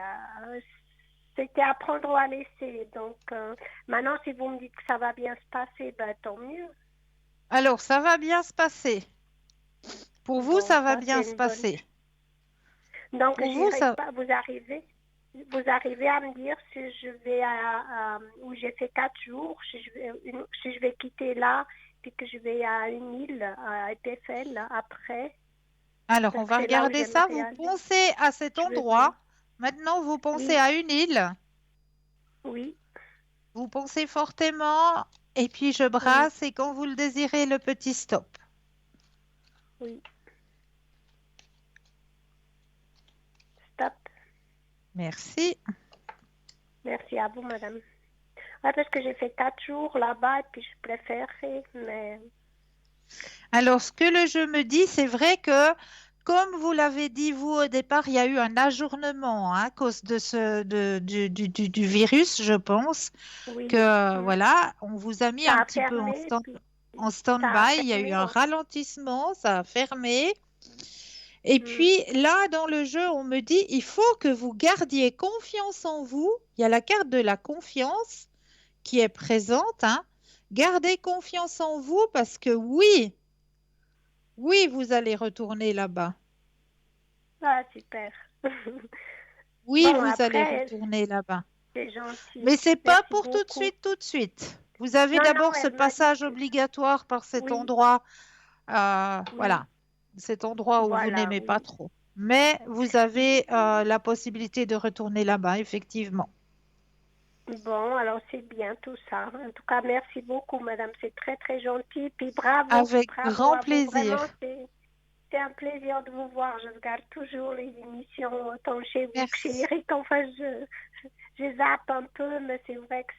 c'était à prendre ou à laisser. Donc, maintenant, si vous me dites que ça va bien se passer, ben, tant mieux. Alors, ça va bien se passer. Pour vous, ça va bien se passer. Donc, vous arrivez à me dire si je vais où j'ai fait 4 jours, si je vais quitter là, puis que je vais à une île, à EPFL, après. Alors, on Donc, va c'est là où regarder ça. Vous j'aimerais aller. pensez à cet Je veux endroit. bien. Maintenant, vous pensez Oui. à une île. Oui, Vous pensez fortement. Et puis, je brasse. Et quand vous le désirez, le petit stop. oui. Stop. Merci. Merci à vous, madame. Ouais, parce que j'ai fait 4 jours là-bas et puis je préférerais, mais Alors, ce que le jeu me dit, c'est vrai que, comme vous l'avez dit, vous, au départ, il y a eu un ajournement hein, à cause de du virus, je pense, oui. que voilà, on vous a mis Ça un a petit peu fermé, puis en ça a stand-by. Il y a eu fermé, un ouais. ralentissement, ça a fermé. Et puis là, dans le jeu, on me dit, il faut que vous gardiez confiance en vous. Il y a la carte de la confiance qui est présente. Hein. Gardez confiance en vous parce que oui, vous allez retourner là-bas. Ah, super. Oui, Bon, vous allez après, retourner là-bas. c'est gentil. Mais c'est pas Merci pour tout de beaucoup. suite, tout de suite. Vous avez Non, non, d'abord ce elle m'a dit passage que... obligatoire par cet Oui, endroit. oui, Voilà, cet endroit où vous voilà, n'aimez pas oui. trop. Mais vous avez la possibilité de retourner là-bas, effectivement. Bon, alors c'est bien tout ça. En tout cas, merci beaucoup, madame. C'est très, très gentil. Puis bravo, Avec bravo grand à vous. plaisir. Vraiment, c'est un plaisir de vous voir. Je regarde toujours les émissions, autant chez vous que chez Merci. Eric. Enfin, je zappe un peu, mais c'est vrai que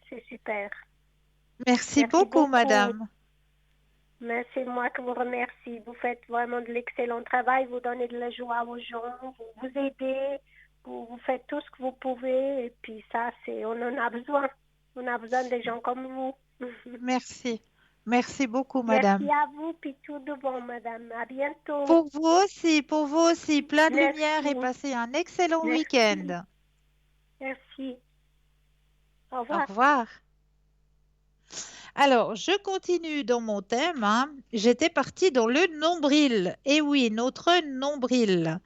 c'est super. Merci beaucoup, beaucoup. madame. Mais c'est moi qui vous remercie. Vous faites vraiment de l'excellent travail. Vous donnez de la joie aux gens. Vous aidez. Vous faites tout ce que vous pouvez. Et puis ça, on en a besoin. On a besoin des gens comme vous. Merci. Merci beaucoup, Merci madame. à vous. Puis tout de bon, madame. À bientôt. Pour vous aussi, plein de lumière et Merci. passez un excellent Merci. week-end. Merci. Au Au revoir. revoir. Alors, je continue dans mon thème. Hein. J'étais partie dans le nombril. Et oui, notre nombril.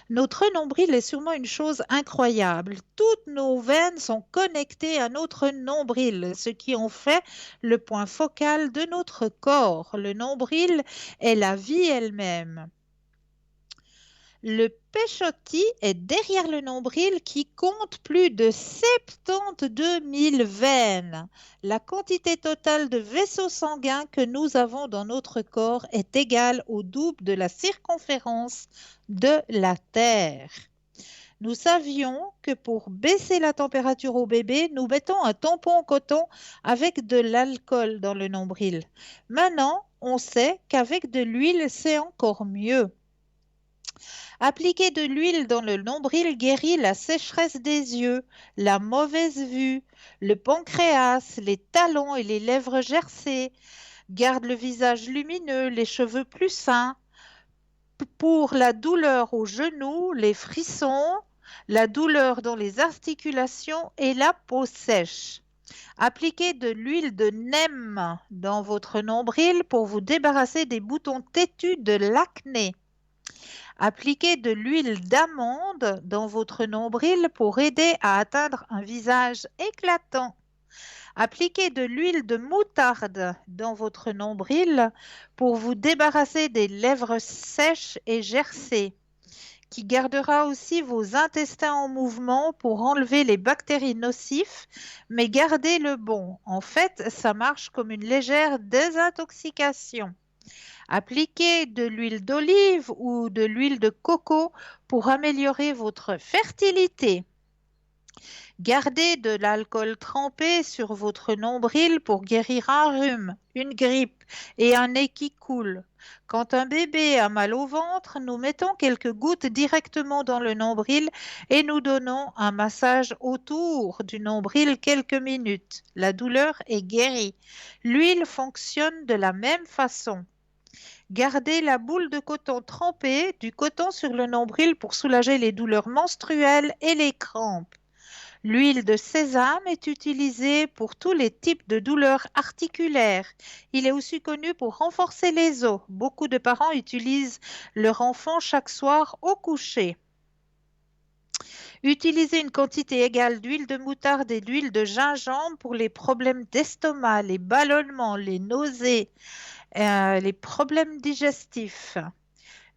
Notre nombril est sûrement une chose incroyable. Toutes nos veines sont connectées à notre nombril, ce qui en fait le point focal de notre corps. Le nombril est la vie elle-même. Le péchotis est derrière le nombril qui compte plus de 72 000 veines. La quantité totale de vaisseaux sanguins que nous avons dans notre corps est égale au double de la circonférence de la Terre. Nous savions que pour baisser la température au bébé, nous mettons un tampon en coton avec de l'alcool dans le nombril. Maintenant, on sait qu'avec de l'huile, c'est encore mieux. Appliquer de l'huile dans le nombril guérit la sécheresse des yeux, la mauvaise vue, le pancréas, les talons et les lèvres gercées, garde le visage lumineux, les cheveux plus sains. Pour la douleur aux genoux, les frissons, la douleur dans les articulations et la peau sèche. Appliquez de l'huile de neem dans votre nombril pour vous débarrasser des boutons têtus de l'acné. Appliquez de l'huile d'amande dans votre nombril pour aider à atteindre un visage éclatant. Appliquez de l'huile de moutarde dans votre nombril pour vous débarrasser des lèvres sèches et gercées, qui gardera aussi vos intestins en mouvement pour enlever les bactéries nocives, mais gardez le bon. En fait, ça marche comme une légère désintoxication. Appliquez de l'huile d'olive ou de l'huile de coco pour améliorer votre fertilité. Gardez de l'alcool trempé sur votre nombril pour guérir un rhume, une grippe et un nez qui coule. Quand un bébé a mal au ventre, nous mettons quelques gouttes directement dans le nombril et nous donnons un massage autour du nombril quelques minutes. La douleur est guérie. L'huile fonctionne de la même façon. Gardez la boule de coton trempée, du coton sur le nombril pour soulager les douleurs menstruelles et les crampes. L'huile de sésame est utilisée pour tous les types de douleurs articulaires. Il est aussi connu pour renforcer les os. Beaucoup de parents utilisent leur enfant chaque soir au coucher. Utilisez une quantité égale d'huile de moutarde et d'huile de gingembre pour les problèmes d'estomac, les ballonnements, les nausées, les problèmes digestifs.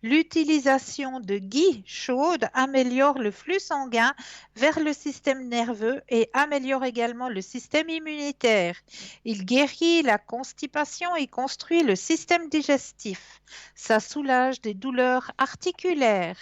L'utilisation de ghee chaude améliore le flux sanguin vers le système nerveux et améliore également le système immunitaire. Il guérit la constipation et construit le système digestif. Ça soulage des douleurs articulaires.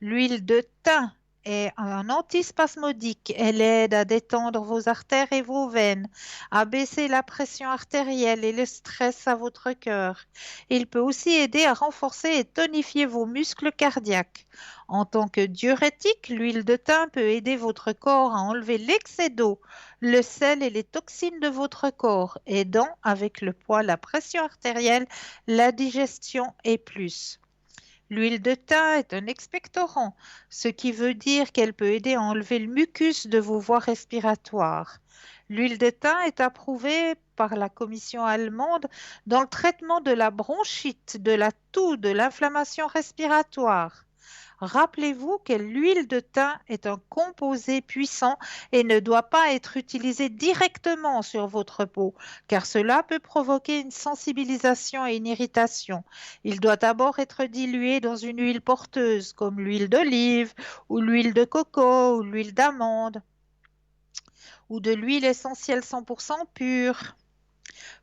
L'huile de thym est un antispasmodique. Elle aide à détendre vos artères et vos veines, à baisser la pression artérielle et le stress à votre cœur. Il peut aussi aider à renforcer et tonifier vos muscles cardiaques. En tant que diurétique, l'huile de thym peut aider votre corps à enlever l'excès d'eau, le sel et les toxines de votre corps, aidant avec le poids, la pression artérielle, la digestion et plus. L'huile de thym est un expectorant, ce qui veut dire qu'elle peut aider à enlever le mucus de vos voies respiratoires. L'huile de thym est approuvée par la Commission allemande dans le traitement de la bronchite, de la toux, de l'inflammation respiratoire. Rappelez-vous que l'huile de thym est un composé puissant et ne doit pas être utilisé directement sur votre peau, car cela peut provoquer une sensibilisation et une irritation. Il doit d'abord être dilué dans une huile porteuse, comme l'huile d'olive, ou l'huile de coco, ou l'huile d'amande, ou de l'huile essentielle 100% pure.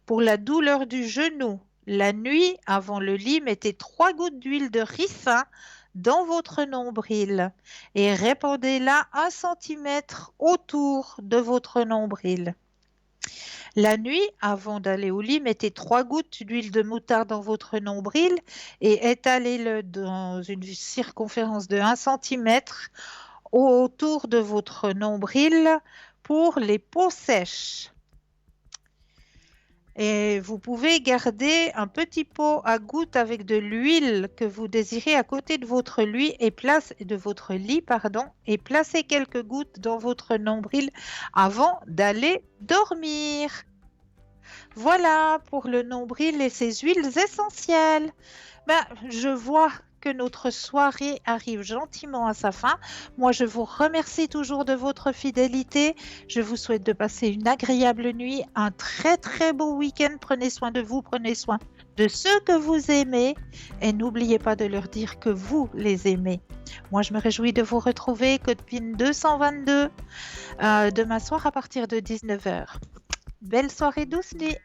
Pour la douleur du genou, la nuit, avant le lit, mettez 3 gouttes d'huile de ricin dans votre nombril et répandez-la 1 cm autour de votre nombril. La nuit, avant d'aller au lit, mettez 3 gouttes d'huile de moutarde dans votre nombril et étalez-le dans une circonférence de 1 cm autour de votre nombril pour les peaux sèches. Et vous pouvez garder un petit pot à gouttes avec de l'huile que vous désirez à côté de votre lit et placez quelques gouttes dans votre nombril avant d'aller dormir. Voilà pour le nombril et ses huiles essentielles. Je vois que notre soirée arrive gentiment à sa fin. Moi, je vous remercie toujours de votre fidélité. Je vous souhaite de passer une agréable nuit, un très très beau week-end. Prenez soin de vous, prenez soin de ceux que vous aimez et n'oubliez pas de leur dire que vous les aimez. Moi, je me réjouis de vous retrouver, Code PIN 222, demain soir à partir de 19h. Belle soirée, douce nuit.